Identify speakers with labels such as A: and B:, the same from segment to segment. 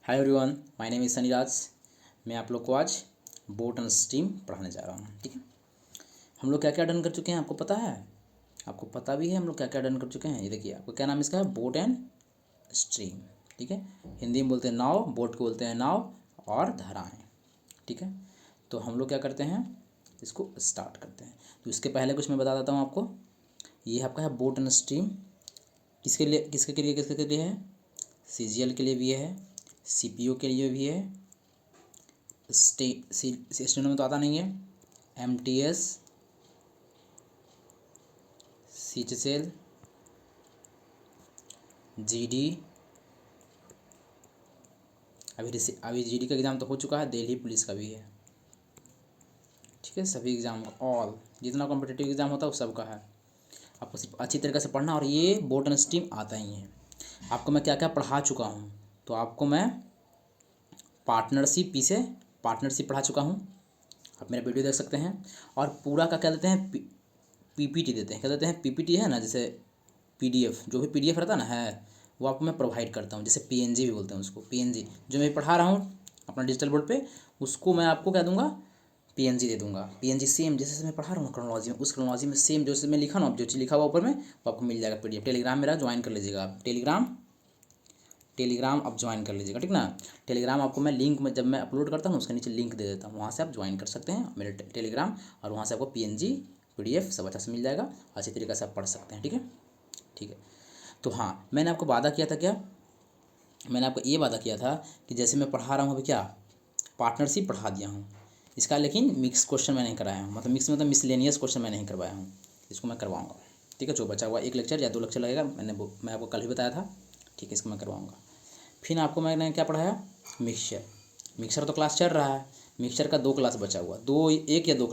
A: Hi everyone, my name is Sunnyraj. मैं आप लोग को आज बोट एंड स्ट्रीम पढ़ाने जा रहा हूँ। ठीक है, हम लोग क्या क्या डन कर चुके हैं आपको पता है? आपको पता भी है हम लोग क्या क्या डन कर चुके हैं। ये देखिए, आपको क्या नाम इसका है, बोट एंड स्ट्रीम। ठीक है, हिंदी में बोलते हैं नाव, बोट को बोलते हैं नाव और धाराएँ। ठीक है, तो हम लोग क्या करते हैं, इसको स्टार्ट करते हैं। तो इसके पहले कुछ मैं बता देता हूँ आपको। ये आपका है बोट एंड स्ट्रीम। किसके लिए किसके लिए है? CGL के लिए भी है, CPU के लिए भी है, स्टेनो में तो आता नहीं है, MTS, CHSL, GD। अभी GD का एग्ज़ाम तो हो चुका है, दिल्ली पुलिस का भी है। ठीक है, सभी एग्ज़ाम का ऑल जितना कॉम्पिटिटिव एग्ज़ाम होता है वो सबका है। आपको सिर्फ अच्छी तरीके से पढ़ना, और ये बोर्ड एंड स्ट्रीम आता ही है। आपको मैं क्या क्या पढ़ा चुका हूँ, तो आपको मैं पार्टनरशिप पढ़ा चुका हूँ। आप मेरा वीडियो देख सकते हैं। और पूरा का क्या देते हैं, PPT देते हैं। क्या देते हैं? PPT है ना, जैसे PDF, जो भी PDF रहता है ना, है वो आपको मैं प्रोवाइड करता हूँ। जैसे PNG भी बोलते हैं उसको, PNG जो मैं पढ़ा रहा हूँ अपना डिजिटल बोर्ड पे, उसको मैं आपको क्या दूंगा, PNG दे दूंगा। PNG सेम जैसे मैं पढ़ा रहा हूँ क्रोनोलॉजी में, उस क्रोनोलॉजी में सेम जैसे मैं लिखा ना, जो चीज़ लिखा हुआ ऊपर में वो आपको मिल जाएगा PDF। टेलीग्राम मेरा ज्वाइन कर लीजिएगा आप, टेलीग्राम आप ज्वाइन कर लीजिएगा। ठीक ना, टेलीग्राम आपको मैं लिंक में जब मैं अपलोड करता हूँ उसके नीचे लिंक दे देता हूँ, वहाँ से आप ज्वाइन कर सकते हैं मेरे टेलीग्राम। और वहाँ से आपको PNG PDF सब अच्छा से मिल जाएगा, अच्छी तरीके से आप पढ़ सकते हैं। ठीक है, ठीक है। तो हाँ, मैंने आपको वादा किया था, क्या मैंने आपको ये वादा किया था कि जैसे मैं पढ़ा रहा हूँ अभी, क्या पार्टनरशिप पढ़ा दिया हूँ इसका, लेकिन मिक्स क्वेश्चन मैं नहीं कराया हूँ। मतलब मिक्स मतलब मिसलेनियस क्वेश्चन मैं नहीं करवाया हूँ, इसको मैं करवाऊँगा। ठीक है, जो बचा हुआ 1 लेक्चर या 2 लेक्चर लगेगा, मैं आपको कल ही बताया था। ठीक है, इसको मैं करवाऊँगा। फिर आपको मैंने क्या पढ़ाया, मिक्सर तो क्लास चल रहा है, मिक्सर का 2 क्लास बचा हुआ, 1 या 2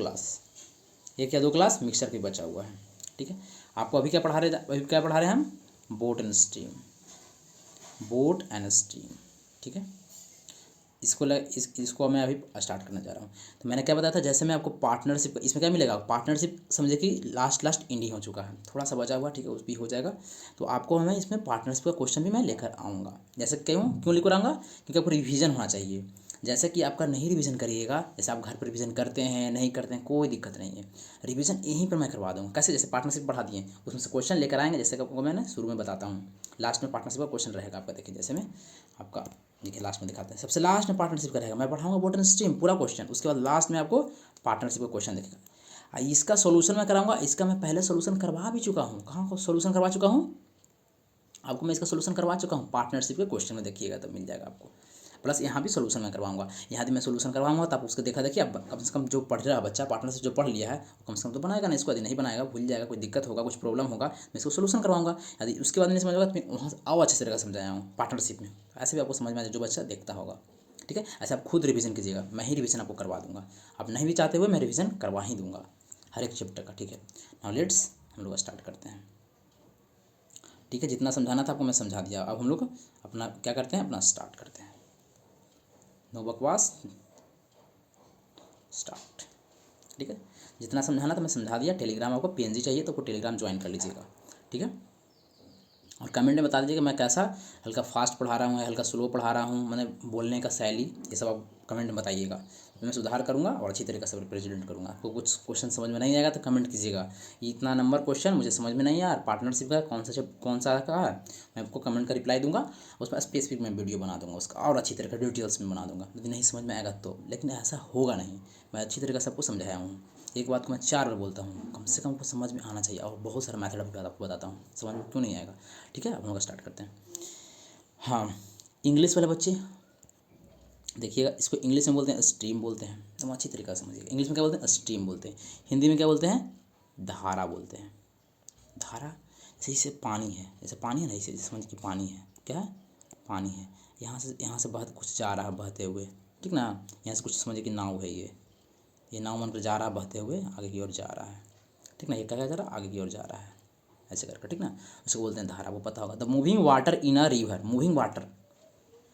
A: क्लास मिक्सर की बचा हुआ है। ठीक है, आपको अभी क्या पढ़ा रहे हैं हम, बोट एंड स्ट्रीम। ठीक है, इसको मैं अभी स्टार्ट करने जा रहा हूँ। तो मैंने क्या बताया था, जैसे मैं आपको पार्टनरशिप, इसमें क्या मिलेगा, पार्टनरशिप समझे कि लास्ट एंडिंग हो चुका है, थोड़ा सा बचा हुआ। ठीक है, उस भी हो जाएगा। तो आपको हमें इसमें पार्टनरशिप का क्वेश्चन भी मैं लेकर आऊँगा। जैसे क्यों लेकर आऊँगा, क्योंकि आपको रिवीजन होना चाहिए। जैसे कि आपका नहीं रिवीजन करिएगा, जैसे आप घर पर रिवीजन करते हैं नहीं करते हैं, कोई दिक्कत नहीं है, रिवीजन यहीं पर मैं करवा दूँगा। कैसे? जैसे पार्टनरशिप पढ़ा दिए, उसमें से क्वेश्चन लेकर आएंगे। जैसे कि आपको मैंने शुरू में बताता हूँ, लास्ट में पार्टनरशिप का क्वेश्चन रहेगा आपका। देखिए, जैसे मैं आपका देखिए लास्ट में दिखाते हैं, सबसे लास्ट में पार्टनरशिप का रहेगा। मैं पढ़ाऊंगा बोट एंड स्ट्रीम पूरा क्वेश्चन, उसके बाद लास्ट में आपको पार्टनरशिप का क्वेश्चन दिखेगा। इसका सोल्यूशन मैं कराऊंगा। इसका मैं पहले सोल्यूशन करवा भी चुका हूँ। कहाँ को सोल्यूशन करवा चुका हूँ आपको मैं इसका सोल्यूशन करवा चुका हूँ, पार्टनरशिप के क्वेश्चन में देखिएगा तब मिल जाएगा आपको। प्लस यहाँ भी सोल्यूशन मैं करवाऊंगा, यहाँ भी मैं सोल्यूशन करवाऊंगा। तो आप उसको देखा देखिए, अब कम से कम जो पढ़ रहा है बच्चा, पार्टनरशिप जो पढ़ लिया है वो कम से कम तो बनाएगा ना इसको। यदि नहीं बनाएगा, भूल जाएगा, कोई दिक्कत होगा, कुछ प्रॉब्लम होगा, मैं इसको सोल्यूशन करवाऊंगा। यदि उसके बाद नहीं समझ होगा तो मैं वहाँ से आओ अच्छे से तरीके से समझाया हूँ पार्टनरशिप में। ऐसे भी आपको समझ में आ जाए, जो बच्चा देखता होगा। ठीक है, ऐसे आप खुद रिवीजन कीजिएगा, मैं ही रिवीजन आपको करवा दूंगा। आप नहीं भी चाहते हुए मैं रिवीजन करवा ही दूंगा हर एक चैप्टर का। ठीक है, नाउ लेट्स हम लोग स्टार्ट करते हैं। ठीक है, जितना समझाना था आपको मैं समझा दिया। अब हम लोग अपना क्या करते हैं, अपना स्टार्ट करते हैं। नो बकवास, स्टार्ट। ठीक है, जितना समझाना था मैं समझा दिया। टेलीग्राम आपको PNG चाहिए तो आपको टेलीग्राम ज्वाइन कर लीजिएगा। ठीक है, और कमेंट में बता दीजिएगा मैं कैसा हल्का फास्ट पढ़ा रहा हूँ या हल्का स्लो पढ़ा रहा हूँ, मैंने बोलने का शैली, ये सब आप कमेंट में बताइएगा। तो मैं सुधार करूँगा और अच्छी तरीके से प्रेजेंट करूँगा। आपको कुछ क्वेश्चन समझ में नहीं आएगा तो कमेंट कीजिएगा, इतना नंबर क्वेश्चन मुझे समझ में नहीं आया, पार्टनरशिप का कौन सा का है, मैं आपको कमेंट का रिप्लाई दूंगा। उसमें स्पेसिफिक मैं वीडियो बना दूंगा उसका, और अच्छी तरीके डिटेल्स में बना दूंगा। यदि नहीं समझ में आएगा तो, लेकिन ऐसा होगा नहीं, मैं अच्छी तरीके से आपको समझाया हूँ। एक बात को मैं 4 बार बोलता हूँ, कम से कम आपको समझ में आना चाहिए। और बहुत सारा मैथड आपको बताता हूँ, समझ में क्यों नहीं आएगा। ठीक है, अब हम लोग स्टार्ट करते हैं। हाँ, इंग्लिश वाले बच्चे देखिएगा, इसको इंग्लिश में बोलते हैं स्ट्रीम बोलते हैं, तुम अच्छी तरीके से समझिएगा। इंग्लिश में क्या बोलते हैं, स्ट्रीम बोलते हैं। हिंदी में क्या बोलते हैं, धारा बोलते हैं। धारा जैसे पानी है, जैसे पानी है ना, इसे समझ के पानी है, क्या है, पानी है। यहाँ से कुछ जा रहा है बहते हुए। ठीक ना, यहाँ से कुछ समझिए कि नाव है, ये नाव मन कर जा रहा है बहते हुए, आगे की ओर जा रहा है। ठीक ना, ये क्या जा रहा है, आगे की ओर जा रहा है, ऐसे करके। ठीक ना, उसको बोलते हैं धारा, वो पता होगा। The moving water in a river, moving water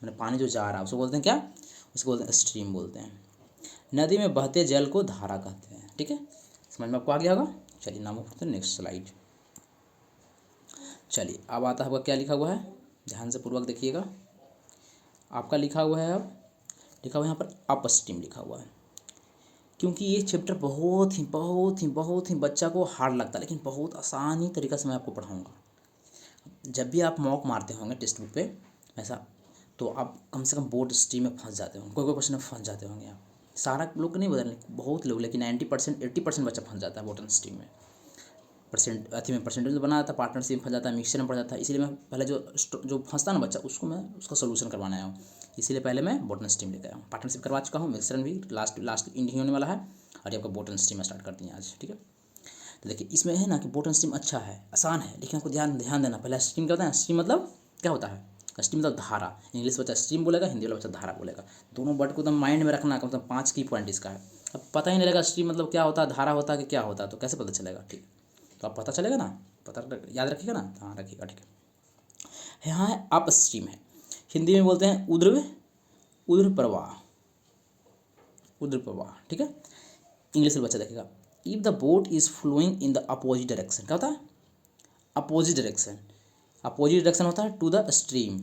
A: मैंने पानी जो जा रहा है उसको बोलते हैं क्या, उसको बोलते हैं स्ट्रीम बोलते हैं। नदी में बहते जल को धारा कहते हैं। ठीक है, समझ में आपको आ गया होगा। चलिए नाम करते हैं, नेक्स्ट स्लाइड। चलिए अब आता है आपका क्या लिखा हुआ है, ध्यान से पूर्वक देखिएगा। आपका लिखा हुआ है, अब लिखा हुआ है यहाँ पर अप स्ट्रीम लिखा हुआ है, क्योंकि ये चैप्टर बहुत ही बच्चा को हार्ड लगता है, लेकिन बहुत आसानी तरीक़ा से मैं आपको पढ़ाऊँगा। जब भी आप मॉक मारते होंगे टेक्स्ट बुक पे ऐसा, तो आप कम से कम बोर्ड स्ट्रीम में फंस जाते होंगे, कोई क्वेश्चन में फंस जाते होंगे आप। सारा लोग नहीं बदलने, बहुत लोग, लेकिन 90% 80% बच्चा फंस जाता है बोटन स्ट्रीम में। परसेंटेज तो बना जाता है, पार्टनरशिप में फंस जाता है, मिक्सचर में पड़ जाता है। इसीलिए मैं पहले जो फंसता ना बच्चा, उसको मैं उसका सोल्यूशन करवाना आया हूँ। इसीलिए पहले मैं बोटन स्ट्रीम लेकर आया हूँ। पार्टनरशिप करवा चुका हूँ, मिक्सचर भी लास्ट इंडिंग होने वाला है, और ये आपका बोटन स्ट्रीम स्टार्ट करती हैं आज, ठीक है। तो देखिए इसमें है ना कि बोटन स्ट्रीम अच्छा है, आसान है, लेकिन आपको ध्यान देना। पहले स्ट्रीम क्या होता है, स्ट्रीम मतलब क्या होता है, स्ट्रीम मतलब धारा। इंग्लिश बच्चा स्ट्रीम बोलेगा, हिंदी वाला बच्चा धारा बोलेगा। दोनों वर्ड को एकदम माइंड में रखना, कम से कम 5 की पॉइंट इसका है। अब पता ही नहीं लगेगा स्ट्रीम मतलब क्या होता है, धारा होता है कि क्या होता है, तो कैसे पता चलेगा, ठीक। तो आप पता चलेगा ना, पता याद रखिएगा ना, हाँ रखिएगा, ठीक है। यहाँ है अप स्ट्रीम है, हिंदी में बोलते हैं उद्र प्रवाह, ठीक है। इंग्लिश में बच्चा देखेगा, if the boat is flowing in the opposite direction, क्या होता है, अपोजिट डायरेक्शन होता है टू द स्ट्रीम।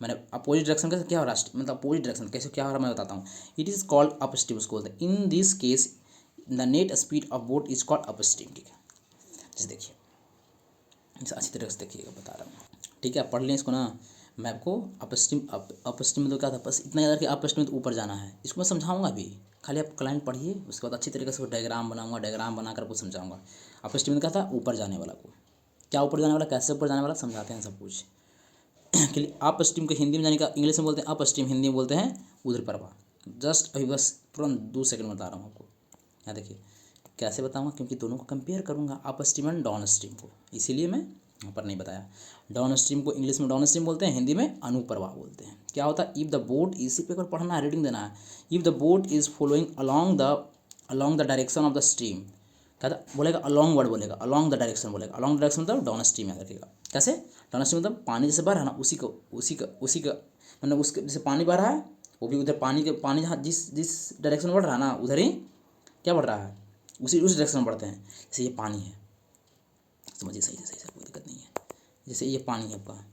A: मैंने अपोजिट डायरेक्शन कैसे क्या हो रहा है, मतलब अपोजिट डायरेक्शन कैसे क्या हो रहा है मैं बताता हूँ। It is called up stream, उसको बोलते हैं। In this case the net speed of boat is called up stream, ठीक है। जैसे देखिए, इसे अच्छी तरह से देखिएगा, बता रहा हूँ, ठीक है। आप पढ़ लें इसको ना, मैं आपको अप स्ट्रीम में तो क्या था, बस इतना याद कि अप स्ट्रीम में तो ऊपर जाना है, इसको मैं समझाऊंगा भी। खाली आप क्लाइंट पढ़िए, उसके बाद अच्छी तरीके से डायग्राम बनाऊंगा, डायग्राम बनाकर आपको समझाऊंगा। अप स्ट्रीम में क्या था, ऊपर जाने वाला को, क्या ऊपर जाने वाला, कैसे ऊपर जाने वाला, समझाते हैं सब कुछ के लिए। अप स्ट्रीम को हिंदी में जाने का इंग्लिश में बोलते हैं अप स्ट्रीम, हिंदी में बोलते हैं उधर प्रवाह। जस्ट अभी बस तुरंत 2 सेकंड बता रहा हूँ आपको। यहाँ देखिए कैसे बताऊँगा, क्योंकि दोनों को कंपेयर करूँगा, up stream and down stream को, इसीलिए मैं यहाँ पर नहीं बताया। डाउन स्ट्रीम को इंग्लिश में डाउन स्ट्रीम बोलते हैं, हिंदी में अनुप्रवाह बोलते हैं। क्या होता है, इफ़ द बोट, इसी पे अगर पढ़ना है, रीडिंग देना है। If the boat is following along the direction of the stream, क्या बोलेगा, अलॉन्ग वर्ड बोलेगा, अलॉन्ग द डायरेक्शन बोलेगा। अलॉन्ग द डायरेक्शन मतलब डाउन स्ट्रीम याद रखिएगा। कैसे, डाउन स्ट्रीम मतलब पानी जैसे बह रहा है ना, उसी का मतलब उसके जैसे पानी बह रहा है, वो भी उधर पानी जहाँ जिस डायरेक्शन बढ़ रहा है ना, उधर ही क्या बढ़ रहा है, उस डायरेक्शन में बढ़ते हैं। जैसे ये पानी है, समझिए सही से, कोई दिक्कत नहीं है। जैसे ये पानी है आपका,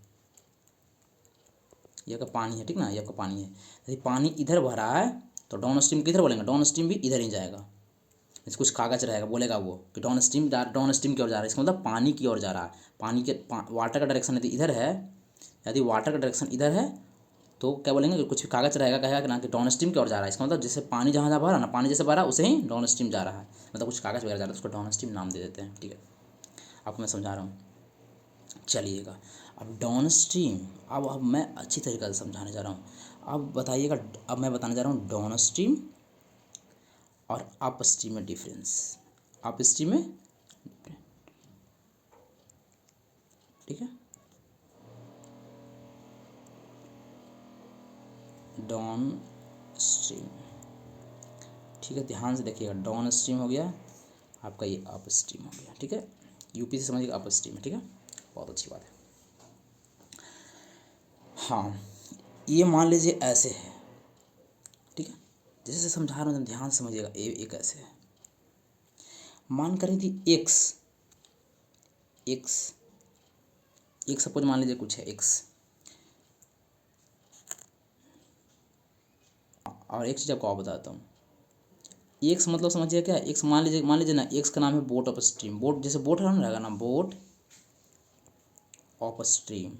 A: ये आपका पानी है, ठीक ना, ये आपका पानी है। यदि पानी इधर बह रहा है तो डाउन स्ट्रीम किधर बोलेंगे, डाउन स्ट्रीम भी इधर ही जाएगा। जैसे कुछ कागज रहेगा, बोलेगा वो कि डाउन स्ट्रीम की ओर जा रहा है, इसका मतलब पानी की ओर जा रहा है। पानी के वाटर का डायरेक्शन यदि इधर है, यदि वाटर का डायरेक्शन इधर है, तो क्या बोलेंगे कि कुछ भी कागज रहेगा, कहेगा कि ना कि डाउन स्ट्रीम की ओर जा रहा है। इसका मतलब जैसे पानी जहाँ जहाँ बह रहा है ना, पानी जैसे बह रहा है उसे ही डाउन स्ट्रीम जा रहा है, मतलब कुछ कागज वगैरह जा रहा है, उसको डाउन स्ट्रीम नाम दे देते हैं, ठीक है। आपको मैं समझा रहा हूँ, चलिएगा। अब डाउन स्ट्रीम, अब मैं अच्छी तरीके से समझाने जा रहा हूँ। अब बताइएगा, अब मैं बताने जा रहा हूँ डाउन स्ट्रीम और अप स्ट्रीम में डिफरेंस। अप स्ट्रीम में, ठीक है, डाउन स्ट्रीम, ठीक है, ध्यान से देखिएगा। डाउन स्ट्रीम हो गया आपका, ये अप स्ट्रीम हो गया, ठीक है। यूपी से समझिएगा, अप स्ट्रीम है, ठीक है, बहुत अच्छी बात है। हाँ, ये मान लीजिए ऐसे है, ठीक है, जैसे समझा रहा हूँ ध्यान से समझिएगा। एक ऐसे है, मान करें थी एक्स, एक सपोज मान लीजिए कुछ है एक्स, और एक चीज़ आपको और बताता हूँ। एक्स मतलब समझिए क्या, एक्स मान लीजिए ना, एक्स का नाम है बोट ऑफ स्ट्रीम। बोट जैसे बोट है ना, रहेगा ना, boat of stream.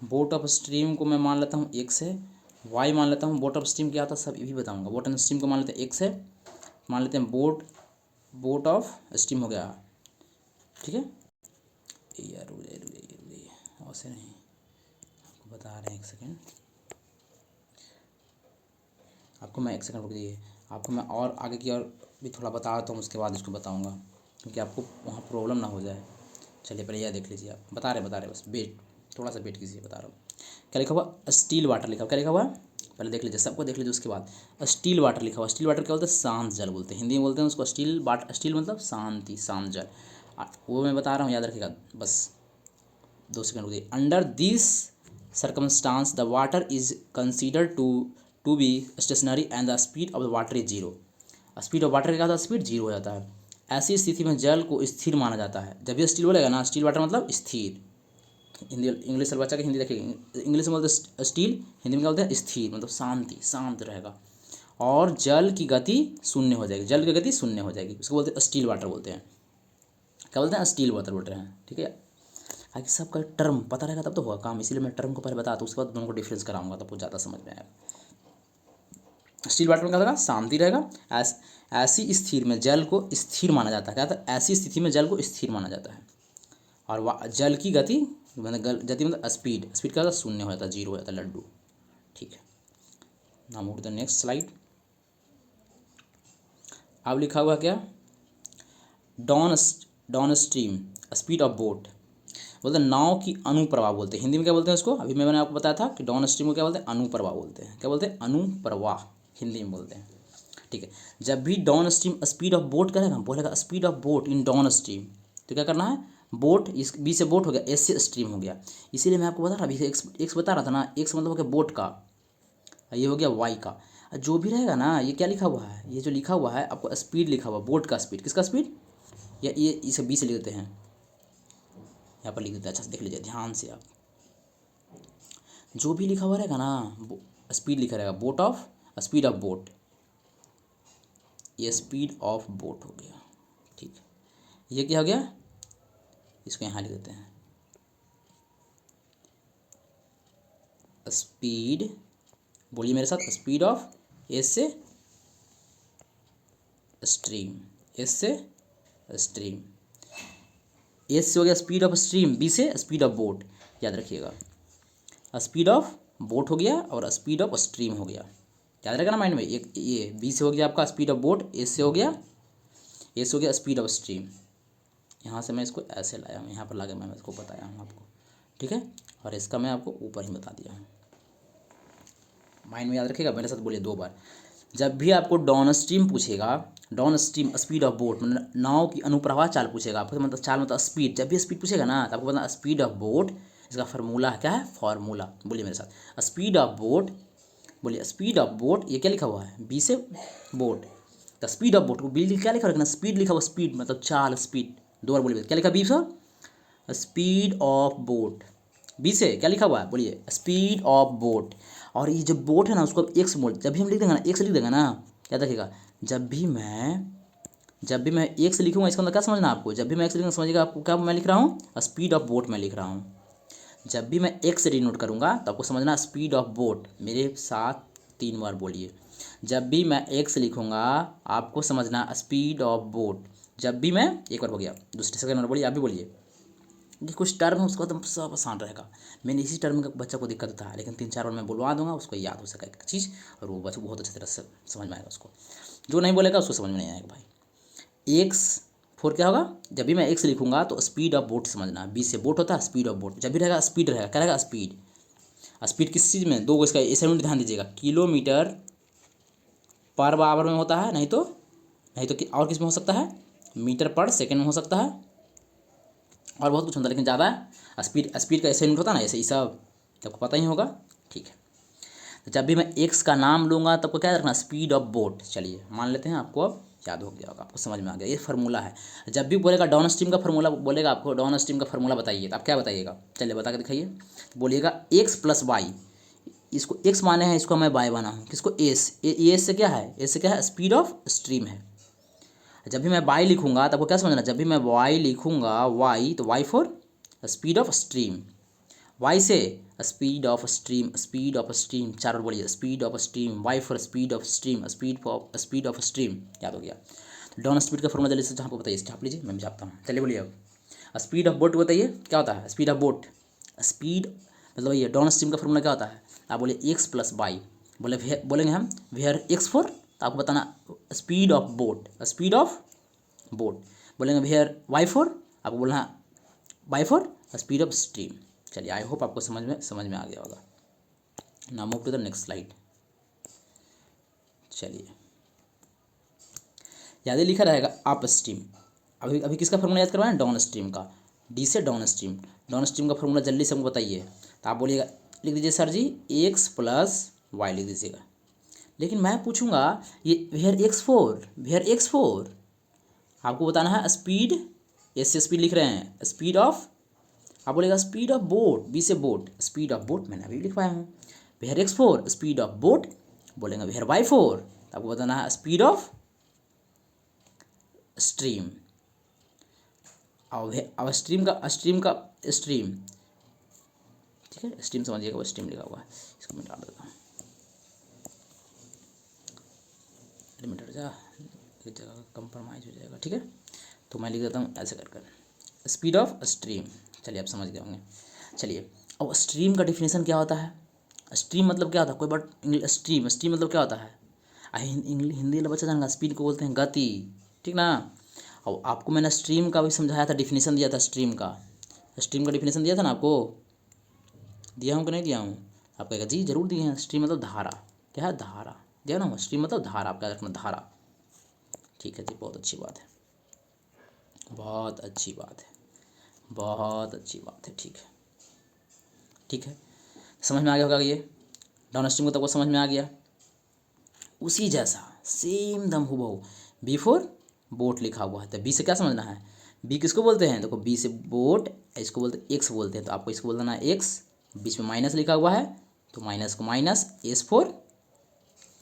A: Boat of stream को मैं मान लेता हूँ एक्स है, वाई मान लेता हूँ। बोट ऑफ स्ट्रीम क्या आता है सब ये भी बताऊँगा। बोट ऑफ स्ट्रीम को मान लेते हैं एक्स है, मान लेते हैं बोट ऑफ स्ट्रीम हो गया, ठीक है। यार रुक जाइए, ऐसे नहीं, आपको बता रहे हैं, एक सेकेंड, आपको मैं एक सेकंड रुक दीजिए, आपको मैं और आगे की और भी थोड़ा बता देता हूँ, उसके बाद इसको बताऊँगा, क्योंकि आपको वहाँ प्रॉब्लम ना हो जाए। चलिए पहले यह देख लीजिए, आप बता रहे बस वेट, थोड़ा सा वेट कीजिए, बता रहा हूँ। क्या लिखा हुआ, स्टील वाटर लिखा हुआ, क्या लिखा हुआ, पहले देख लीजिए, सबको देख लीजिए, उसके बाद स्टील वाटर लिखा हुआ। स्टील वाटर क्या बोलते हैं, शांत जल बोलते हैं, हिंदी में बोलते हैं उसको स्टील वाटर। स्टील मतलब शांति, शांत जल, वो मैं बता रहा हूँ, याद रखिएगा, बस 2 सेकंड रुकिए। Under this circumstance the water is considered to be stationary and the speed of the water is zero. Speed of water क्या होता है, स्पीड जीरो हो जाता है। ऐसी स्थिति में जल को स्थिर माना जाता है। जब ये स्टील बोलेगा ना, स्टील वाटर मतलब स्थिर, हिंदी इंग्लिश से बच्चा के हिंदी देखिए, इंग्लिश में बोलते स्टील, हिंदी में क्या बोलते हैं स्थिर, मतलब शांति, शांत रहेगा। और जल की गति शून्य हो जाएगी, जल की गति शून्य हो जाएगी, उसको बोलते हैं स्टील वाटर बोलते हैं। क्या बोलते हैं? स्टील वाटर बोल रहे हैं। ठीक है, आगे सबका टर्म पता रहेगा तब तो होगा काम, इसीलिए मैं टर्म को पहले बताता हूँ, उसके बाद दोनों को डिफरेंस कराऊंगा तब कुछ ज़्यादा समझ में आएगा। स्टील वाटर में क्या रहेगा? शांति रहेगा। ऐसी स्थिर में जल को स्थिर माना जाता है। क्या था? ऐसी स्थिति में जल को स्थिर माना जाता है। और जल की गति मतलब गति मतलब स्पीड, स्पीड क्या होता है? शून्य हो जाता है, जीरो हो जाता है, लड्डू। ठीक है, now move to the next slide. अब लिखा हुआ क्या? Downstream speed of boat, बोलते हैं नाव की अनुप्रवाह बोलते हैं। हिंदी में क्या बोलते हैं उसको? अभी मैंने आपको बताया था कि डाउन स्ट्रीम को क्या बोलते हैं? अनुप्रवाह बोलते हैं। क्या बोलते हैं? अनुप्रवाह हिंदी में बोलते हैं। ठीक है, जब भी down stream speed of boat करेगा, बोलेगा speed of boat in down stream, तो क्या करना है? बोट, इस बी से बोट हो गया, एस से स्ट्रीम हो गया। इसीलिए मैं आपको बता रहा, अभी एक्स बता रहा था ना, एक्स मतलब हो गया बोट का, ये हो गया वाई का। जो भी रहेगा ना, ये क्या लिखा हुआ है? ये जो लिखा हुआ है आपको स्पीड लिखा हुआ, बोट का स्पीड, किसका स्पीड? ये इसे बी से लिख देते हैं, यहाँ पर लिख देते हैं, अच्छा से देख लीजिए ध्यान से आप। जो भी लिखा हुआ रहेगा ना, स्पीड लिखा रहेगा, boat of, speed of boat, ये स्पीड ऑफ बोट हो गया। ठीक है, ये क्या हो गया? इसको यहाँ लिख देते हैं, स्पीड, बोलिए मेरे साथ, स्पीड ऑफ, एस से स्ट्रीम, एस से स्ट्रीम, एस से हो गया स्पीड ऑफ स्ट्रीम, बी से स्पीड ऑफ बोट, याद रखिएगा। स्पीड ऑफ बोट हो गया और स्पीड ऑफ स्ट्रीम हो गया, याद रहेगा ना माइंड में। एक ये बी से हो गया आपका स्पीड ऑफ बोट, एस से हो गया, एस से हो गया स्पीड ऑफ स्ट्रीम। यहाँ से मैं इसको ऐसे लाया हूँ, यहाँ पर ला के मैं इसको बताया हूँ आपको। ठीक है, और इसका मैं आपको ऊपर ही बता दिया हूँ, माइंड में याद रखिएगा। मेरे साथ बोलिए 2 बार। जब भी आपको डाउन स्ट्रीम पूछेगा, down stream speed of boat मतलब नाव की अनुप्रवाह चाल पूछेगा आपको, मतलब चाल मतलब स्पीड, जब भी स्पीड पूछेगा ना तो आपको पता स्पीड ऑफ बोट, इसका फार्मूला क्या है? फॉर्मूला, बोलिए मेरे साथ, स्पीड ऑफ बोट, बोलिए स्पीड ऑफ बोट, ये क्या लिखा हुआ है? बी से boat, the speed of boat को बी क्या लिखा रखना? स्पीड लिखा हुआ, स्पीड मतलब चाल, स्पीड। 2 बार बोलिए, क्या लिखा बी से? स्पीड ऑफ बोट, बी से क्या लिखा हुआ है? बोलिए स्पीड ऑफ बोट। और ये जो बोट है ना, उसको एक्स बोल, जब भी हम लिख देंगे ना, एक्स लिख देंगे ना, याद रखिएगा, जब भी मैं एक्स लिखूंगा, इसका मतलब क्या समझना आपको? जब भी मैं एक्स लिखूंगा, समझिएगा आपको क्या मैं लिख रहा हूँ? स्पीड ऑफ बोट मैं लिख रहा हूँ। जब भी मैं एक्स डिनोट करूँगा तो आपको समझना स्पीड ऑफ बोट। मेरे साथ 3 बार बोलिए, जब भी मैं एक्स लिखूँगा आपको समझना स्पीड ऑफ बोट। जब भी मैं, एक बार हो गया, दूसरे सेकंड बार बोलिए, आप भी बोलिए कि कुछ टर्म है उसका तो सब आसान रहेगा। मैंने इसी टर्म का बच्चा को दिक्कत होता है, लेकिन 3-4 बार मैं बुलवा दूंगा, उसको याद हो सका एक चीज़, और वो बच्चा बहुत अच्छी तरह से समझ में आएगा उसको। जो नहीं बोलेगा उसको समझ में नहीं आएगा भाई। एक्स फोर क्या होगा? जब भी मैं एक्स लिखूंगा तो स्पीड ऑफ बोट समझना, बी से बोट होता है, स्पीड ऑफ बोट, जब भी रहेगा स्पीड रहेगा, क्या रहेगा? स्पीड। स्पीड किस चीज़ में? 2 को इसका ऐसे में ध्यान दीजिएगा, किलोमीटर पर आवर में होता है, नहीं तो और किस में हो सकता है? मीटर पर सेकेंड में हो सकता है, और बहुत कुछ होता है, लेकिन ज़्यादा स्पीड का ऐसे यूनिट होता है ना, ऐसे ही सब आपको पता ही होगा। ठीक है, तो जब भी मैं एक्स का नाम लूँगा तब को क्या रखना? Speed of boat. चलिए मान लेते हैं आपको अब याद हो गया होगा, आपको समझ में आ गया, ये फार्मूला है। जब भी बोलेगा डाउन स्ट्रीम का फार्मूला, बोलेगा आपको डाउन स्ट्रीम का फार्मूला बताइए, तो आप क्या बताइएगा? चलिए बता के दिखाइए। तो बोलिएगा एक्स प्लस वाई, इसको एक्स माने हैं, इसको मैं वाई बना हूँ, किसको? एस। एस से क्या है? एस से क्या है? स्पीड ऑफ स्ट्रीम है। जब भी मैं वाई लिखूंगा तो आपको क्या समझना? जब भी मैं वाई लिखूंगा, वाई तो Y for speed of stream, Y से speed of stream, speed of stream, 4 बार बोलिए, speed of stream, Y for speed of stream, speed of stream, याद हो गया। डाउन स्पीड का फॉर्मूला जल्दी से जहाँ को बताइए, छाप लीजिए, मैं भी छापता हूँ। चलिए बोलिए अब स्पीड ऑफ बोट बताइए क्या होता है? स्पीड ऑफ बोट, स्पीड मतलब ये डाउन स्ट्रीम का फॉर्मूला क्या होता है? आप बोलिए एक्स प्लस वाई, बोलेंगे हम वेयर एक्स फॉर, तो आपको बताना speed of boat, speed of boat. बोलेंगे वेयर वाई फॉर, आपको बोलना y for speed of stream. चलिए आई होप आपको समझ में आ गया होगा। Now move to the next slide. चलिए याद ही लिखा रहेगा अप स्ट्रीम। अभी किसका फॉर्मूला याद करवाएं? डाउन स्ट्रीम का, डी से डाउन स्ट्रीम। डाउन स्ट्रीम का फॉर्मूला जल्दी से हमको बताइए, तो आप बोलिएगा, लिख दीजिए सर जी एक्स प्लस वाई लिख दीजिएगा। लेकिन मैं पूछूंगा ये वेयर एक्स फोर आपको बताना है स्पीड, एस से स्पीड लिख रहे हैं, स्पीड ऑफ आप बोलेगा स्पीड ऑफ बोट, बी से बोट, स्पीड ऑफ बोट मैंने अभी लिख पाया हूँ। Where x for speed of boat, बोलेंगे वेयर वाई फोर, तो आपको बताना है स्पीड ऑफ स्ट्रीम। अब स्ट्रीम का स्ट्रीम, ठीक है, स्ट्रीम समझिएगा, वो स्ट्रीम लिखा हुआ है, इसको मैं डाल देता हूँ, लिमिट हट जा, एक जगह कंप्रोमाइज़ हो जाएगा, ठीक है। तो मैं लिख देता हूँ ऐसे कर कर स्पीड ऑफ स्ट्रीम। चलिए आप समझ गए होंगे। चलिए अब स्ट्रीम का डिफिनेशन क्या होता है, स्ट्रीम मतलब क्या होता है, कोई बट इंग्लिश स्ट्रीम, स्ट्रीम मतलब क्या होता है, हिंदी वाला बच्चा जानेगा, स्पीड को बोलते हैं गति, ठीक ना। और आपको मैंने स्ट्रीम का भी समझाया था, डिफिनेशन दिया था स्ट्रीम का, स्ट्रीम का डिफिनेशन दिया था ना आपको, दिया हूँ कि नहीं दिया हूँ, आप कहेगा जी जरूर दिए हैं। स्ट्रीम मतलब धारा, क्या है, धारा, दिया ना, स्ट्रीम मतलब धारा, आप क्या रखना, धारा, ठीक है जी, बहुत अच्छी बात है, बहुत अच्छी बात है, बहुत अच्छी बात है, ठीक है, ठीक है, समझ में आ गया होगा ये, डाउन स्ट्रीम को तब वो समझ में आ गया। उसी जैसा सेम दम हूबहू बी फोर बोट लिखा हुआ है, तो बी से क्या समझना है, बी किसको बोलते हैं, देखो बी से बोट, इसको बोलते हैं एक्स बोलते हैं, तो आपको इसको बोलना है एक्स, बीच में माइनस लिखा हुआ है, तो माइनस को माइनस, एस फोर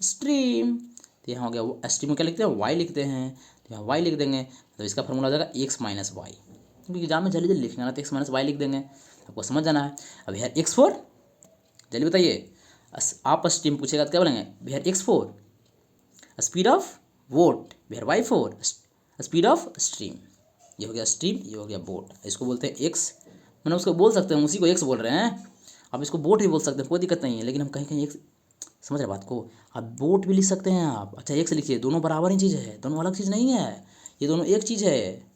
A: स्ट्रीम, तो यहाँ हो गया, स्ट्रीम में क्या लिखते हैं, वाई लिखते हैं, तो यहाँ वाई लिख देंगे, तो इसका फॉर्मूला हो जाएगा एक्स माइनस वाई, क्योंकि एग्जाम में जल्दी जल्दी लिखना है तो एक्स माइनस वाई लिख देंगे, आपको समझ जाना है। अब यार एक्स फोर, जल्दी बताइए, आप स्ट्रीम पूछेगा तो क्या बोलेंगे, भैया X for speed of boat, भैया Y for speed of stream, ये हो गया स्ट्रीम, ये हो गया बोट, इसको बोलते हैं एक्स, मैंने उसको बोल सकते हैं, उसी को एक्स बोल रहे हैं, आप इसको बोट भी बोल सकते हैं, कोई दिक्कत नहीं है, लेकिन हम कहीं कहीं एक, समझ रहे बात को, आप बोट भी लिख सकते हैं आप, अच्छा एक्स लिखिए, दोनों बराबर ही चीज़ है, दोनों अलग चीज़ नहीं है, ये दोनों एक चीज़ है,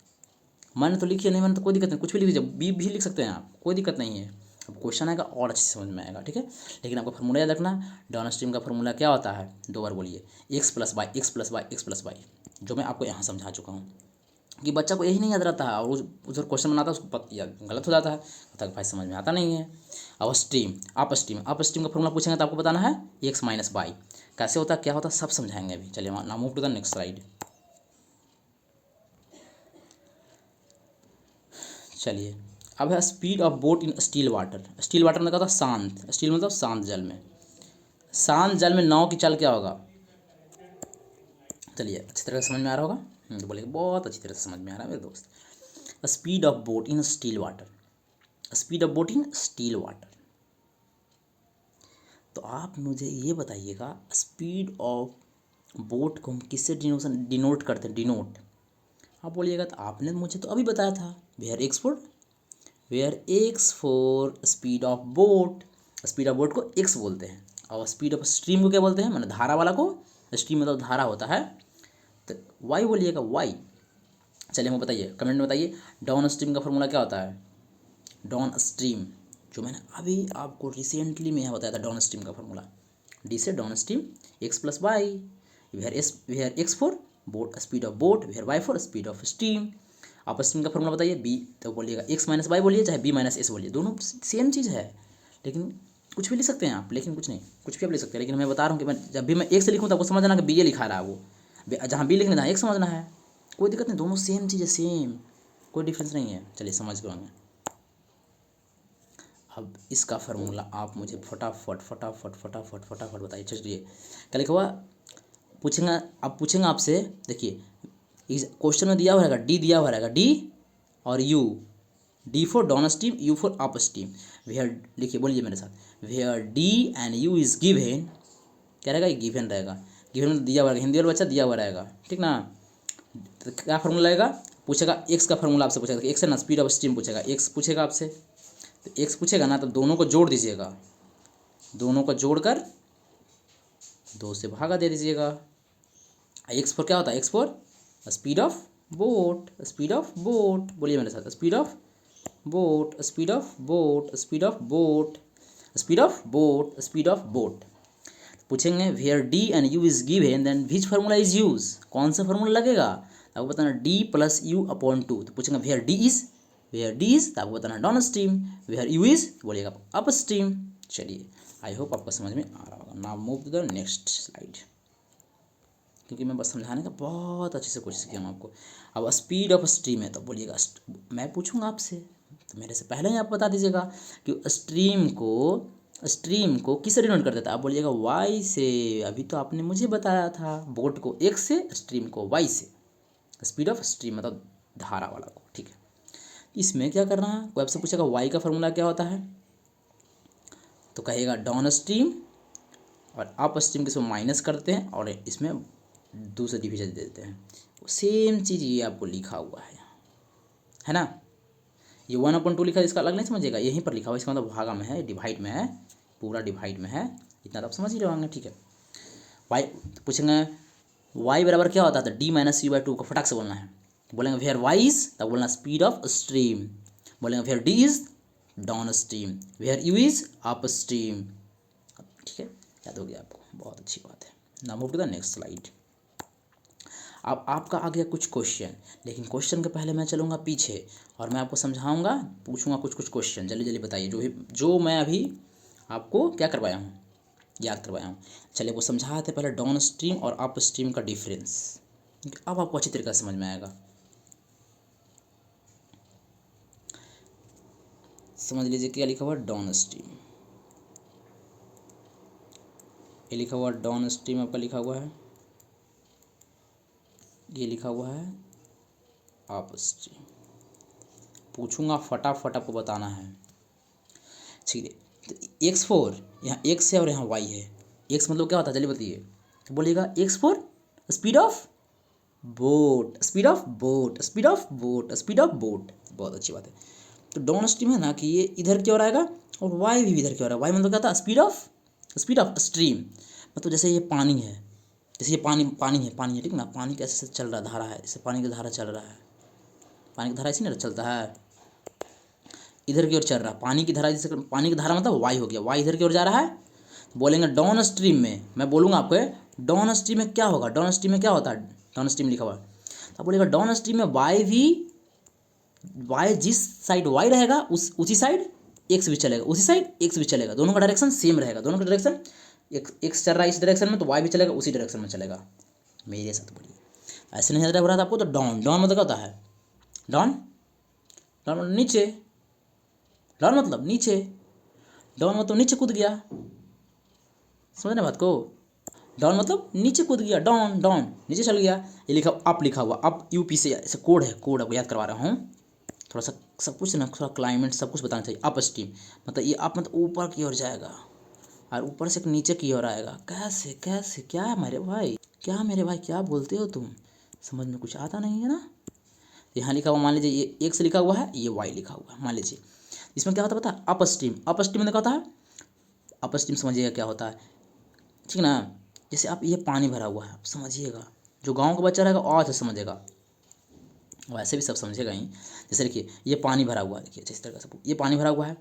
A: मैंने तो लिखी है, नहीं मैंने तो कोई दिक्कत नहीं, कुछ भी लिख दीजिए, बी भी लिख सकते हैं आप, कोई दिक्कत नहीं है, अब क्वेश्चन आएगा और अच्छे से समझ में आएगा, ठीक है। लेकिन आपको फार्मूला याद रखना, डाउन स्ट्रीम का फार्मूला क्या होता है, दो बार बोलिए, x plus y, x plus y, x plus y, जो मैं आपको यहाँ समझा चुका हूँ, कि बच्चा को यही नहीं याद रहता है, और उधर क्वेश्चन बनाता है उसको गलत हो जाता है, कहता है भाई समझ में आता नहीं है। अब स्ट्रीम, आप स्ट्रीम, आप स्ट्रीम का फॉर्मूला पूछेंगे तो आपको बताना है एक्स माइनस वाई, कैसे होता है, क्या होता है, सब समझाएंगे अभी। चलिए now move to the next slide. चलिए अब है speed of boat in still water, still water मतलब शांत, स्टील मतलब शांत जल में, शांत जल में नाव की चाल क्या होगा, चलिए अच्छी तरह से समझ में आ रहा होगा, तो बोलिए बहुत अच्छी तरह से समझ में आ रहा है मेरे दोस्त। Speed of boat in still water, speed of boat in still water, तो आप मुझे ये बताइएगा स्पीड ऑफ बोट को हम किससे डिनोट करते हैं, डिनोट, आप बोलिएगा तो आपने मुझे तो अभी बताया था, where x for, where x for speed of boat, speed of boat को एक्स बोलते हैं, और स्पीड ऑफ स्ट्रीम को क्या बोलते हैं, मैंने धारा वाला को, स्ट्रीम मतलब धारा होता है, तो वाई बोलिएगा, वाई। चलिए हमें बताइए, कमेंट में बताइए डाउन स्ट्रीम का फॉर्मूला क्या होता है, डाउन स्ट्रीम, जो मैंने अभी आपको रिसेंटली में यहाँ बताया था, डाउन स्ट्रीम का फॉर्मूला, डी से downstream x plus y, where x for boat speed of boat, where y for speed of stream. आप स्ट्रीम का फॉर्मूला बताइए, बी तो बोलिएगा एक्स माइनस वाई बोलिए, चाहे बी माइनस एस बोलिए, दोनों सेम चीज़ है, लेकिन कुछ भी लिख सकते हैं आप, लेकिन कुछ नहीं, कुछ भी आप लिख सकते हैं, लेकिन मैं बता रहा हूँ कि मैं जब भी मैं एक से लिखूँ तो आपको समझ आना कि बी ए लिखा रहा है वो, जहाँ बी लिखना है एक समझना है, कोई दिक्कत नहीं, दोनों सेम चीज़ है, सेम, कोई डिफरेंस नहीं है। चलिए समझ गए होंगे। अब इसका फार्मूला आप मुझे फटाफट फटाफट फटाफट फटाफट बताइए। चलिए क्या लिखा हुआ, पूछेंगे, अब पूछेंगे आपसे, देखिए इस क्वेश्चन में दिया हुआ रहेगा, डी दिया हुआ रहेगा, डी और u, d for downstream, u for upstream, where, लिखिए बोलिए मेरे साथ, where d and u is given, क्या रहेगा, ये गिवन रहेगा, गिवन में दिया हुआ रहेगा, हिंदी वाला बच्चा दिया हुआ रहेगा, ठीक ना। तो क्या फार्मूला रहेगा, पूछेगा एक्स का फार्मूला आपसे पूछेगा, एक्स है ना, स्पीड ऑफ स्ट्रीम पूछेगा, एक्स पूछेगा आपसे, तो एक्स पूछेगा ना, तो दोनों को जोड़ दीजिएगा, दोनों को जोड़कर दो से भागा दे दीजिएगा। एक्स फोर क्या होता है, x for speed of boat, speed of boat, बोलिए मेरे साथ, speed of boat, speed of boat, speed of boat, speed of boat, speed of boat. पूछेंगे where d and u is given then which formula is use, कौन सा formula लगेगा, आपको बताना d plus u upon two, तो पूछेंगे where d is, where d is तो आपको बताना downstream, where u is बोलिएगा अप स्ट्रीम। चलिए आई होप आपको समझ में आ रहा होगा। Now move to the next slide, क्योंकि मैं बस समझाने का बहुत अच्छे से कोशिश किया हूँ आपको। अब स्पीड ऑफ स्ट्रीम है तो बोलिएगा, मैं पूछूंगा आपसे, तो मेरे से पहले ही आप बता दीजिएगा कि स्ट्रीम को किससे डिनोट कर देता है। आप बोलिएगा वाई से। अभी तो आपने मुझे बताया था बोट को एक्स से, स्ट्रीम को वाई से। स्पीड ऑफ स्ट्रीम मतलब धारा वाला को, ठीक है। इसमें क्या करना है, कोई आपसे पूछेगा वाई का फॉर्मूला क्या होता है, तो कहेगा डाउन स्ट्रीम और अप स्ट्रीम के इसमें माइनस करते हैं और इसमें 2 से डिवीजन दे देते हैं। सेम चीज़ ये आपको लिखा हुआ है ना। ये 1/2 लिखा है, इसका अलग नहीं समझिएगा, यहीं पर लिखा हुआ है, इसका मतलब भागा में है, डिवाइड में है, पूरा डिवाइड में है। इतना तो आप समझ ही रहे होंगे, ठीक है। वाई पूछेंगे वाई बराबर क्या होता है, d-u/2 को फटाक से बोलना है। बोलेंगे वेयर वाई इज, तब बोलना स्पीड ऑफ स्ट्रीम। बोलेंगे where d is downstream, where u is upstream. ठीक है, याद हो गया आपको, बहुत अच्छी बात है। Now move to the next slide. अब आपका आ गया कुछ क्वेश्चन, लेकिन क्वेश्चन के पहले मैं चलूँगा पीछे और मैं आपको समझाऊंगा, पूछूंगा कुछ क्वेश्चन। जल्दी जल्दी बताइए जो मैं अभी आपको क्या करवाया हूँ, याद करवाया हूँ। चलिए वो समझाते पहले डाउन स्ट्रीम और अप स्ट्रीम का डिफरेंस, अब आपको अच्छी तरीके से समझ में आएगा। समझ लीजिए क्या लिखा हुआ डाउन स्ट्रीम, ये लिखा हुआ डाउन स्ट्रीम आपका लिखा हुआ है, ये लिखा हुआ है अप स्ट्रीम। पूछूंगा फटाफट आपको बताना है, ठीक है। तो x4 यहाँ x है और यहाँ y है। x मतलब क्या होता है, चलिए बताइए। तो बोलिएगा x for speed of boat, speed of boat, speed of boat, speed of boat. बहुत अच्छी बात है। तो डाउन स्ट्रीम है ना कि ये इधर की ओर आएगा और y भी इधर की ओर आएगा। y मतलब क्या था, स्पीड ऑफ स्ट्रीम। मतलब जैसे ये पानी है, जैसे ये पानी है, ठीक ना। पानी कैसे चल रहा है, धारा है, जैसे पानी की धारा चल रहा है, पानी की धारा इसी ना चलता है, इधर की ओर चल रहा है पानी की धारा। जैसे पानी की धारा मतलब वाई हो गया, वाई इधर की ओर जा रहा है। बोलेंगे डाउन स्ट्रीम में, मैं बोलूँगा आपको डाउन स्ट्रीम में क्या होगा, डाउन स्ट्रीम में क्या होता है, डाउन स्ट्रीम लिखा हुआ है। तो आप बोलेगा डाउन स्ट्रीम में वाई जिस साइड वाई रहेगा उसी साइड एक्स भी चलेगा, उसी साइड एक्स भी चलेगा, दोनों का डायरेक्शन सेम रहेगा। दोनों का डायरेक्शन एक्स चल रहा है इस डायरेक्शन में, तो वाई भी चलेगा उसी डायरेक्शन में चलेगा। मेरे साथ बोलिए, ऐसे नहीं रहा था आपको। तो डाउन मतलब क्या होता है, डाउन मतलब नीचे, डाउन मतलब नीचे, डाउन मतलब नीचे कूद गया, समझ ना बात को। डाउन मतलब नीचे कूद गया, डाउन डाउन नीचे चल गया। ये लिखा अप लिखा हुआ, अप यूपी से ऐसे कोड है, कोड आपको याद करवा रहा हूँ। थोड़ा सा सब कुछ ना, थोड़ा क्लाइमेट सब कुछ बताना चाहिए। अप स्ट्रीम मतलब ये अप मतलब ऊपर की ओर जाएगा और ऊपर से नीचे की ओर आएगा। कैसे कैसे, क्या मेरे भाई क्या बोलते हो तुम, समझ में कुछ आता नहीं है ना। यहाँ लिखा हुआ, मान लीजिए ये एक्स लिखा हुआ है, ये वाई लिखा हुआ है, मान लीजिए। इसमें क्या होता है पता है, अप स्ट्रीम। अप स्ट्रीम में क्या होता है, अप स्ट्रीम समझिएगा क्या होता है, ठीक ना। जैसे आप ये पानी भरा हुआ है, आप समझिएगा, जो गांव का बच्चा रहेगा और अच्छा समझेगा, वैसे भी सब समझेगा ही। जैसे देखिए ये पानी भरा हुआ है, देखिए जिस तरह से ये पानी भरा हुआ है,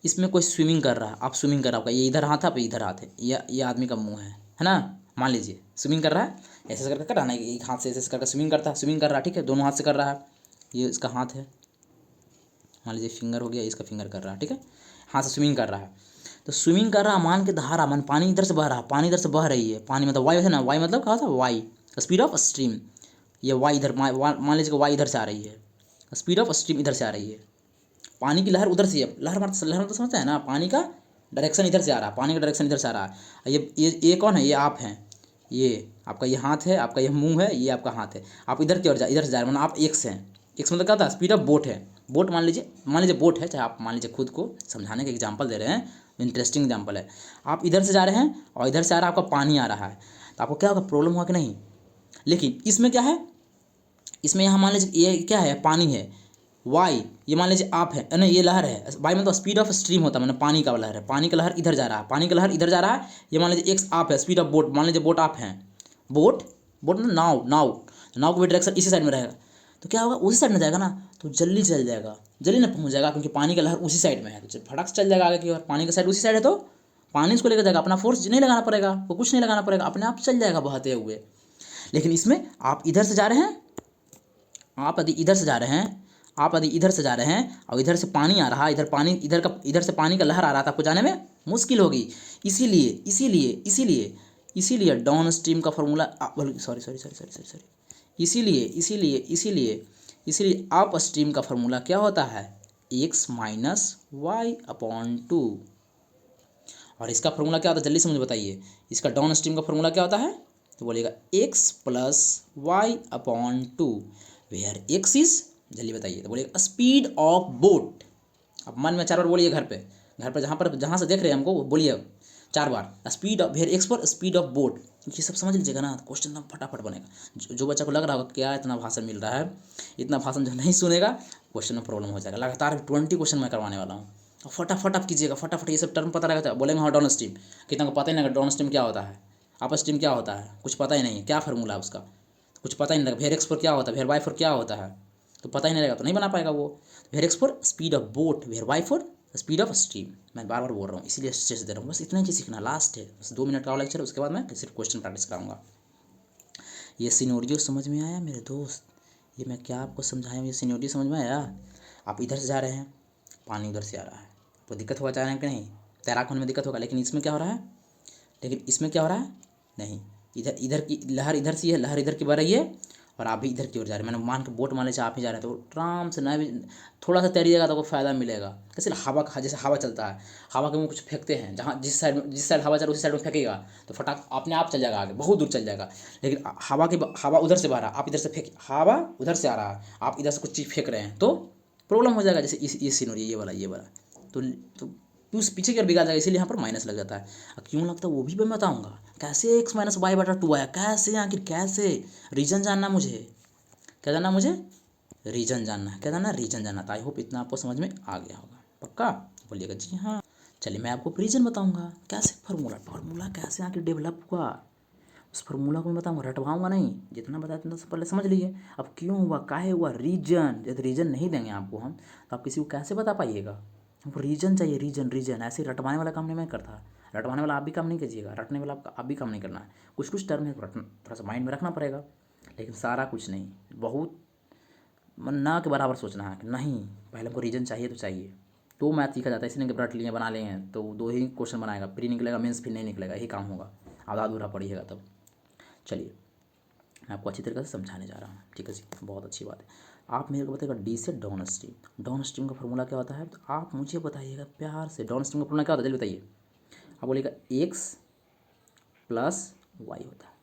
A: इसमें कोई स्विमिंग कर रहा है, आप स्विमिंग कर रहा होगा, ये इधर हाथ है, आप इधर हाथ है, ये आदमी का मुंह है ना। मान लीजिए स्विमिंग कर रहा है, ऐसे करके कर रहा है ना, एक हाथ से ऐसे करके स्विमिंग करता है, स्विमिंग कर रहा है, ठीक है, दोनों हाथ से कर रहा है। ये इसका हाथ है, मान लीजिए फिंगर हो गया, इसका फिंगर कर रहा है, ठीक है, हाथ से स्विमिंग कर रहा है। तो स्विमिंग कर रहा, मान के धारा, मान पानी इधर से बह रहा है, पानी इधर से बह रही है, पानी मतलब वाई है ना, वाई मतलब कहा था वाई, स्पीड ऑफ स्ट्रीम। ये वाई इधर, मान लीजिए वाई इधर से आ रही है, स्पीड ऑफ स्ट्रीम इधर से आ रही है। पानी की लहर उधर से है, लहर मतलब समझते हैं ना, पानी का डायरेक्शन इधर से आ रहा है, पानी का डायरेक्शन इधर से आ रहा है। ये कौन है, ये आप हैं, ये आपका ये हाथ है, आपका ये मुंह है, ये आपका हाथ है। आप इधर की ओर इधर से जा रहे हैं, मतलब आप एक्स हैं। एक्स मतलब क्या था, स्पीड ऑफ बोट है। बोट मान लीजिए बोट है, चाहे आप मान लीजिए, खुद को समझाने का एग्जाम्पल दे रहे हैं, इंटरेस्टिंग एग्जाम्पल है। आप इधर से जा रहे हैं और इधर से आ रहा है, आपका पानी आ रहा है, तो आपको क्या होगा, प्रॉब्लम हुआ कि नहीं। लेकिन इसमें क्या है, इसमें यहाँ मान लीजिए ये क्या है, पानी है, वाई, ये मान लीजिए आप है, नहीं ये लहर है, वाई मतलब स्पीड ऑफ स्ट्रीम होता है, मतलब पानी का लहर है, पानी का लहर इधर जा रहा है, पानी का लहर इधर जा रहा है। ये मान लीजिए एक्स आप है, स्पीड ऑफ बोट, मान लीजिए बोट आप हैं, बोट मतलब नाव को भी डायरेक्शन इसी साइड में रहेगा। तो क्या होगा, उसी साइड में जाएगा ना, तो जल्दी चल जाएगा, जल्दी ना पहुँच जाएगा, क्योंकि पानी का लहर उसी साइड में है, तो फटाक से चल जाएगा आगे की ओर। पानी का साइड उसी साइड है, तो पानी उसको लेकर जाएगा, अपना फोर्स नहीं लगाना पड़ेगा, वो कुछ नहीं लगाना पड़ेगा, अपने आप चल जाएगा बहते हुए। लेकिन इसमें आप इधर से जा रहे हैं, आप यदि इधर से जा रहे हैं, आप यदि इधर से जा रहे हैं और इधर से पानी आ रहा है, इधर से पानी का लहर आ रहा था, आपको जाने में मुश्किल होगी। इसीलिए डाउन स्ट्रीम का फॉर्मूला, इसीलिए अप स्ट्रीम का फॉर्मूला क्या होता है, x minus y upon two. और इसका फॉर्मूला क्या होता है जल्दी से मुझे बताइए, इसका डाउन स्ट्रीम का फॉर्मूला क्या होता है? तो बोलिएगा x plus y upon two, where x is, जल्दी बताइए, तो बोलिएगा स्पीड ऑफ बोट। अब मन में 4 बार बोलिए, घर पर जहाँ से देख रहे हैं हमको बोलिए 4 बार, स्पीड ऑफ, वेयर एक्स पर स्पीड ऑफ बोट। ये सब समझ लीजिएगा ना, क्वेश्चन एकदम फटाफट बनेगा। जो बच्चा को लग रहा होगा क्या इतना भाषण मिल रहा है, इतना भाषण जो नहीं सुनेगा क्वेश्चन में प्रॉब्लम हो जाएगा। लगातार 20 क्वेश्चन मैं करवाने वाला हूँ, और फटाफट आप कीजिएगा, फटाफट ये सब टर्म पता रहेगा तो बोलेंगे हाँ डाउन स्ट्रीम। कितना को पता ही नहीं डाउन स्ट्रीम क्या होता है, अप स्ट्रीम क्या होता है, कुछ पता ही नहीं है, क्या फार्मूला है उसका, कुछ पता ही नहीं लगा। वेयर एक्स पर क्या होता है, वेयर वाई पर क्या होता है, तो पता ही नहीं रहेगा तो नहीं बना पाएगा वो। Where x for speed of boat, where y for speed of stream. मैं बार बार बोल रहा हूँ इसीलिए स्ट्रेस दे रहा हूँ, बस इतना ही चीज़ सीखना, लास्ट है बस 2 मिनट का लेक्चर, उसके बाद मैं सिर्फ क्वेश्चन प्रैक्टिस कराऊंगा। ये सिनोरियो समझ में आया मेरे दोस्त? ये मैं क्या आपको समझाया, ये सिनोरियो समझ में आया? आप इधर से जा रहे हैं, पानी उधर से आ रहा है, तो दिक्कत होगा, जा रहे हैं कि नहीं? तैराक होने में दिक्कत होगा, लेकिन इसमें क्या हो रहा है, लेकिन इसमें क्या हो रहा है, नहीं, इधर इधर की लहर इधर से है, लहर इधर की बह रही है और आप भी इधर की ओर जा रहे हैं। मैंने मान के बोट मान लीजिए आप ही जा रहे हैं, तो आराम से ना भी थोड़ा सा तैरिएगा तो आपको फ़ायदा मिलेगा। कैसे हवा का, जैसे हवा चलता है, हवा के मुँह कुछ फेंकते हैं, जहाँ जिस साइड हवा चल उसी साइड में फेंकेगा तो फटाक अपने आप चल जाएगा आगे, बहुत दूर चल जाएगा। लेकिन हवा उधर से बह रहा है, आप इधर से फेंक, हवा उधर से आ रहा है, आप इधर से कुछ चीज़ फेंक रहे हैं तो प्रॉब्लम हो जाएगा। जैसे इस सीनरी ये वाला तो उस पीछे की ओर बिगाड़ जाएगा, इसीलिए यहाँ पर माइनस लग जाता है। क्यों लगता है वो भी मैं बताऊंगा, कैसे एक्स माइनस वाई बटा टू आया, कैसे, आखिर कैसे, रीजन जानना मुझे, क्या जानना मुझे, रीजन जानना है, क्या जानना, रीजन जानना था। आई होप इतना आपको समझ में आ गया होगा, पक्का बोलिएगा जी हाँ। चलिए मैं आपको रीजन बताऊंगा, कैसे फार्मूला फार्मूला कैसे आखिर डेवलप हुआ, उस फार्मूला को मैं बताऊंगा, रटवाऊंगा नहीं, जितना बताया उतना से पहले समझ लीजिए। अब क्यों हुआ, काहे हुआ, रीजन, यदि रीजन नहीं देंगे आपको हम तो आप किसी को कैसे बता पाइएगा? हमको रीजन चाहिए, रीजन रीजन। ऐसे रटवाने वाला काम नहीं मैं करता, रटवाने वाला आप भी काम नहीं कीजिएगा, रटने वाला आप भी काम नहीं करना है। कुछ कुछ टर्म है थोड़ा सा माइंड में रखना पड़ेगा, लेकिन सारा कुछ नहीं, बहुत ना के बराबर सोचना है कि नहीं, पहले हमको रीजन चाहिए तो चाहिए, तो मैथ सीखा जाता है। इसी ने रट लिए बना लिए हैं तो 2 ही क्वेश्चन बनाएगा, प्री निकलेगा, मेंस फिर नहीं निकलेगा, यही काम होगा, आधा अधूरा पढ़िएगा तब। चलिए मैं आपको अच्छी तरीके से समझाने जा रहा हूँ, ठीक है जी, बहुत अच्छी बात है। आप मेरे को बताइएगा डी से डाउन स्ट्रीम, डाउन स्ट्रीम का फॉर्मूला क्या होता है, तो आप मुझे बताइएगा प्यार से, डाउन स्ट्रीम का फॉर्मूला क्या होता है जल्दी बताइए। आप बोलिएगा एक्स प्लस वाई होता है।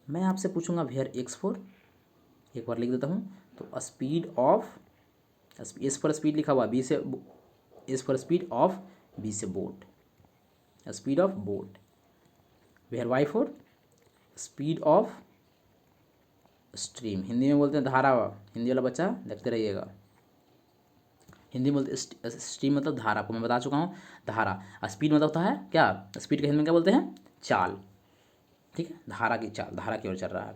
A: मैं आपसे पूछूंगा वेयर एक्स फोर, एक बार लिख देता हूँ, तो स्पीड ऑफ, एस पर स्पीड लिखा हुआ, बी से, एस पर स्पीड ऑफ, बी से boat, speed of boat, where y for speed of stream, Hindi में बोलते हैं धारा, हिंदी वाला बच्चा देखते रहिएगा, हिंदी में बोलते स्ट्रीम मतलब धारा, आपको मैं बता चुका हूँ, धारा। स्पीड मतलब होता है क्या, स्पीड का हिंदी में क्या बोलते हैं, चाल, ठीक है, धारा की चाल, धारा की ओर चल रहा है।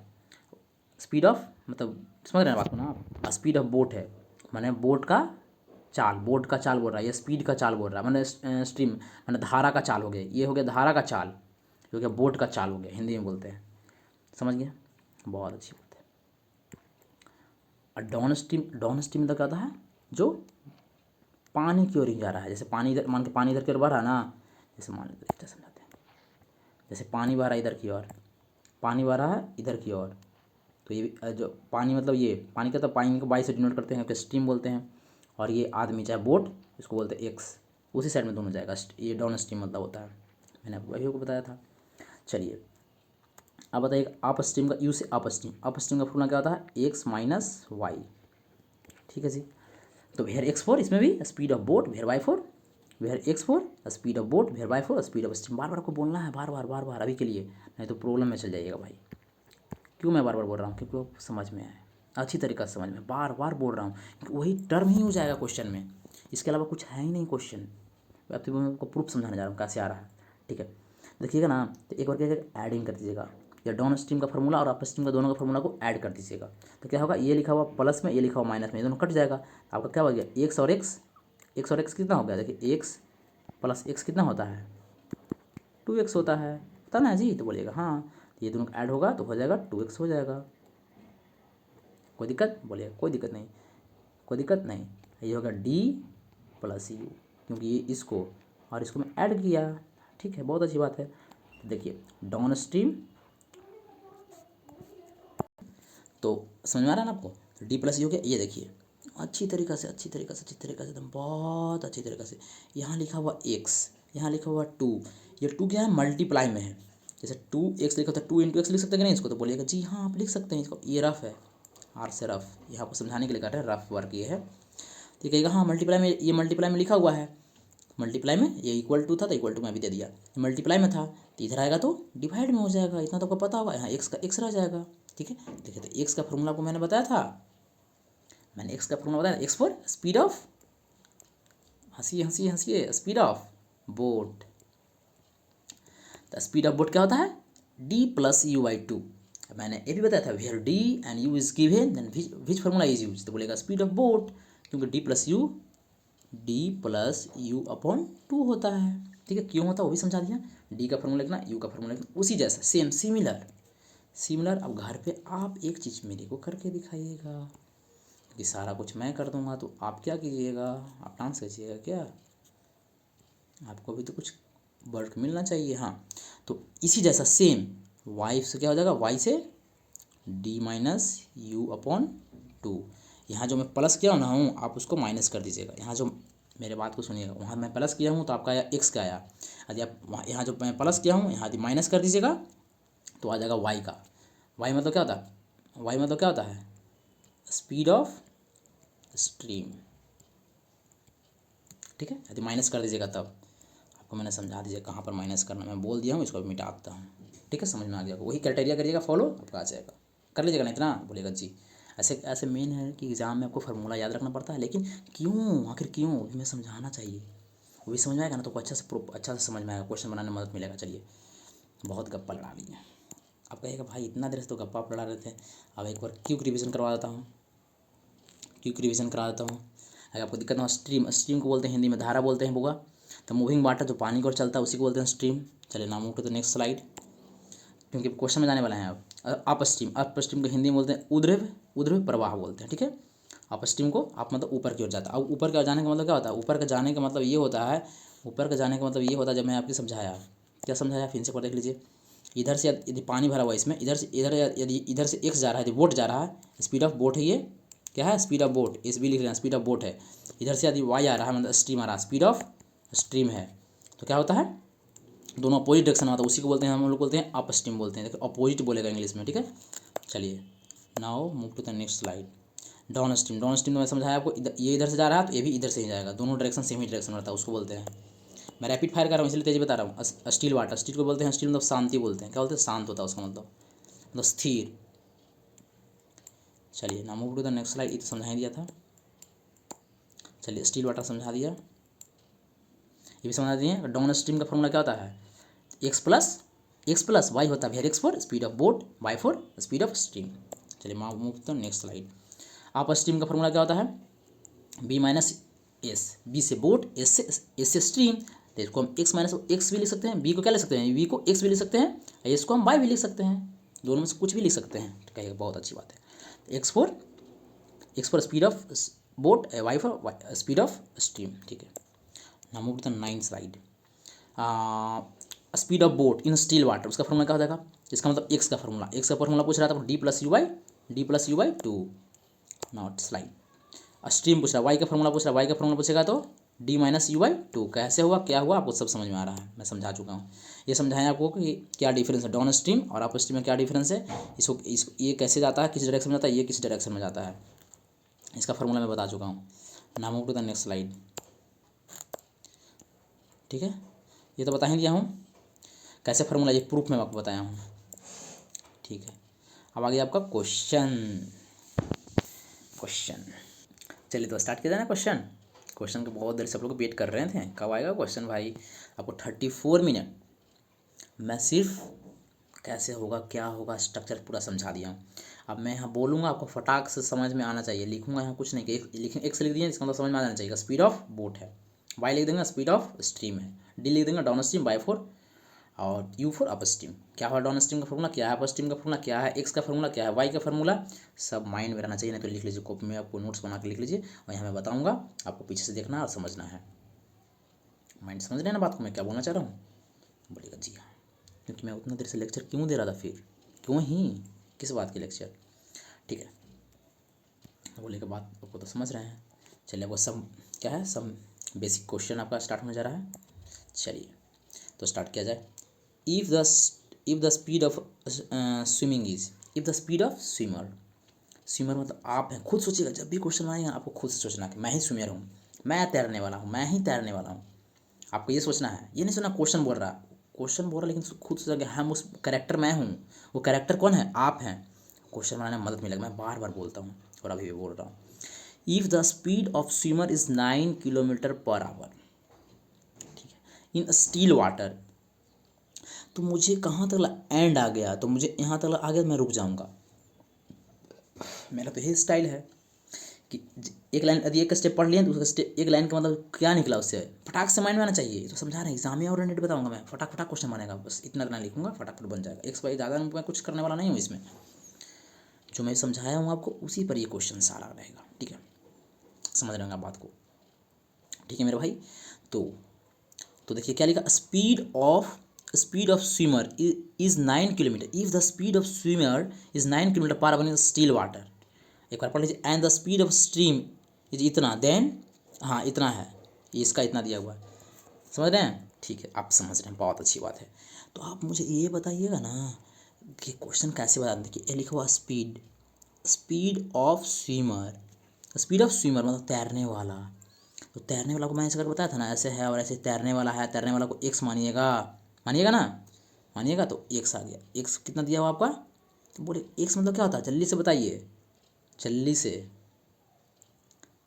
A: स्पीड ऑफ मतलब समझ रहे हैं बात को ना आप, स्पीड ऑफ बोट है मैंने बोट का चाल, बोट का चाल बोल रहा है, ये स्पीड का चाल बोल रहा है, मैंने स्ट्रीम मैंने धारा का चाल हो गया, ये हो गया धारा का चाल, ये हो गया बोट का चाल हो गया, हिंदी में बोलते हैं, समझ गया, बहुत अच्छी बात है। और डाउन स्ट्रीम मतलब क्या होता है, जो पानी की ओर ही जा रहा है, जैसे पानी इधर, मान के पानी इधर की ओर बह रहा है ना, जैसे मान लीजिए क्या समझाते हैं, जैसे पानी बह रहा है इधर की ओर, पानी बह रहा है इधर की ओर, तो ये जो पानी मतलब ये पानी का, तो पानी को वाई से डिनोट करते हैं, स्ट्रीम बोलते हैं। और ये आदमी चाहे बोट, इसको बोलते हैं एक्स, उसी साइड में दोनों जाएगा, ये डाउन स्ट्रीम मतलब होता है, मैंने आपको वही को बताया था। चलिए अब बताइए अप स्ट्रीम का, यू से अप स्ट्रीम का फॉर्मूला क्या होता है, एक्स माइनस वाई, ठीक है जी। तो वेयर एक्स फोर, इसमें भी speed of boat, where y for, where x for speed of boat, where y for speed of stream. बार बार को बोलना है, बार बार बार बार अभी के लिए, नहीं तो प्रॉब्लम में चल जाइएगा भाई। क्यों मैं बार बार बोल रहा हूँ, क्योंकि वो समझ में आए, अच्छी तरीक़ा से समझ में, बार बार बोल रहा हूँ क्योंकि वही टर्म ही हो जाएगा क्वेश्चन में, इसके अलावा कुछ है ही नहीं क्वेश्चन। अब तो मैं आपको प्रूफ समझाने जा रहा हूँ कैसे आ रहा है, ठीक है, देखिएगा ना, तो एक बार क्या ऐडिंग कर दीजिएगा, या डाउन स्ट्रीम का फॉर्मूला और अप स्ट्रीम का दोनों का फॉर्मूला को ऐड कर दीजिएगा, तो क्या होगा, ये लिखा हुआ प्लस में, ये लिखा हुआ माइनस में, ये दोनों कट जाएगा, आपका क्या हो गया, एक्स और एक्स, एक्स और एक्स कितना हो गया, देखिए एक्स प्लस एक्स कितना होता है, 2x होता है, पता ना जी, तो बोलिएगा हाँ, ये दोनों ऐड होगा तो हो जाएगा 2x हो जाएगा, कोई दिक्कत, बोलिएगा कोई दिक्कत नहीं, कोई दिक्कत नहीं। ये होगा डी प्लस यू, क्योंकि ये इसको और इसको मैं ऐड किया, ठीक है, बहुत अच्छी बात है। देखिए डाउन स्ट्रीम, तो समझ में आ रहा है ना आपको, डी प्लस यू हो गया, ये देखिए अच्छी तरीक़ा से एकदम बहुत अच्छी तरीक़ा से। यहाँ लिखा हुआ x, यहाँ लिखा हुआ 2, ये 2 क्या है, मल्टीप्लाई में है। जैसे 2x लिखा था, 2 इंटू एक्स लिख सकते हैं कि नहीं इसको, तो बोलिएगा जी हाँ आप लिख सकते हैं इसको। ये रफ है, आर से रफ, ये आपको समझाने के लिए कर रहे हैं, रफ वर्क ये है। तो कहेगा हाँ मल्टीप्लाई में, ये मल्टीप्लाई में लिखा हुआ है, मल्टीप्लाई में ये इक्वल टू था तो इक्वल टू में भी दे दिया, मल्टीप्लाई में था तो इधर आएगा तो डिवाइड में हो जाएगा, इतना तो आपको पता होगा। यहाँ एक्स का एक्स रह जाएगा, ठीक है। देखिए तो एक्स का फॉर्मूला को मैंने बताया था, मैंने एक्स का फॉर्मूला बताया, एक्स फॉर स्पीड ऑफ, हंसिए स्पीड ऑफ बोट। तो स्पीड ऑफ बोट क्या होता है, d प्लस यू बाई 2। मैंने ये भी बताया था, where d and u is given then which formula is use, तो बोलेगा स्पीड ऑफ बोट, क्योंकि d प्लस यू अपॉन 2 होता है, ठीक है। क्यों होता है वो भी समझा दिया, d का फॉर्मूला लिखना, u का फॉर्मूला लिखना, उसी जैसा सेम सिमिलर। अब घर पे आप एक चीज़ मेरे को करके दिखाइएगा, कि सारा कुछ मैं कर दूंगा तो आप क्या कीजिएगा, आप डांस कीजिएगा क्या, आपको भी तो कुछ वर्क मिलना चाहिए। हाँ तो इसी जैसा सेम y से क्या हो जाएगा, y से d माइनस यू अपॉन 2। यहाँ जो मैं प्लस किया ना हूँ आप उसको माइनस कर दीजिएगा, यहाँ जो मेरे बात को सुनिएगा, वहाँ मैं प्लस किया हूँ तो आपका आया x का आया, यदि आप यहाँ जो मैं प्लस किया हूँ यहाँ यदि माइनस कर दीजिएगा तो आ जाएगा y का। y मतलब क्या होता है, y मतलब क्या होता है, स्पीड ऑफ स्ट्रीम, ठीक है। यदि माइनस कर दीजिएगा तब आपको मैंने समझा दीजिए कहाँ पर माइनस करना, मैं बोल दिया हूँ, इसको भी मिटा देता हूँ, ठीक है। समझ में आ गया, वही क्राइटेरिया करिएगा फॉलो, आपका आ जाएगा, कर लीजिएगा ना इतना, बोलेगा जी। ऐसे मेन है कि एग्ज़ाम में आपको फार्मूला याद रखना पड़ता है, लेकिन क्यों, आखिर क्यों, वो भी मैं समझाना चाहिए, वो भी समझ में आएगा ना तो अच्छा से समझ में आएगा, क्वेश्चन बनाने में मदद मिलेगा। चलिए बहुत गप्पा लड़ा लिए, आप कहेगा भाई इतना देर से तो गप्पा लड़ा रहे थे, अब एक बार क्विक रिवीजन करवा देता हूँ, क्विक रिवीजन करा देता हूँ। अगर आपको दिक्कत ना हो, स्ट्रीम को बोलते हैं हिंदी में धारा बोलते हैं बुआ, तो मूविंग वाटर जो पानी की ओर चलता है उसी को बोलते हैं स्ट्रीम। चलिए now move to the next slide, क्योंकि क्वेश्चन में जाने वाले हैं अब। अपस्ट्रीम को हिंदी में बोलते हैं उद्रव प्रवाह बोलते हैं, ठीक है। अपस्ट्रीम को आप मतलब ऊपर की ओर जाता है। अब ऊपर का जाने का मतलब क्या होता है, ऊपर का जाने का मतलब ये होता है, ऊपर का जाने का मतलब ये होता है, जब मैं आपको समझाया, क्या समझाया फिर से देख लीजिए। इधर से यदि पानी भरा हुआ है इसमें, यदि इधर से एक्स जा रहा है, यदि बोट जा रहा है, स्पीड ऑफ बोट है, ये क्या है, स्पीड ऑफ बोट, इस भी लिख रहे हैं स्पीड ऑफ बोट है। इधर से यदि वाई आ रहा है मतलब स्ट्रीम आ रहा है, स्पीड ऑफ स्ट्रीम है, तो क्या होता है, दोनों अपोजिट डायरेक्शन में आता है, उसी को बोलते हैं, हम लोग बोलते हैं अप स्ट्रीम बोलते हैं, देखो अपोजिट बोलेगा इंग्लिश में, ठीक है। चलिए now move to the next slide. Downstream तो मैं समझाया आपको, ये इधर से जा रहा है तो ये भी इधर से ही जाएगा, दोनों डायरेक्शन सेम ही डायरेक्शन रहता है, उसको बोलते हैं। मैं रैपिड फायर कर रहा हूँ इसलिए तेजी बता रहा हूँ। स्टील वाटर, स्टील को बोलते हैं, स्टील मतलब शांति बोलते हैं, क्या बोलते हैं, शांत होता है उसका मतलब स्थिर। चलिए ना move to the next slide, ये तो समझा ही दिया था। चलिए स्टील वाटर समझा दिया, ये भी समझा दिए। डाउन स्ट्रीम का फॉर्मूला क्या होता है, एक्स प्लस वाई होता है, where x for speed of boat, y for speed of stream. चलिए move to the next slide. Upstream का फॉर्मूला क्या होता है, बी माइनस एस, बी से बोट, एस से स्ट्रीम, तो इसको हम एक्स माइनस एक्स भी लिख सकते हैं, बी को क्या लिख सकते हैं, बी को एक्स भी लिख सकते हैं, एस को हम वाई भी लिख सकते हैं, दोनों में से कुछ भी लिख सकते हैं, ठीक है, बहुत अच्छी बात है। X for speed of boat, y for speed of stream, ठीक है। Now move to the 9th slide. Speed of boat in still water, उसका फॉर्मूला क्या हो जाएगा, इसका मतलब एक्स का फॉर्मूला पूछ रहा था, D plus you by 2। Not slide. Stream पूछ रहा है, वाई का फॉर्मूला पूछ रहा है, वाई का फॉर्मूला पूछेगा तो डी माइनस यू बाई 2। कैसे हुआ, क्या हुआ, आपको सब समझ में आ रहा है, मैं समझा चुका हूँ। ये समझाया आपको कि क्या डिफरेंस है डाउन स्ट्रीम और अप स्ट्रीम में, क्या डिफरेंस है, इसको ये कैसे जाता है, किस डायरेक्शन में जाता है, ये किस डायरेक्शन में जाता है, इसका फॉर्मूला मैं बता चुका हूँ। Now move to the next slide, ठीक है। ये तो बता ही दिया हूँ कैसे फार्मूला, ये प्रूफ में आपको बताया हूँ, ठीक है। अब आ गया आपका क्वेश्चन। चलिए तो स्टार्ट किया जाए ना क्वेश्चन के बहुत देर से आप लोग वेट कर रहे थे, कब आएगा क्वेश्चन भाई। आपको 34 मिनट मैं सिर्फ कैसे होगा क्या होगा स्ट्रक्चर पूरा समझा दिया हूँ। अब मैं यहाँ बोलूँगा, आपको फटाक से समझ में आना चाहिए, लिखूँगा यहाँ कुछ नहीं कि एक से लिख दिया, इसका मतलब समझ में आ जाना चाहिए। स्पीड ऑफ बोट है, वाई लिख देंगे, स्पीड ऑफ स्ट्रीम है, डी लिख देंगे डाउन स्ट्रीम, बाई फोर, और यू फॉर अप स्ट्रीम। क्या हुआ डाउन स्ट्रीम का फॉर्मूला, क्या है अप स्ट्रीम का फॉर्मूला, क्या है एक्स का फॉर्मूला, क्या है वाई का फॉर्मूला, सब माइंड में रहना चाहिए। नहीं तो लिख लीजिए कॉपी में, आपको नोट्स बना के लिख लीजिए, और यहाँ मैं बताऊँगा, आपको पीछे से देखना और समझना है। माइंड समझ रहे हैं ना बात को, मैं क्या बोलना चाह रहा हूँ, बोलिएगा जी हाँ। क्योंकि मैं उतना देर से लेक्चर क्यों दे रहा था, फिर क्यों ही, किस बात के लेक्चर, ठीक है। बोले के बात आपको तो समझ रहे हैं। चलिए आपको सम क्या है, सम बेसिक क्वेश्चन आपका स्टार्ट होने जा रहा है। चलिए तो स्टार्ट किया जाए। If the speed of swimming is, if the speed of swimmer, swimmer मतलब आप हैं। खुद सोचिएगा, जब भी क्वेश्चन आएगा आपको खुद से सोचना कि मैं ही स्विमर हूँ, मैं तैरने वाला हूँ, मैं ही तैरने वाला हूँ। आपको ये सोचना है, ये नहीं सोचना क्वेश्चन बोल रहा, क्वेश्चन बोल रहा लेकिन खुद सोचा कि हम उस कैरेक्टर मैं हूँ। वो कैरेक्टर कौन है, आप हैं। क्वेश्चन बनाने में मदद मिलेगा। मैं बार बार बोलता हूँ और अभी भी बोल रहा हूँ। If the speed of swimmer is 9 kilometre per hour, ठीक है, इन स्टील वाटर, तो मुझे कहाँ तक एंड आ गया, तो मुझे यहाँ तक आ गया, मैं रुक जाऊँगा। मेरा तो यही स्टाइल है कि एक लाइन यदि एक स्टेप पढ़ लिया तो उसका स्टेप, एक लाइन का मतलब क्या निकला उससे, फटाक से माइंड में आना चाहिए। तो समझा रहे हैं, एग्जाम में और नेट बताऊंगा मैं, फटाक फटाक क्वेश्चन बनेगा, बस इतना इतना लिखूंगा, फटाफट बन जाएगा। एक से ज़्यादा मैं कुछ करने वाला नहीं हूँ इसमें। जो मैं समझाया हूँ आपको उसी पर ये क्वेश्चन सारा रहेगा, ठीक है। समझ रहे होंगे आप बात को, ठीक है मेरे भाई। तो देखिए क्या लिखा, speed of swimmer is 9 kilometre, if the speed of swimmer is 9 kilometre per hour in still water. एक बार पढ़ लीजिए, and the speed of stream is इतना, देन, हाँ इतना है, इसका इतना दिया हुआ है। समझ रहे हैं, ठीक है, आप समझ रहे हैं, बहुत अच्छी बात है। तो आप मुझे ये बताइएगा ना कि क्वेश्चन कैसे बता दें। कि ये लिखा हुआ speed, speed of swimmer, speed of swimmer मतलब तैरने वाला। तो तैरने वाला को मैंने ऐसे करके बताया था ना, ऐसे है और ऐसे तैरने वाला है, तैरने वाला को एक्स मानिएगा, मानिएगा ना, मानिएगा। तो एक्स आ गया, एक्स कितना दिया हुआ आपका। तो बोले एक्स मतलब क्या होता है, जल्दी से बताइए, जल्दी से।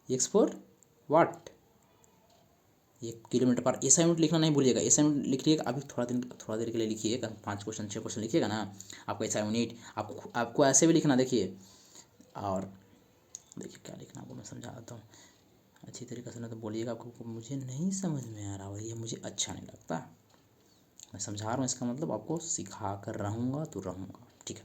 A: एक्स फॉर वाट, 1 किलोमीटर पर। असाइनमेंट लिखना नहीं भूलिएगा, असाइनमेंट लिखिएगा अभी, थोड़ा देर के लिए लिखिएगा, 5 क्वेश्चन 6 क्वेश्चन लिखिएगा ना आपको असाइनमेंट। आपको ऐसे भी लिखना, देखिए। और देखिए क्या लिखना आपको मैं समझा देता हूँ अच्छी तरीके से, ना तो बोलिएगा आपको मुझे नहीं समझ में आ रहा है, ये मुझे अच्छा नहीं लगता। मैं समझा रहा हूँ, इसका मतलब आपको सिखा कर रहूँगा तो रहूँगा, ठीक है।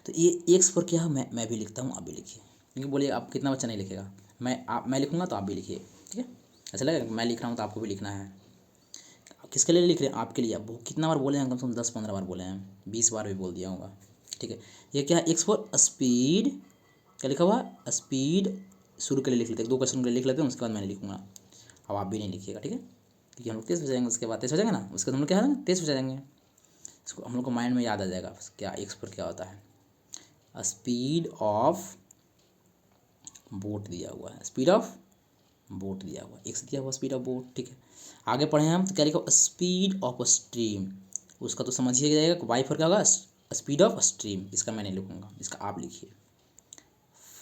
A: तो ये एक्स पर क्या है, मैं भी लिखता हूँ, आप भी लिखिए। क्योंकि बोलिए आप कितना बच्चा नहीं लिखेगा, मैं लिखूँगा तो आप भी लिखिए, ठीक है। ऐसा लगेगा मैं लिख रहा हूँ तो आपको भी लिखना है। किसके लिए लिख रहे हैं, आपके लिए। आप वो कितना बार बोले हैं, कम से कम 10-15 बार बोले हैं, 20 बार भी बोल दिया होगा, ठीक है। ये क्या है, एक्स फॉर स्पीड, क्या लिखा हुआ, स्पीड। शुरू के लिए लिख लेते हैं, 2 क्वेश्चन के लिए लिख लेते हैं, उसके बाद मैं लिखूँगा। अब आप भी नहीं लिखिएगा, ठीक है, क्योंकि हम लोग तेज़ हो जाएंगे, उसके बाद तेज़ हो जाएंगे ना, उसके बाद हम लोग क्या है ना, तेज़ हो जाएंगे। इसको हम लोग को माइंड में याद आ जाएगा क्या एक्स पर क्या होता है। स्पीड ऑफ बोट दिया हुआ है, स्पीड ऑफ बोट दिया हुआ, एक्स दिया हुआ, स्पीड ऑफ बोट, ठीक है। आगे पढ़े हम तो क्या लिखा, स्पीड ऑफ स्ट्रीम, उसका तो समझिए जाएगा, वाई फॉर क्या होगा, स्पीड ऑफ स्ट्रीम। इसका मैं नहीं लिखूँगा, इसका आप लिखिए।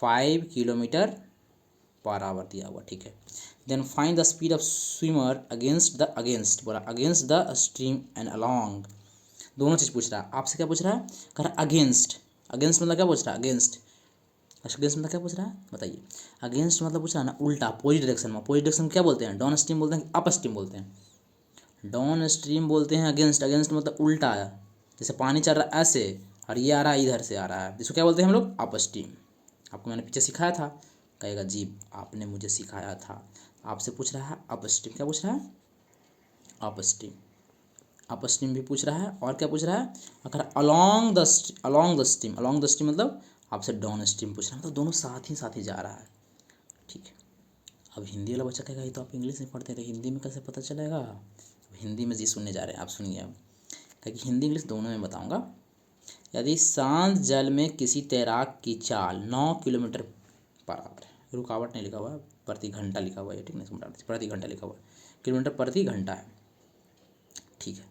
A: 5 किलोमीटर पर आवर दिया हुआ, ठीक है। Then find the speed of swimmer against बोला, against the stream and along. दोनों चीज़ पूछ रहा है आपसे, क्या पूछ रहा है, कह रहा अगेंस्ट, अगेंस्ट मतलब क्या पूछ रहा है, अगेंस्ट, अगेंस्ट मतलब क्या पूछ रहा है बताइए। अगेंस्ट मतलब पूछ रहा है ना उल्टा, अपोजिट डायरेक्शन में। अपोजिट डायरेक्शन क्या बोलते हैं, डाउन स्ट्रीम बोलते हैं, अप स्ट्रीम बोलते हैं। डाउन स्ट्रीम बोलते हैं अगेंस्ट, अगेंस्ट मतलब उल्टा है। जैसे पानी चल रहा है ऐसे और ये आ रहा है इधर से आ रहा है, जिसको क्या बोलते हैं हम लोग, अप स्ट्रीम। आपको मैंने पीछे सिखाया था, कहेगा जी आपने मुझे सिखाया था। आपसे पूछ रहा है अप स्ट्रीम, क्या पूछ रहा है, अप स्ट्रीम, अप स्ट्रीम भी पूछ रहा है। और क्या पूछ रहा है, अगर along the stream, along the stream मतलब आपसे डाउन स्ट्रीम पूछ रहा है, मतलब दोनों साथ ही जा रहा है, ठीक है। अब हिंदी वाला बच्चा कहेगा ये तो आप इंग्लिश में पढ़ते हैं, तो हिंदी में कैसे पता चलेगा। अब हिंदी में जी सुनने जा रहे हैं, आप सुनिए। अब क्योंकि हिंदी इंग्लिश दोनों में बताऊंगा। यदि शांत जल में किसी तैराक की चाल 9 किलोमीटर पर आवर है, रुकावट नहीं लिखा हुआ है, प्रति घंटा लिखा हुआ है, ठीक नहीं, प्रति घंटा लिखा हुआ है, किलोमीटर प्रति घंटा है, ठीक है।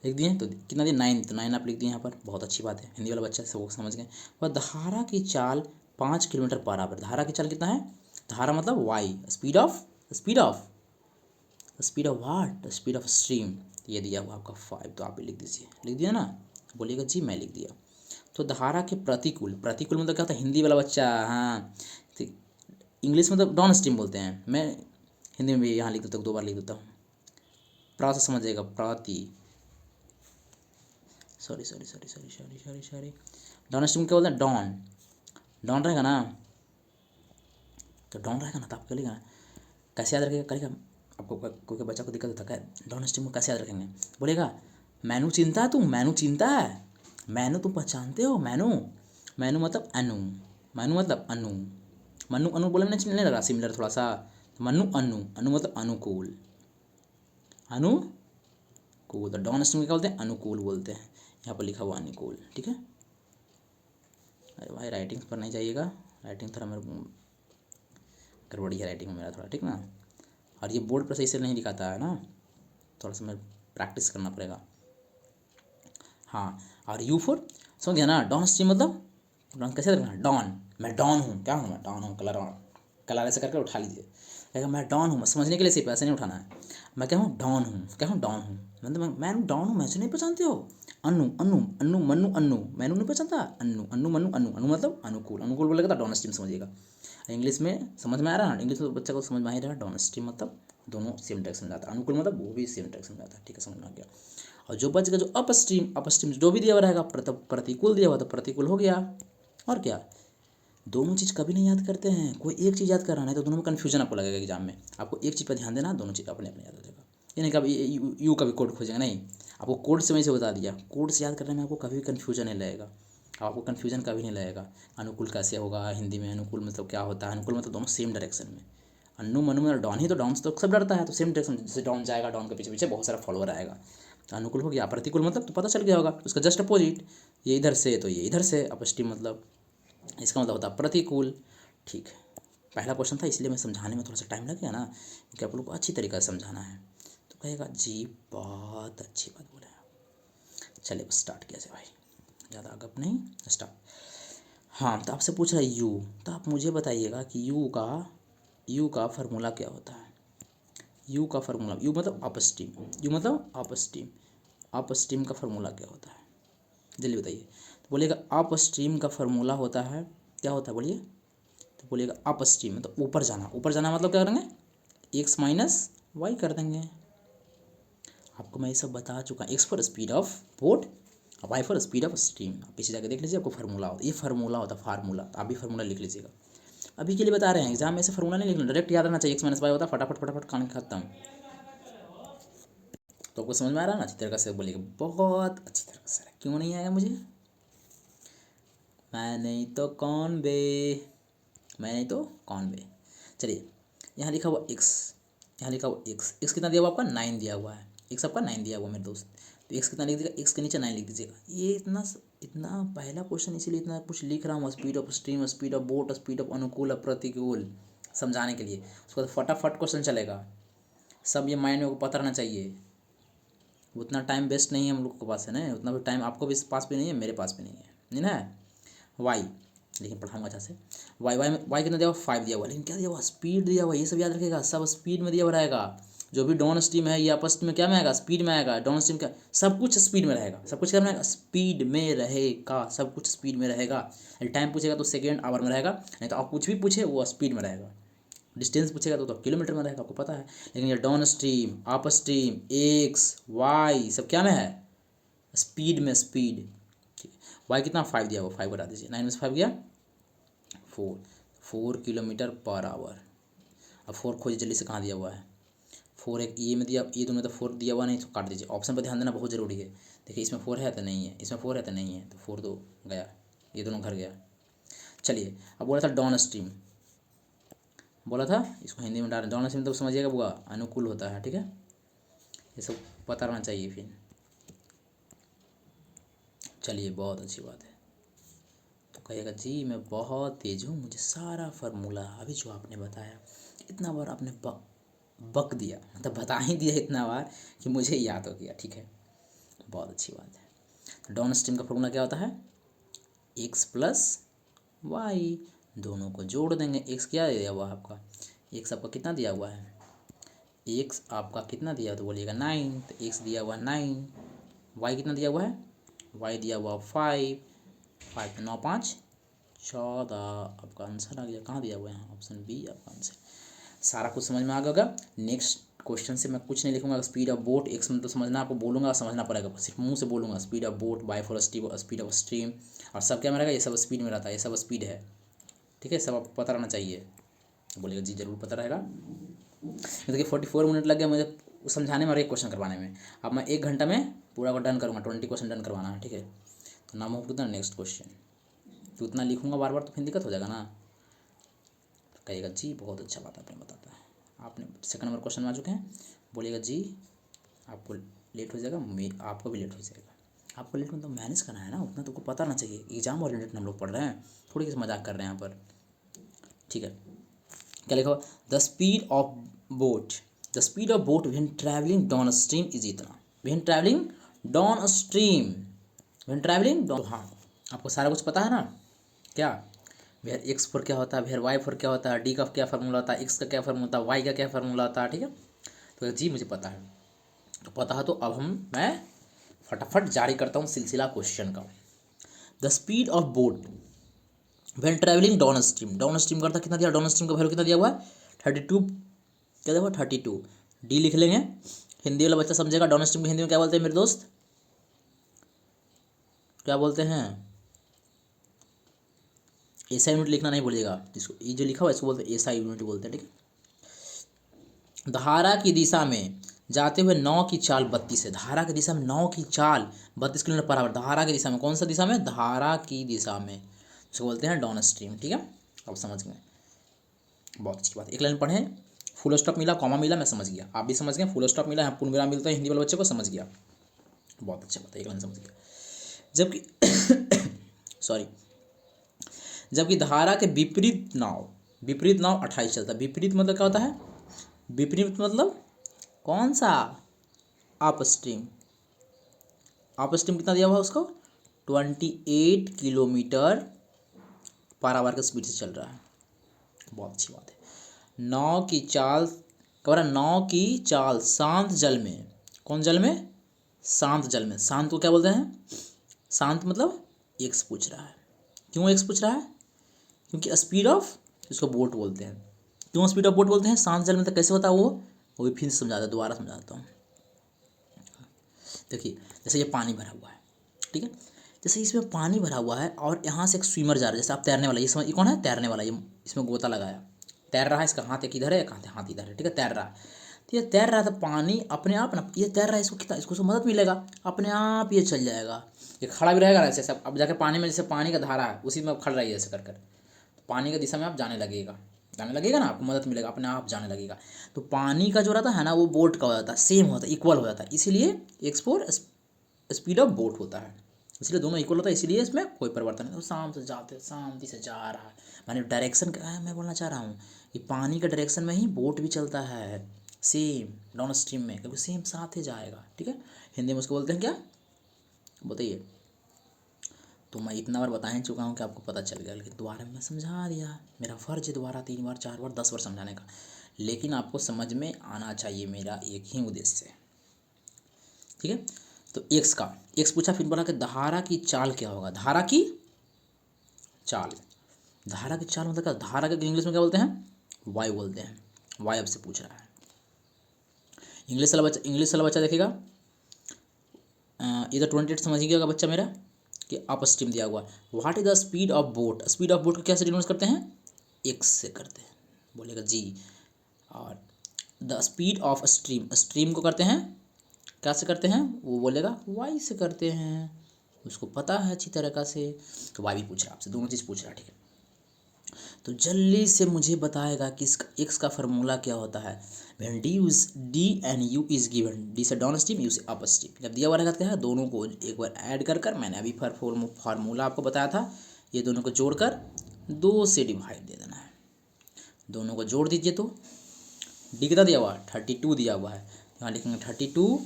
A: लिख दिए, तो कितना दिए 9, तो 9 आप लिख दिए यहाँ पर, बहुत अच्छी बात है, हिंदी वाला बच्चा से वो समझ गए। वह धारा की चाल 5 किलोमीटर पर आवर, धारा की चाल कितना है, धारा मतलब y, speed of water, speed of stream, ये दिया हुआ आपका 5, तो आप भी लिख दीजिए, लिख दिया ना, बोलिएगा जी मैं लिख दिया। तो धारा के प्रतिकूल, प्रतिकूल मतलब क्या होता है, हिंदी वाला बच्चा, हाँ इंग्लिश में तो डाउन स्ट्रीम बोलते हैं, मैं हिंदी में भी यहाँ लिख देता हूँ, 2 बार लिख देता हूँ। प्रा से समझिएगा, प्रति, सॉरी, डाउन स्ट्रीम क्या बोलते हैं, डॉन रहेगा ना, तो डॉन रहेगा ना, तो आप करेगा कैसे याद रखेगा, करेगा आपको। कोई बच्चा को दिक्कत होता है, डाउन स्ट्रीम को कैसे याद रखेंगे, बोलेगा मैनू चिंता है तुम, मैनू चिंता है, मैनू तुम पहचानते हो, मैनू, मैनू मतलब अनु, मनु मतलब अनु, मनु अनु बोलने में नहीं लग रहा सिमिलर थोड़ा सा। मनु अनु, अनु मतलब अनुकूल, अनुकूल। तो डाउन स्ट्रीम क्या बोलते हैं, अनुकूल बोलते हैं। यहाँ पर लिखा हुआ अनुकूल, ठीक है। अरे भाई राइटिंग पर नहीं जाइएगा, राइटिंग थोड़ा मेरे गड़बड़ी है राइटिंग में मेरा थोड़ा, ठीक ना। और ये बोर्ड पर सही से नहीं दिखाता है ना, थोड़ा सा मेरे प्रैक्टिस करना पड़ेगा। हाँ, और यू फोर समझ गया ना, डाउन स्ट्रीम मतलब डॉन कैसे रखना, डॉन, मैं डॉन हूँ, क्या हूँ मैं, डॉन हूँ, कलर ऑन, कलर ऐसे करके उठा लीजिए, कहेगा मैं डॉन हूँ, समझने के लिए सिर्फ ऐसे नहीं उठाना है। मैं क्या हूँ, डॉन हूँ, क्या हूँ, डॉन हूँ, मतलब मैं डॉन हूँ, मुझे नहीं पहचानते हो। अनु अनु अनु मनु अनु, मैनू नहीं पहचानता, अनु अनु मनु अनु, अनु मतलब अनुकूल, अनुकूल बोलेगा तो डॉन स्ट्रीम समझिएगा। इंग्लिश में समझ में आ रहा है ना, इंग्लिश में बच्चा को समझ में आ ही रहा है। डॉन स्ट्रीम मतलब दोनों सेम डायरेक्शन में जाता है, अनुकूल मतलब वो भी सेम डायरेक्शन में जाता है, ठीक है, समझ में आ गया। और जो बच गया जो अप स्ट्रीम, अप स्ट्रीम जो भी दिया हुआ रहेगा, प्रतिकूल दिया हुआ तो प्रतिकूल हो गया। और क्या, दोनों चीज़ कभी नहीं याद करते हैं, कोई एक चीज़ याद कर रहा है तो दोनों में कन्फ्यूजन आपको लगेगा एग्जाम में। आपको एक चीज़ पर ध्यान देना, दोनों चीज़ अपने अपने याद हो जाएगा। ये नहीं कभी यू कभी कोड खोजेगा, नहीं, आपको कोड से वहीं से बता दिया, कोड से याद करने में आपको कभी कन्फ्यूजन नहीं लगेगा, आपको कन्फ्यूजन कभी नहीं लगेगा। अनुकूल कैसे होगा हिंदी में, अनुकूल मतलब क्या होता है, अनुकूल मतलब दोनों सेम डायरेक्शन में। अन्नू मनु में डॉन ही तो, डॉन तो सब डरता है, तो सेम डायरेक्शन, जैसे डॉन जाएगा डॉन के पीछे पीछे बहुत सारा फॉलोअर आएगा, तो अनुकूल हो गया। प्रतिकूल मतलब तो पता चल गया होगा, उसका जस्ट अपोजिट, ये इधर से तो ये इधर से, अपस्ट्रीम मतलब इसका मतलब होता है प्रतिकूल, ठीक है। पहला क्वेश्चन था इसलिए मैं समझाने में थोड़ा सा टाइम लग गया ना, क्योंकि आप लोग को अच्छी तरीक़े से समझाना है। तो कहेगा जी बहुत अच्छी बात बोले आप। चलिए बस स्टार्ट किया जाए भाई, ज़्यादा गप नहीं, स्टार्ट। हाँ, तो आपसे पूछ रहा है यू, तो आप मुझे बताइएगा कि यू का फार्मूला क्या होता है। यू का फार्मूला, यू मतलब अपस्ट्रीम, यू मतलब अपस्ट्रीम, अपस्ट्रीम का फार्मूला क्या होता है, जल्दी बताइए। तो बोलिएगा अपस्ट्रीम का फार्मूला होता है, क्या होता है बोलिए। तो बोलिएगा अपस्ट्रीम मतलब ऊपर जाना, ऊपर जाना मतलब क्या करेंगे, एक्स माइनस वाई कर देंगे। आपको मैं ये सब बता चुका, x for speed of boat, y for speed of stream. आप पीछे जाकर देख लीजिए, आपको फार्मूला होता है, ये फार्मूला होता है, फार्मूला, आप भी फार्मूला लिख लीजिएगा। अभी के लिए बता रहे हैं, एग्जाम में से फार्मूला नहीं लिखना, डायरेक्ट याद रहना चाहिए, एक्स माइनस वाई होता है, फटाफट फटाफट कहानी खत्म। तो आपको समझ में आ रहा है ना, अच्छी तरीके से बोलिएगा, बहुत अच्छी तरीके से। क्यों नहीं आया मुझे, मैं नहीं तो कौन बे, मैं नहीं तो कौन बे। चलिए, यहाँ लिखा हुआ एक्स, यहाँ लिखा हुआ एक्स, एक्स कितना दिया हुआ आपका 9 दिया हुआ है, एक्स आपका 9 दिया हुआ मेरे दोस्त। तो एक्स कितना लिख दीजिएगा, एक्स के नीचे 9 लिख दीजिएगा। ये इतना इतना पहला क्वेश्चन इसीलिए इतना कुछ लिख रहा हूँ, speed of stream, speed of boat, speed of अनुकूल प्रतिकूल, समझाने के लिए। उसके बाद फटाफट क्वेश्चन चलेगा, सब ये माइंड में को पता रहना चाहिए। उतना टाइम वेस्ट नहीं है हम लोग के पास, है ना, उतना भी टाइम आपको भी पास भी नहीं है, मेरे पास भी नहीं है, नहीं ना। वाई, लेकिन पढ़ाऊंगा अच्छा से। वाई कितना दिया हुआ, 5 दिया हुआ, लेकिन क्या दिया हुआ, स्पीड दिया हुआ, ये सब याद रखेगा, सब स्पीड में दिया हुआ रहेगा। जो भी डाउन स्ट्रीम है ये अपर स्ट्रीम में क्या में आएगा, स्पीड में आएगा। डाउन स्ट्रीम का सब कुछ स्पीड में रहेगा, सब कुछ क्या में रहेगा, स्पीड में रहेगा, सब कुछ स्पीड में रहेगा। टाइम पूछेगा तो सेकेंड आवर में रहेगा, नहीं तो आप कुछ भी पूछे वो स्पीड में रहेगा। डिस्टेंस पूछेगा तो किलोमीटर में रहेगा, आपको पता है। लेकिन ये downstream, upstream, x y सब क्या में है, स्पीड में, स्पीड, ठीक है। वाई कितना 5 दिया हुआ, 5 बता दीजिए, 9 में से 5 गया 4 किलोमीटर पर आवर। अब 4 खोजिए जल्दी से, कहाँ दिया हुआ है 4, एक ये में दिया, ये दोनों तो 4 दिया हुआ नहीं, तो काट दीजिए। ऑप्शन पर ध्यान देना बहुत ज़रूरी है। देखिए इसमें 4 है तो नहीं है, इसमें 4 है तो नहीं है, तो 4 तो गया, ये दोनों घर गया। चलिए, अब बोला था डाउन स्ट्रीम, बोला था इसको हिंदी में डाल, डाउन स्ट्रीम तो समझिएगा बुआ अनुकूल होता है, ठीक है, ये सब पता रहना चाहिए फिर। चलिए बहुत अच्छी बात है। तो कहेगा जी मैं बहुत तेज़ हूँ, मुझे सारा फार्मूला अभी जो आपने बताया, इतना बार आपने बक दिया, मतलब बता ही दिया इतना बार कि मुझे याद हो गया, ठीक है, बहुत अच्छी बात है। तो डाउन स्ट्रीम का फार्मूला क्या होता है, एक्स प्लस वाई, दोनों को जोड़ देंगे। एक्स क्या दिया हुआ है आपका, एक्स आपका कितना दिया हुआ है, एक्स आपका कितना दिया, तो बोलिएगा 9, तो एक्स दिया हुआ 9, वाई कितना दिया हुआ है, वाई दिया हुआ 5, 5 9 5 14, आपका आंसर आ गया। कहाँ दिया हुआ है, ऑप्शन बी आपका आंसर। सारा कुछ समझ में आ गया। नेक्स्ट क्वेश्चन से मैं कुछ नहीं लिखूंगा, स्पीड ऑफ बोट, एक्स मतलब समझना, आपको बोलूँगा समझना पड़ेगा, सिर्फ मुंह से बोलूँगा। Speed of boat, y for speed of stream, और सब क्या में रहेगा, ये सब स्पीड में रहता है, ये सब स्पीड है, ठीक है, सब आपको पता रहना चाहिए। बोलेगा जी जरूर पता रहेगा। देखिए 44 मिनट लग गया मुझे समझाने में और एक क्वेश्चन करवाने में। अब मैं 1 घंटा में पूरा को डन करूँगा, 20 क्वेश्चन डन करवाना है, ठीक है। तो नाम हो कितना, नेक्स्ट क्वेश्चन, तो उतना लिखूंगा बार बार तो फिर दिक्कत हो जाएगा ना। तो कहिएगा जी बहुत अच्छा बात आपने बताता है। आपने सेकंड नंबर क्वेश्चन में आ चुके हैं, बोलिएगा जी आपको लेट हो जाएगा, आपको भी लेट हो जाएगा। आपको लेट मतलब मैनेज करना है ना, उतना तो को पता ना चाहिए, एग्जाम ओरिएंटेड हम लोग पढ़ रहे हैं, थोड़ी किसी मजाक कर रहे हैं यहाँ पर। ठीक है, क्या लिखा हुआ, the speed of boat, the speed of boat when travelling downstream is इतना, when travelling downstream, when travelling down, हाँ आपको सारा कुछ पता है ना। क्या वेयर एक्स फोर क्या होता है, वेयर वाई फोर क्या होता है, डी का क्या फार्मूला होता है, एक्स का क्या फार्मूला होता है, वाई का क्या फार्मूला होता है। ठीक है, तो जी मुझे पता है, तो पता है तो अब मैं फटाफट जारी करता हूँ सिलसिला क्वेश्चन का। The speed of boat when travelling down stream, down stream करता कितना दिया, डाउन स्ट्रीम का वैल्यू कितना दिया हुआ है 32, क्या दिया हुआ 32, डी लिख लेंगे। हिंदी वाला बच्चा समझेगा डाउन स्ट्रीम को हिंदी में क्या बोलते हैं मेरे दोस्त, क्या बोलते हैं, एसआई यूनिट लिखना नहीं भूलिएगा, जिसको ये जो लिखा हुआ है इसको बोलते हैं एसआई यूनिट बोलते हैं। ठीक है, धारा की दिशा में जाते हुए 9 की चाल 32 है, धारा की दिशा में 9 की चाल 32 किलोमीटर पर आवर, धारा की दिशा में, कौन सा दिशा में, धारा की दिशा में, इसको बोलते हैं डाउन स्ट्रीम। ठीक है, अब समझ गए, बहुत अच्छी बात। एक लाइन पढ़ें, फुल स्टॉप मिला, कॉमा मिला, मैं समझ गया, आप भी समझ गए, फुल स्टॉप मिला है, पूर्णविराम मिलता है, हिंदी वाले बच्चे को समझ गया, बहुत अच्छा बात है, एक लाइन समझ गया। जबकि सॉरी, जबकि धारा के विपरीत नाव, विपरीत नाव 28 चलता है, विपरीत मतलब क्या होता है, विपरीत मतलब कौन सा, अप स्ट्रीम, अप स्ट्रीम कितना दिया हुआ है उसको 28 किलोमीटर पर आवर के स्पीड से चल रहा है, बहुत अच्छी बात है। 9 की चाल कह रहा, 9 की चाल शांत जल में, कौन जल में, शांत जल में, शांत को क्या बोलते हैं, शांत मतलब एक्स पूछ रहा है, क्यों एक्स पूछ रहा है, क्योंकि स्पीड ऑफ, इसको बोट बोलते हैं, क्यों स्पीड ऑफ बोट बोलते हैं, शांत जल में तो कैसे होता है वो भी फिर समझाता है, दोबारा समझाता हूँ। देखिए जैसे ये पानी भरा हुआ है, ठीक है, जैसे इसमें पानी भरा हुआ है और यहाँ से एक स्विमर जा रहा है, जैसे आप तैरने वाला, ये समझ, ये कौन है, तैरने वाला, ये इसमें गोता लगाया, तैर रहा है, इसका हाथ एक इधर है, एक हाथ इधर है, ठीक है, तैर रहा है, तो ये तैर रहा था, पानी अपने आप ना, ये तैर रहा है, इसको कितना, इसको मदद मिलेगा, अपने आप ये चल जाएगा, ये खड़ा भी रहेगा ऐसे सब, अब जाके पानी में, जैसे पानी का धारा है उसी में अब खड़ा रहिए ऐसे कर कर, पानी की दिशा में आप जाने लगेगा, जाने लगेगा ना, आपको मदद मिलेगा, अपने आप जाने लगेगा। तो पानी का जो रहता है ना वो बोट का हो जाता है, सेम होता है, इक्वल हो जाता है, इसीलिए x for speed of boat होता है, इसलिए दोनों इक्वल होता है, इसलिए इसमें कोई परिवर्तन नहीं। तो शाम से जाते, शांति से जा रहा है, माने डायरेक्शन क्या है, मैं बोलना चाह रहा हूँ कि पानी का डायरेक्शन में ही बोट भी चलता है, सेम डाउन स्ट्रीम में, क्योंकि सेम साथ ही जाएगा। ठीक है, हिंदी में उसको बोलते हैं क्या, बताइए। तो मैं इतना बार बता ही चुका हूँ कि आपको पता चल गया, लेकिन दोबारा मैं समझा दिया, मेरा फ़र्ज है दोबारा 3 बार 4 बार 10 बार समझाने का, लेकिन आपको समझ में आना चाहिए, मेरा एक ही उद्देश्य है। ठीक है, तो एक्स पूछा, फिर बोला कि धारा की चाल क्या होगा, धारा की चाल, धारा की चाल मतलब क्या, धारा के इंग्लिश में क्या बोलते हैं, वाई बोलते हैं, वाई अब से पूछ रहा है। इंग्लिश वाला बच्चा देखेगा, इधर 28 समझ गया होगा बच्चा मेरा कि अप स्ट्रीम दिया हुआ, what is the speed of boat, speed of boat को क्या से डिनोट करते हैं, एक्स से करते हैं, बोलेगा जी। और the speed of stream, stream को करते हैं क्या से करते हैं, वो बोलेगा वाई से करते हैं, उसको पता है अच्छी तरीक़ा से, तो वाई भी पूछ रहा है आपसे, दोनों चीज़ पूछ रहा है। ठीक है, तो जल्दी से मुझे बताएगा कि इसका एक्स का फार्मूला क्या होता है, when D and u is given, D से डाउन स्ट्रीम, यू से अप स्ट्रीम, जब दिया हुआ रहेगा क्या है, दोनों को एक बार ऐड कर मैंने अभी फार्मूला आपको बताया था, ये दोनों को जोड़कर 2 से डिवाइड दे देना है, दोनों को जोड़ दीजिए तो डी कितना दिया हुआ है 32 दिया हुआ है, यहाँ लिखेंगे 32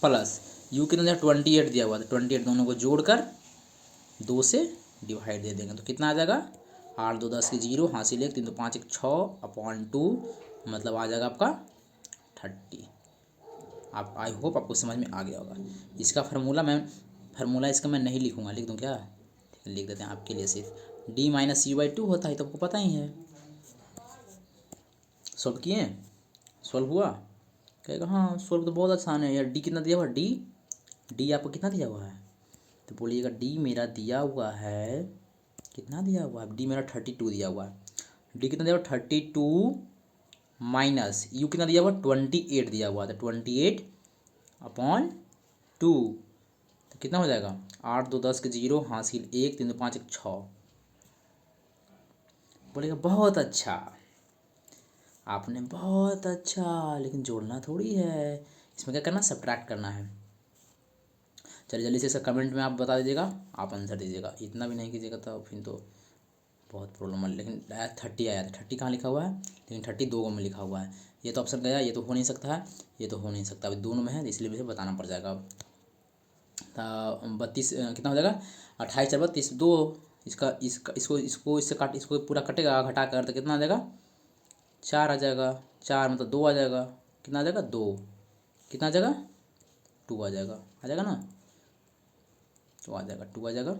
A: प्लस यू कितना दिया 28 दिया हुआ है, 28 दोनों को जोड़कर 2 से डिवाइड दे देंगे, तो कितना आ जाएगा 8 2 10 की 0, हासिल 1 3 2 5 1 6/2, मतलब आ जाएगा आपका 30। आप आई होप आपको समझ में आ गया होगा। इसका फार्मूला इसका मैं नहीं लिखूँगा, लिख दूँ क्या, ठीक है लिख देते हैं आपके लिए, सिर्फ d माइनस u/2 होता है, तो आपको पता ही है। सॉल्व किए, सॉल्व हुआ, कहेगा हाँ सॉल्व तो बहुत आसान है यार, डी कितना दिया हुआ, डी आपको कितना दिया हुआ है, तो बोलिएगा डी मेरा दिया हुआ है, कितना दिया हुआ है, डी मेरा 32 दिया हुआ है, डी कितना दिया हुआ 32 माइनस यू कितना दिया हुआ 28 दिया हुआ था, 28/2, तो कितना हो जाएगा, 8 2 10 के 0, हासिल 1 3 2 5 1 6। बोलेगा बहुत अच्छा, आपने बहुत अच्छा, लेकिन जोड़ना थोड़ी है, इसमें क्या करना, सब्ट्रैक्ट करना है। चलिए जल्दी से इसका कमेंट में आप बता दीजिएगा, आप आंसर दीजिएगा, इतना भी नहीं कीजिएगा तो फिर तो बहुत प्रॉब्लम है। लेकिन 30 आया था, 30 कहाँ लिखा हुआ है, लेकिन 30 दो में लिखा हुआ है, ये तो ऑप्शन गया, ये तो हो नहीं सकता है, ये तो हो नहीं सकता, अभी दोनों में है, इसलिए मुझे बताना पड़ जाएगा। 32 कितना हो जाएगा, 28 4 32 2, इसका इसका इसको इससे काट, इसको पूरा कटेगा घटा कर, तो कितना आ जाएगा, 4 आ जाएगा, 4 मतलब 2 आ जाएगा, कितना आ जाएगा 2, कितना आ जाएगा 2 आ जाएगा ना, तो आ जाएगा 2 आ जाएगा।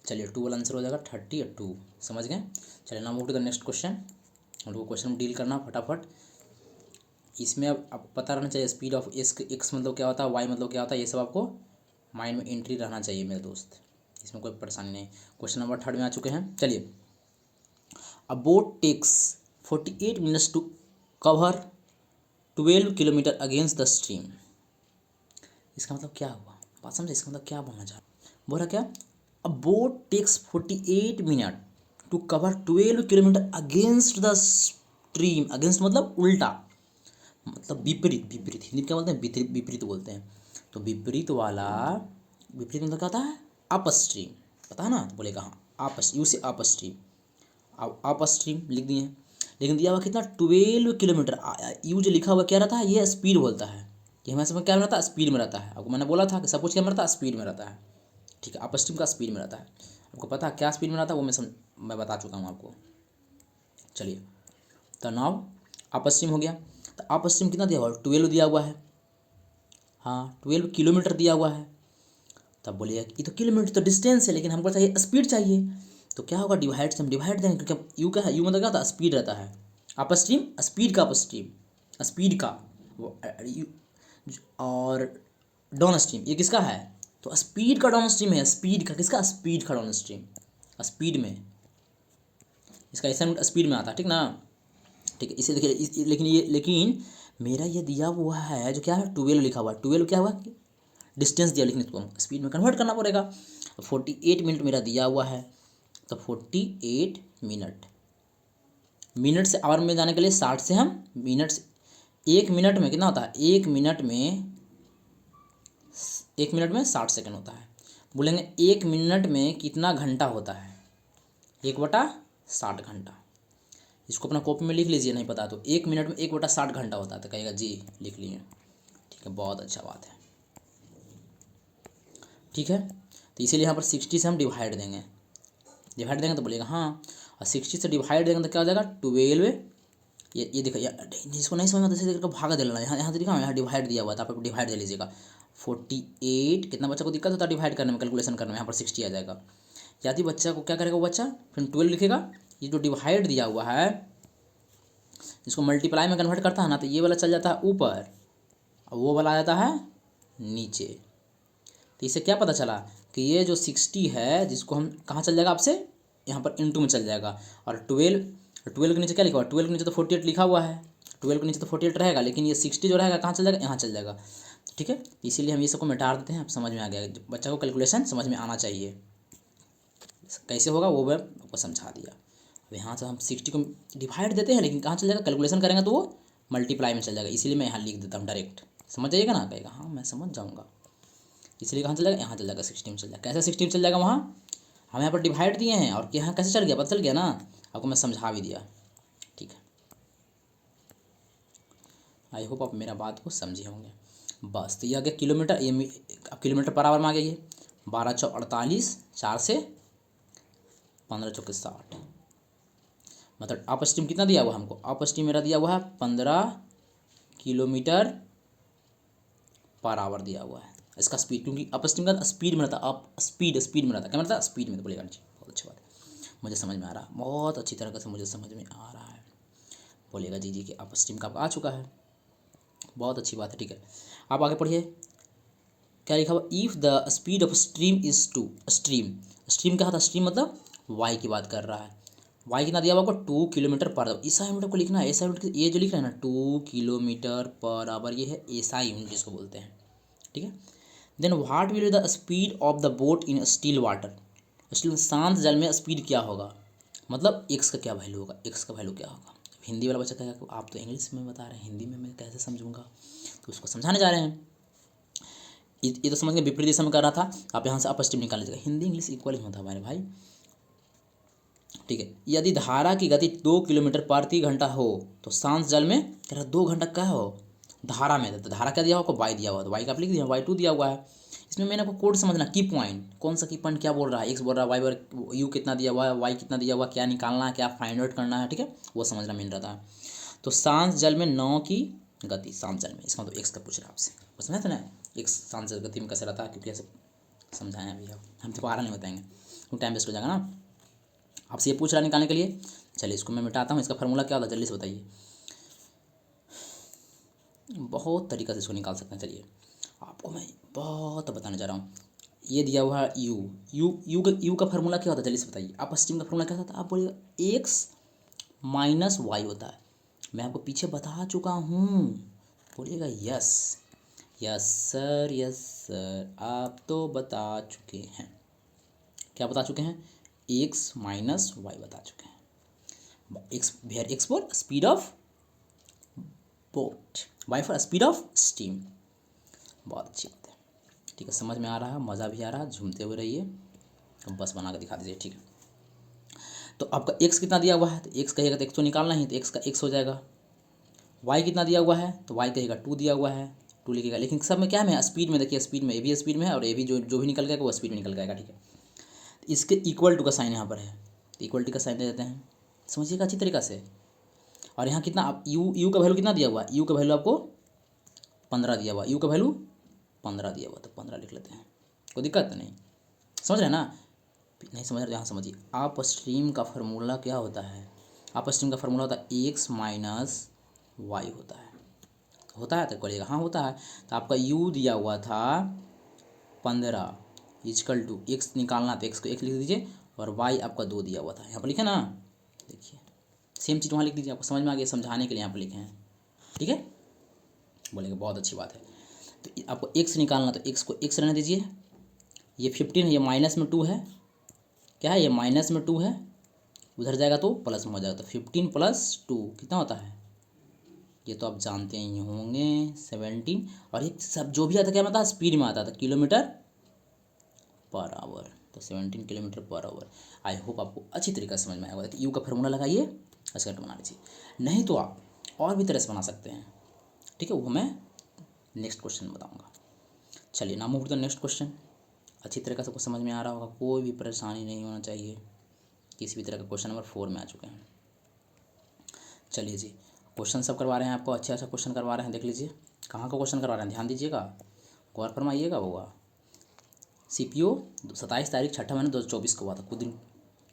A: चलिए 2 वाला आंसर हो जाएगा 30 और 2, समझ गए। चलिए ना move to the next question, हम लोग क्वेश्चन डील करना फटाफट। इसमें अब आपको पता रहना चाहिए स्पीड ऑफ एक्स मतलब क्या होता है, वाई मतलब क्या होता है, ये सब आपको माइंड में एंट्री रहना चाहिए मेरे दोस्त, इसमें कोई परेशानी नहीं। क्वेश्चन नंबर 3 में आ चुके हैं। चलिए, a boat takes 48 minutes to cover 12 kilometre against the stream. इसका मतलब क्या हुआ, बात समझे, इसका मतलब क्या बोलना चाह बोला क्या, a boat takes 48 minute to cover 12 kilometre against the stream. Against मतलब उल्टा, मतलब विपरीत, विपरीत हिंदी में क्या बोलते हैं, विपरीत, विपरीत बोलते हैं। तो विपरीत वाला, विपरीत मतलब क्या होता है, अपस्ट्रीम, पता है ना, तो बोलेगा हाँ आपस, यू से अपस्ट्रीम, अपस्ट्रीम लिख दिए। लेकिन दिया हुआ कितना, 12 किलोमीटर, यू जो लिखा हुआ क्या रहता है, ये स्पीड बोलता है, ये हमारे समय क्या रहता है, स्पीड में रहता है। आपको मैंने बोला था कि सब कुछ क्या में रहता है, स्पीड में रहता है, ठीक है, अपस्ट्रीम का स्पीड में रहता है। आपको पता है क्या स्पीड में रहता है, वो मैं बता चुका हूँ आपको। चलिए, तो नाउ अपस्ट्रीम हो गया, तो अपस्ट्रीम कितना दिया हुआ है, 12 दिया हुआ है, हाँ 12 किलोमीटर दिया हुआ है। तब बोलिए ये तो किलोमीटर तो डिस्टेंस है, लेकिन हमको चाहिए स्पीड चाहिए, तो क्या होगा, डिवाइड से हम डिवाइड देंगे, क्योंकि यू क्या है, यू मतलब क्या होता है, स्पीड रहता है, अपस्ट्रीम स्पीड का, अपस्ट्रीम स्पीड का और डाउन स्ट्रीम ये किसका है, तो स्पीड का डाउन स्ट्रीम है, स्पीड का, किसका, स्पीड का डाउन स्ट्रीम, स्पीड में इसका असाइनमेंट स्पीड में आता है, ठीक ना, ठीक है। इसे देखिए, लेकिन मेरा ये दिया हुआ है जो क्या है, 12 लिखा हुआ है, 12 क्या हुआ, डिस्टेंस दिया, लेकिन इसको हमको स्पीड में कन्वर्ट करना पड़ेगा। 48 मिनट मेरा दिया हुआ है, तो 48 मिनट, मिनट से आवर में जाने के लिए 60 से हम मिनट से, 1 मिनट में कितना होता है, 1 मिनट में 60 सेकंड होता है। बोलेंगे 1 मिनट में कितना घंटा होता है, 1/60 घंटा। इसको अपना कॉपी में लिख लीजिए, नहीं पता तो 1 मिनट में 1/60 घंटा होता है, तो कहेगा जी लिख लिए, ठीक है, बहुत अच्छा बात है, ठीक है। तो इसीलिए यहाँ पर 60 से हम डिवाइड देंगे तो बोलेगा हाँ, और 60 से डिवाइड देंगे तो क्या हो जाएगा, 12, ये देखो यार, जिसको नहीं समझ में आता करके भागा दे लेना, यहाँ देखा यहाँ डिवाइड दिया हुआ था, आप डिवाइड दे लीजिएगा। 48 कितना बच्चा को दिक्कत होता है डिवाइड करने में, कैलकुलेशन करने में, यहाँ पर 60 आ जाएगा। यदि बच्चा को क्या करेगा, वो बच्चा फिर 12 लिखेगा, ये जो डिवाइड दिया हुआ है इसको मल्टीप्लाई में कन्वर्ट करता है ना, तो ये वाला चल जाता है ऊपर और वो वाला आ जाता है नीचे। तो इससे क्या पता चला कि ये जो 60 है, जिसको हम कहाँ चल जाएगा आपसे, यहाँ पर इंटू में चल जाएगा, और 12 के नीचे क्या लिखा हुआ है, 12 के नीचे तो 48 लिखा हुआ है, 12 के नीचे तो 48 रहेगा, लेकिन ये 60 जो रहेगा कहाँ चल जाएगा, यहाँ चल जाएगा, ठीक है। इसीलिए हम ये सबको मिटा देते हैं, अब समझ में आ गया, बच्चा को कैलकुलेशन समझ में आना चाहिए, कैसे होगा वो मैं आपको समझा दिया। अब यहाँ से हम 60 को डिवाइड देते हैं, लेकिन कहाँ चल जाएगा, कैलकुलेशन करेंगे तो वो मल्टीप्लाई में चल जाएगा, इसीलिए मैं यहाँ लिख देता हूँ डायरेक्ट, समझ जाइएगा ना, कहेगा हाँ मैं समझ जाऊँगा, इसलिए कहाँ चल जाएगा, यहाँ चल जाएगा, 60 में चल जाएगा। कैसे 60 में चल जाएगा, वहाँ हम यहाँ पर डिवाइड दिए हैं, और यहाँ कैसे चल गया, पता चल गया ना, आपको मैं समझा भी दिया, ठीक है। आई होप आप मेरा बात को समझे होंगे। बस तो ये आ गया किलोमीटर, ये किलोमीटर पर आवर में आ गया, ये 12 चौक 48, 4 से 15 चौक 60, मतलब अप स्ट्रीम कितना दिया हुआ हमको, अप स्ट्रीम मेरा दिया हुआ है 15 किलोमीटर पर आवर दिया हुआ है, इसका स्पीड, क्योंकि अप स्ट्रीम का स्पीड में रहता है, अप स्पीड में रहता है, क्या रहता है, स्पीड में, तो बोलेगा जी बहुत अच्छी बात है, मुझे समझ में आ रहा है, बहुत अच्छी तरह से मुझे समझ में आ रहा है, बोलेगा जी कि अप स्ट्रीम का आ चुका है, बहुत अच्छी बात है, ठीक है। आप आगे पढ़िए, क्या लिखा हुआ, if the speed of stream is two, stream क्या था, स्ट्रीम मतलब वाई की बात कर रहा है, वाई कितना दिया हुआ आपको, 2 किलोमीटर पर आवर, ऐसा यूनिट को लिखना है, ऐसा यूनिट, ये जो लिख रहा है ना 2 किलोमीटर पर आवर, ये है ऐसा यूनिट जिसको बोलते हैं, ठीक है। Then what will be the speed of the boat in still water, still शांत जल में स्पीड क्या होगा, मतलब एक्स का क्या वैल्यू होगा, एक्स का वैल्यू क्या होगा। हिंदी वाला बच्चा कहेगा आप तो इंग्लिश में बता रहे हैं, हिंदी में मैं कैसे समझूंगा, तो उसको समझाने जा रहे हैं। ये तो समझ के विपरीत दिशा में कर रहा था, आप यहाँ से अपस्ट्रीम निकाल लीजिएगा, हिंदी इंग्लिश इक्वल ही होता है हमारे भाई, ठीक है। यदि धारा की गति 2 किलोमीटर प्रति घंटा हो तो शांत जल में कह रहा 2 घंटा क्या हो, धारा में, तो धारा क्या दिया हुआ, वाई दिया हुआ, तो वाई का आप लिख दिया, y2 दिया हुआ है। इसमें मैंने आपको कोड समझना, की पॉइंट कौन सा की पॉइंट क्या बोल रहा है, एक्स बोल रहा है, वाई पर यू कितना दिया हुआ है, वाई कितना दिया हुआ, क्या निकालना है, क्या फाइंड आउट करना है, ठीक है, वो समझना मेन रहता है। तो शांत जल में 9 की गति, शांत जल में, इसका मतलब एक्स का पूछ रहा है आपसे, वो समझे थे ना, एक शांत जल गति में कैसे रहता है, क्योंकि ऐसे समझाएं अभी हम तो बारह नहीं बताएंगे, तो टाइम वेस्ट हो जाएगा ना। आपसे ये पूछ रहा निकालने के लिए, चलिए इसको मैं मिटाता हूँ, इसका फार्मूला क्या होता है जल्दी से बताइए, बहुत तरीक़ा से इसको निकाल सकते हैं। चलिए आपको मैं बहुत बताने जा रहा हूँ, ये दिया हुआ है यू का फार्मूला क्या होता है जल्दी से बताइए, आप स्टीम का फार्मूला क्या होता है, आप बोलिएगा एक्स माइनस वाई होता है, मैं आपको पीछे बता चुका हूँ, बोलिएगा yes yes sir, yes sir, आप तो बता चुके हैं, क्या बता चुके हैं, एक्स माइनस वाई बता चुके हैं। X for speed of boat, y for speed of stream, बहुत अच्छी बात है, ठीक है, समझ में आ रहा है, मज़ा भी आ रहा है, झूमते हुए रहिए, अब बस बना कर दिखा दीजिए, ठीक है। तो आपका एक्स कितना दिया हुआ है, तो एक्स कहेगा तो एक्स तो निकालना ही, तो एक्स का एक्स हो जाएगा। वाई कितना दिया हुआ है, तो वाई कहेगा 2 दिया हुआ है, 2 लिखेगा, लेकिन सब में क्या है, स्पीड में, देखिए स्पीड में ए भी स्पीड में है, और ए भी जो भी निकल गया वो स्पीड में निकल जाएगा, ठीक है। तो इसके इक्वल टू का साइन यहाँ पर है, तो इक्वलिटी का साइन दे देते हैं, समझिएगा अच्छी तरीक़ा से। और यहाँ कितना, आप यू का वैल्यू कितना दिया हुआ है, यू का वैल्यू आपको 15 दिया हुआ, यू का वैल्यू 15 दिया हुआ, तो 15 लिख लेते हैं, कोई दिक्कत नहीं, समझ रहे हैं ना, नहीं समझ रहे यहाँ समझिए। आप स्ट्रीम का फार्मूला क्या होता है, आप स्ट्रीम का फार्मूला होता है एक्स माइनस वाई होता है तो करिएगा, हाँ होता है। तो आपका u दिया हुआ था 15 इजकल टू एक्स निकालना, तो एक्स को एक लिख दीजिए, और y आपका 2 दिया हुआ था, यहाँ पर लिखे ना, देखिए सेम चीज़ वहाँ लिख दीजिए, आपको समझ में आ गया, समझाने के लिए यहाँ पर लिखे हैं, ठीक है, बोलेंगे बहुत अच्छी बात है। तो आपको x निकालना, तो x को x रहने दीजिए, ये 15 है, ये माइनस में 2 है, क्या है, ये माइनस में 2 है, उधर जाएगा तो प्लस में हो जाएगा, तो 15 प्लस 2 कितना होता है, ये तो आप जानते ही होंगे 17, और ये सब जो भी आता क्या आता स्पीड में आता था, किलोमीटर पर आवर, तो 17 किलोमीटर पर आवर। आई होप आपको अच्छी तरीके से समझ में आएगा। यू का फार्मूला लगाइए, स्केलेटन बना लीजिए, नहीं तो आप और भी तरह से बना सकते हैं, ठीक है, वो मैं नेक्स्ट क्वेश्चन बताऊँगा। चलिए ना move to the next question, अच्छी तरीके से आपको समझ में आ रहा होगा, कोई भी परेशानी नहीं होना चाहिए, किसी भी तरह का क्वेश्चन नंबर 4 में आ चुके हैं। चलिए जी, क्वेश्चन सब करवा रहे हैं आपको, अच्छा क्वेश्चन करवा रहे हैं, देख लीजिए कहाँ का क्वेश्चन करवा रहे हैं, ध्यान दीजिएगा, गौर फरमाइएगा। होगा CPO 27 तारीख 6 महीने 2024 को हुआ था, कुछ दिन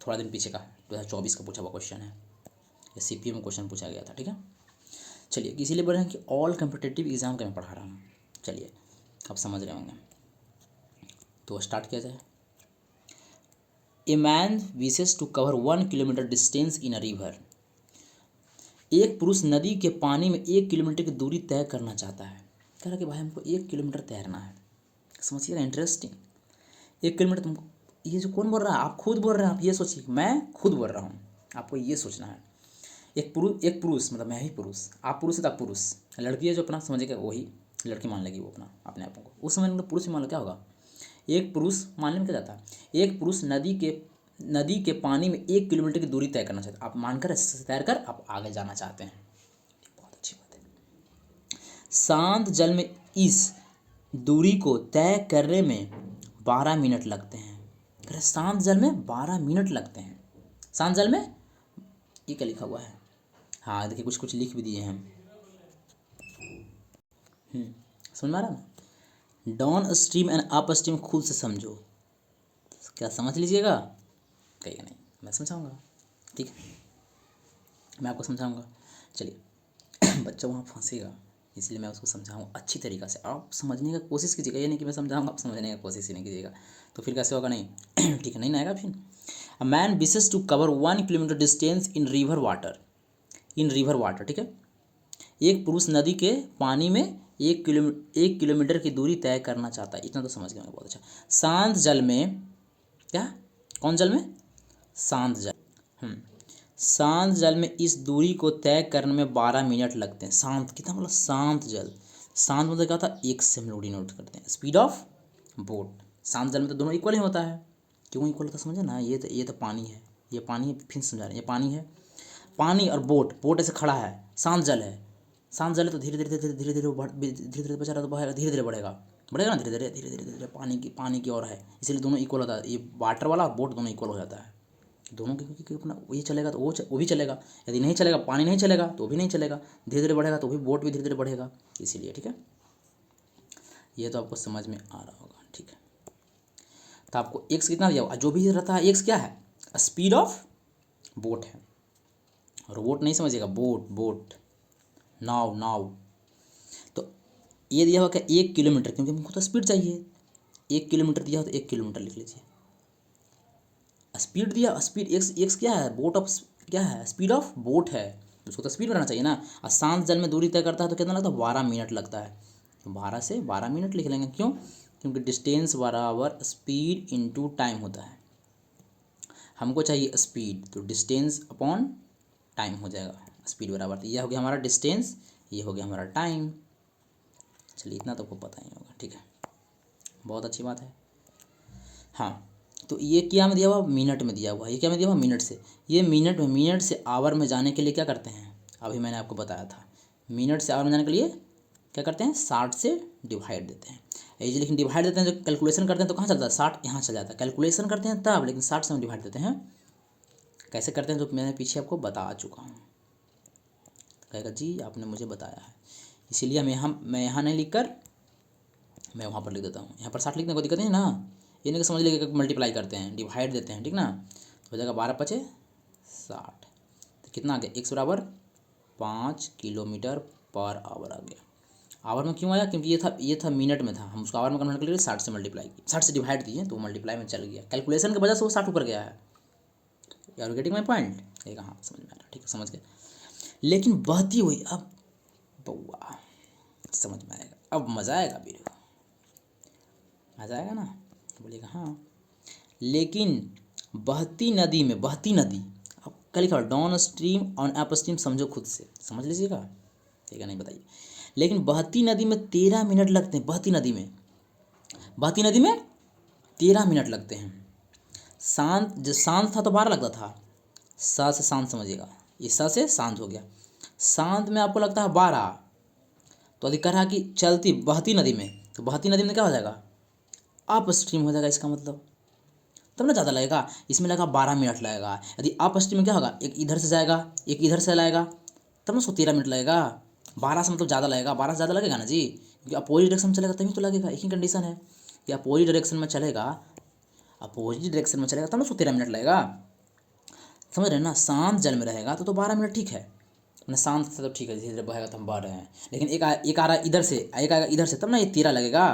A: थोड़ा दिन पीछे का है, 2024 का पूछा हुआ क्वेश्चन है, ये CPO में क्वेश्चन पूछा गया था, ठीक है। चलिए इसीलिए बोल रहे हैं कि ऑल कम्पिटिटिव एग्जाम का मैं पढ़ा रहा हूँ। चलिए आप समझ रहे होंगे, तो स्टार्ट किया जाए। A man wishes to cover 1 kilometre distance in a river, एक पुरुष नदी के पानी में 1 किलोमीटर की दूरी तय करना चाहता है, कह रहा कि भाई हमको 1 किलोमीटर तैरना है, समझिएगा इंटरेस्टिंग, 1 किलोमीटर तुमको, ये जो कौन बोल रहा है, आप खुद बोल रहे हैं, आप ये सोचिए, मैं खुद बोल रहा हूँ, आपको ये सोचना है। एक पुरुष मतलब मैं ही पुरुष, आप पुरुष है तो आप पुरुष, लड़की है जो अपना समझिएगा वही लड़की मान लेगी, वो अपना अपने आप को उस समय मतलब पुरुष ही मान लो, क्या होगा, एक पुरुष मानने में क्या जाता है, एक पुरुष नदी के पानी में 1 किलोमीटर की दूरी तय करना चाहते हैं, आप मानकर तैर कर आप आगे जाना चाहते हैं, बहुत अच्छी बात है। शांत जल में इस दूरी को तय करने में 12 मिनट लगते हैं, अरे शांत जल में 12 मिनट लगते हैं, शांत जल में, ये क्या लिखा हुआ है, हाँ देखिए कुछ कुछ लिख भी दिए हैं, समझ में आ रहा ना, down stream and up stream खुद से समझो, क्या समझ लीजिएगा, कहिएगा नहीं मैं समझाऊंगा, ठीक है, मैं आपको समझाऊंगा। चलिए बच्चा वहाँ फंसेगा, इसलिए मैं उसको समझाऊँ अच्छी तरीक़ा से, आप समझने का कोशिश कीजिएगा, ये नहीं कि मैं समझाऊंगा आप समझने का कोशिश ही नहीं कीजिएगा, तो फिर कैसे होगा, नहीं ठीक है, नहीं ना आएगा फिर। A man wishes to cover 1 kilometre distance in river water, ठीक है, एक पुरुष नदी के पानी में 1 किलोमीटर की दूरी तय करना चाहता है। इतना तो समझ गया मैं, बहुत अच्छा। शांत जल में क्या, कौन जल में, शांत जल। शांत जल में इस दूरी को तय करने में 12 मिनट लगते हैं। शांत कितना मतलब, शांत जल, शांत मतलब क्या था, एक से हम लोग डिनोट करते हैं। स्पीड ऑफ बोट, शांत जल में तो दोनों इक्वल ही होता है। क्यों इक्वल होता है समझे ना, ये तो पानी है, ये पानी है, फिर समझा रहे हैं, ये पानी है, पानी और बोट, बोट ऐसे खड़ा है, शांत जल है, शांत जल है तो धीरे धीरे धीरे धीरे धीरे धीरे बचा रहा तो बहेगा, धीरे धीरे बढ़ेगा, बढ़ेगा ना, धीरे धीरे धीरे धीरे धीरे, पानी की ओर है, इसलिए दोनों इक्वल होता है। ये वाटर वाला और बोट दोनों इक्वल हो जाता है दोनों के, क्योंकि अपना ये चलेगा तो वो भी चलेगा, यदि नहीं चलेगा, पानी नहीं चलेगा तो भी नहीं चलेगा, धीरे धीरे बढ़ेगा तो भी बोट भी धीरे धीरे बढ़ेगा, इसीलिए। ठीक है, ये तो आपको समझ में आ रहा होगा। ठीक है, तो आपको एक्स कितना दिया हुआ, जो भी रहता है एक्स क्या है, स्पीड ऑफ बोट है, और बोट नहीं समझिएगा, बोट बोट, नाव नाव। तो ये दिया हुआ क्या, 1 किलोमीटर, क्योंकि हमको तो स्पीड चाहिए, 1 किलोमीटर दिया हो तो 1 किलोमीटर लिख लीजिए। स्पीड दिया, स्पीड एक्स, एक्स क्या है, बोट ऑफ, क्या है, स्पीड ऑफ बोट है, उसको तो स्पीड बनाना चाहिए ना। और शांत जल में दूरी तय करता है तो कितना लगता है, 12 मिनट लगता है, तो 12 से 12 मिनट लिख लेंगे। क्यों, क्योंकि डिस्टेंस बराबर स्पीड इनटू टाइम होता है, हमको चाहिए स्पीड, तो डिस्टेंस अपॉन टाइम हो जाएगा, स्पीड बराबर, तो यह हो गया हमारा डिस्टेंस, ये हो गया हमारा टाइम। चलिए इतना तो आपको पता ही होगा। ठीक है, बहुत अच्छी बात है। हाँ, तो ये क्या में दिया हुआ, मिनट में दिया हुआ है, ये क्या में दिया हुआ, मिनट से, ये मिनट में, मिनट से आवर में जाने के लिए क्या करते हैं, अभी मैंने आपको बताया था, मिनट से आवर में जाने के लिए क्या करते हैं, 60 से डिवाइड देते हैं। ये लेकिन डिवाइड देते हैं, जब कैलकुलेशन करते हैं तो कहाँ चलता है, 60 यहाँ चल जाता है, कैलकुलेशन करते हैं तब, लेकिन 60 से हम डिवाइड देते हैं। कैसे करते हैं जो मैंने पीछे आपको बता चुका हूँ। कहेगा जी आपने मुझे बताया है, इसीलिए मैं यहाँ नहीं लिख कर मैं वहाँ पर लिख देता हूँ। यहाँ पर 60 लिखने को दिक्कत नहीं ना, ये नहीं कि समझ लीजिए कि मल्टीप्लाई करते हैं, डिवाइड देते हैं, ठीक ना, तो हो जाएगा 12 × 5 = 60, तो कितना आ गया, x बराबर 5 किलोमीटर पर आवर आ गया। आवर में क्यों आया, क्योंकि ये था मिनट में था, हम उसको आवर में कन्वर्ट कर लिए, 60 से मल्टीप्लाई किया, 60 से डिवाइड दिए तो मल्टीप्लाई में चल गया, कैलकुलेशन की वजह से वो 60 ऊपर गया है। यार गेटिंग माई पॉइंट, एक हाँ समझ में आ रहा, ठीक है समझ गए। लेकिन बहती हुई, अब बउआ समझ में आएगा, अब मज़ा आएगा मेरे को, मज़ा आएगा ना, बोलिएगा हाँ। लेकिन बहती नदी में, बहती नदी, अब क्या लिखा डाउन स्ट्रीम और अप स्ट्रीम, समझो खुद से, समझ लीजिएगा, ठीक है नहीं बताइए। लेकिन बहती नदी में 13 मिनट लगते हैं, बहती नदी में, बहती नदी में 13 मिनट लगते हैं। शांत, जो शांत था तो 12 लगता था, सा से शांत समझिएगा, इस सा से शांत हो गया, शांत में आपको लगता है 12, तो अधिक कहा कि चलती बहती नदी में, तो बहती नदी में क्या हो जाएगा, अप स्ट्रीम हो जाएगा, इसका मतलब तब ना ज़्यादा लगेगा, इसमें लगा 12 मिनट लगेगा। यदि अप स्ट्रीम में क्या होगा, एक इधर से जाएगा एक इधर से लाएगा, तब ना उसको 13 मिनट लगेगा, 12 से मतलब ज़्यादा लगेगा, 12 से ज़्यादा लगेगा ना जी, क्योंकि अपोजिट डायरेक्शन में चलेगा तभी तो लगेगा, एक ही कंडीशन है कि अपोजिट डायरेक्शन में चलेगा, अपोजिट डायरेक्शन में चलेगा तब ना उसको 13 मिनट लगेगा, समझ रहे हैं ना। शांत जल में रहेगा तो 12 मिनट ठीक है, मैंने शांत से तो ठीक है, धीरे धीरे बहेगा तो हम बढ़ रहे हैं, लेकिन एक आ रहा है इधर से, एक आएगा इधर से, तब ना ये 13 लगेगा।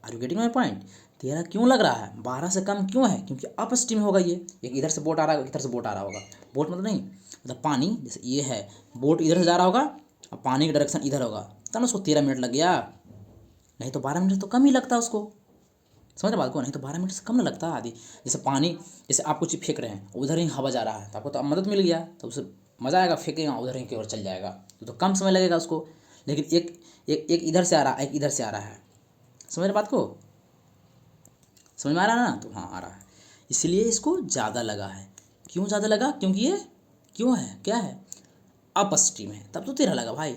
A: Are you getting my point, 13 क्यों लग रहा है, 12 से कम क्यों है, क्योंकि अप स्ट्रीम होगा ये, एक इधर से बोट आ रहा है, एक इधर से बोट आ रहा होगा, बोट मतलब नहीं मतलब पानी, जैसे ये है बोट इधर से जा रहा होगा और पानी का डायरेक्शन इधर होगा, तब ना उसको 13 मिनट लग गया, नहीं तो 12 मिनट तो कम ही लगता उसको, समझ रहे बात को, नहीं तो 12 मिनट से कम ना लगता आदि। जैसे पानी, जैसे आप कुछ फेंक रहे हैं, उधर ही हवा जा रहा है, तो आपको तो अब मदद मिल गया, तो उसे मज़ा आएगा, फेंकेगा उधर ही की ओर चल जाएगा, तो कम समय लगेगा उसको। लेकिन एक इधर से आ रहा है, एक इधर से आ रहा है, समझ रहे बात को, समझ में आ रहा है ना, तो हाँ आ रहा है, इसलिए इसको ज़्यादा लगा है। क्यों ज़्यादा लगा, क्योंकि ये क्यों है, क्या है, अप स्ट्रीम है, तब तो 13 लगा भाई।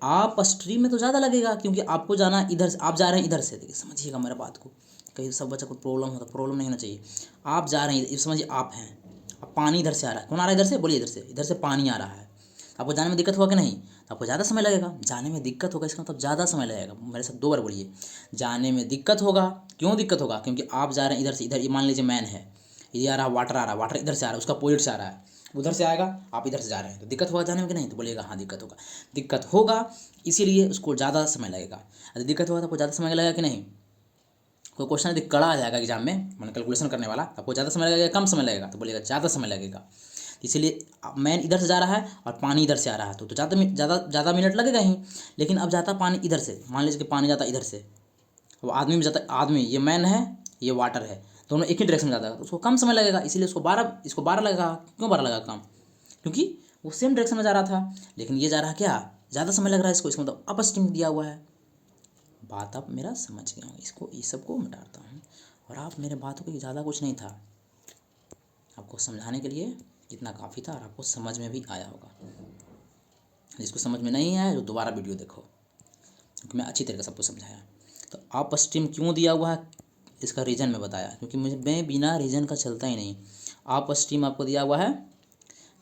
A: आप स्ट्रीम में तो ज़्यादा लगेगा, क्योंकि आपको जाना इधर से, आप जा रहे हैं इधर से, देखिए समझिएगा मेरा बात को, कहीं सब बच्चा को प्रॉब्लम हो तो प्रॉब्लम नहीं होना चाहिए। आप जा रहे हैं, समझिए आप हैं, अब पानी इधर से आ रहा है, कौन आ रहा है इधर से, बोलिए इधर से पानी आ रहा है, आपको जाने में दिक्कत होगा कि नहीं, तो आपको ज़्यादा समय लगेगा, जाने में दिक्कत होगा, इसका मतलब ज़्यादा समय लगेगा, मेरे साथ 2 बार बोलिए, जाने में दिक्कत होगा। क्यों दिक्कत होगा, क्योंकि आप जा रहे हैं इधर से इधर, ये मान लीजिए मैन है, ये आ रहा वाटर आ रहा, वाटर इधर से आ रहा है, उसका अपोजिट से आ रहा है, उधर से आएगा, आप इधर से जा रहे हैं, तो दिक्कत होगा जाने में कि नहीं, तो बोलिएगा हाँ दिक्कत होगा, दिक्कत होगा, इसीलिए उसको ज़्यादा समय लगेगा। यदि दिक्कत होगा तो आपको ज़्यादा समय लगेगा कि नहीं, कोई क्वेश्चन यदि कड़ा आ जाएगा एग्जाम में, मैंने कैलकुलेशन करने वाला, आपको ज़्यादा समय लगेगा कम समय लगेगा, तो बोलिएगा ज़्यादा समय लगेगा। इसीलिए मैन इधर से जा रहा है और पानी इधर से आ रहा है, तो ज़्यादा मिनट लगेगा ही। लेकिन अब जाता पानी इधर से, मान लीजिए कि पानी जाता इधर से, वो आदमी भी जाता, आदमी ये मैन है ये वाटर है, दोनों एक ही डायरेक्शन में जाता है, तो उसको कम समय लगेगा, इसीलिए इसको 12 लगेगा। क्यों 12 लगा काम? क्योंकि वो सेम डायरेक्शन में जा रहा था, लेकिन ये जा रहा क्या, ज़्यादा समय लग रहा है इसको, इसका मतलब अप स्ट्रीम दिया हुआ है। बात आप मेरा समझ गए होंगे। इसको इस सबको मिटाता हूँ और आप मेरे बातों को ज़्यादा कुछ नहीं था, आपको समझाने के लिए इतना काफ़ी था और आपको समझ में भी आया होगा। जिसको समझ में नहीं आया जो दोबारा वीडियो देखो, क्योंकि मैं अच्छी तरीके से सबको समझाया। तो अप स्ट्रीम क्यों दिया हुआ है इसका रीज़न मैं बताया, क्योंकि मैं बिना रीज़न का चलता ही नहीं। अप स्ट्रीम आपको दिया हुआ है,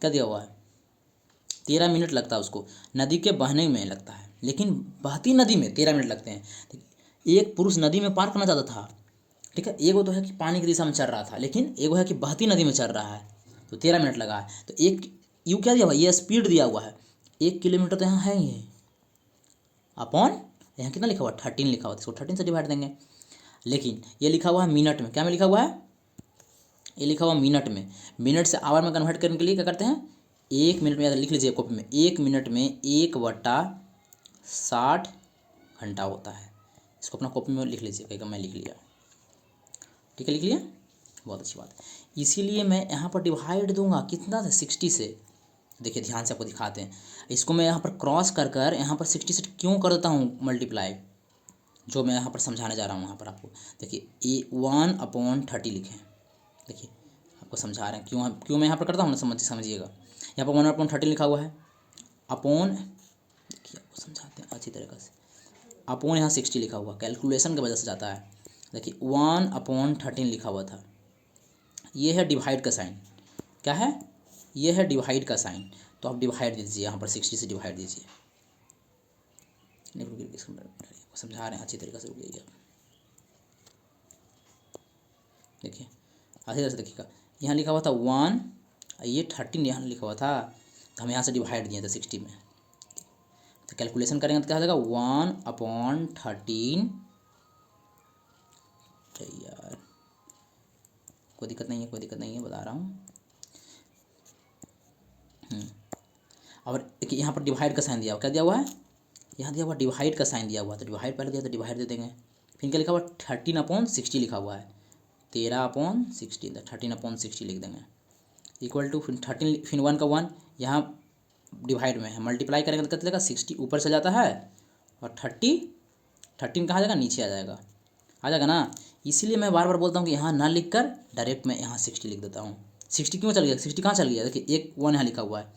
A: क्या दिया हुआ है, 13 मिनट लगता है उसको, नदी के बहने में लगता है, लेकिन बहती नदी में 13 मिनट लगते हैं। एक पुरुष नदी में पार करना चाहता था, ठीक है, एगो तो है कि पानी की दिशा में चल रहा था, लेकिन एगो है कि बहती नदी में चल रहा है, तो 13 मिनट लगा है। तो एक यू क्या दिया हुआ है, ये स्पीड दिया हुआ है, 1 किलोमीटर तो यहाँ है ही है, अपॉन यहाँ कितना लिखा हुआ है, 13 लिखा हुआ है, इसको 13 से डिवाइड देंगे। लेकिन ये लिखा हुआ है मिनट में, क्या में लिखा हुआ है, ये लिखा हुआ मिनट में। मिनट से आवर में कन्वर्ट करने के लिए क्या करते हैं, 1 मिनट में, याद लिख लीजिए कॉपी में, 1 मिनट में 1/60 घंटा होता है। इसको अपना कॉपी में लिख लीजिए, कहेगा मैं लिख लिया, ठीक है, लिख लिया, बहुत अच्छी बात है। इसीलिए मैं यहाँ पर डिवाइड दूंगा कितना से, 60 से। देखिए ध्यान से आपको दिखाते हैं, इसको मैं यहाँ पर क्रॉस कर कर यहाँ पर 60 से क्यों कर देता हूँ मल्टीप्लाई, जो मैं यहाँ पर समझाने जा रहा हूँ। यहाँ पर आपको देखिए 1/30 लिखे हैं, देखिए आपको समझा रहे हैं क्यों मैं यहाँ पर करता हूँ ना, समझिएगा। यहाँ पर 1/30 लिखा हुआ है, अपॉन, देखिए आपको समझाते हैं अच्छी तरीके से, अपॉन यहाँ 60 लिखा हुआ, कैलकुलेशन की वजह से जाता है। देखिए 1/13 लिखा हुआ था, ये है डिवाइड का साइन, क्या है, ये है डिवाइड का साइन, तो आप डिवाइड दीजिए यहाँ पर 60 से डिवाइड दीजिए। समझा रहे हैं अच्छी तरीके से, रुकिए देखिए अच्छी तरह से देखिएगा। यहाँ लिखा हुआ था 1, ये 13 यहाँ लिखा हुआ था, तो हम यहाँ से डिवाइड दिए थे 60 में, तो कैलकुलेशन करेंगे तो क्या हो जाएगा 1/13। यार कोई दिक्कत नहीं है, कोई दिक्कत नहीं है, बता रहा हूँ। और देखिए यहाँ पर डिवाइड का साइन दिया हुआ, क्या दिया हुआ है, यहाँ दिया हुआ डिवाइड का साइन दिया हुआ, तो डिवाइड पहले दिया तो डिवाइड दे देंगे। फिर क्या लिखा हुआ 13/60 लिखा हुआ है, 13/60, 13/60 लिख देंगे, इक्वल टू फिर 13, फिर 1 का 1 यहाँ डिवाइड में है, मल्टीप्लाई करेंगे तो कितना देगा, 60 ऊपर चल जाता है और 13 कहाँ जाएगा, नीचे आ जाएगा ना। इसीलिए मैं बार बार बोलता हूँ कि यहाँ ना लिख कर डायरेक्ट मैं यहाँ 60 लिख देता हूँ। 60 क्यों चल गया, 60 कहाँ चल गया, देखिए एक 1 यहाँ लिखा हुआ है,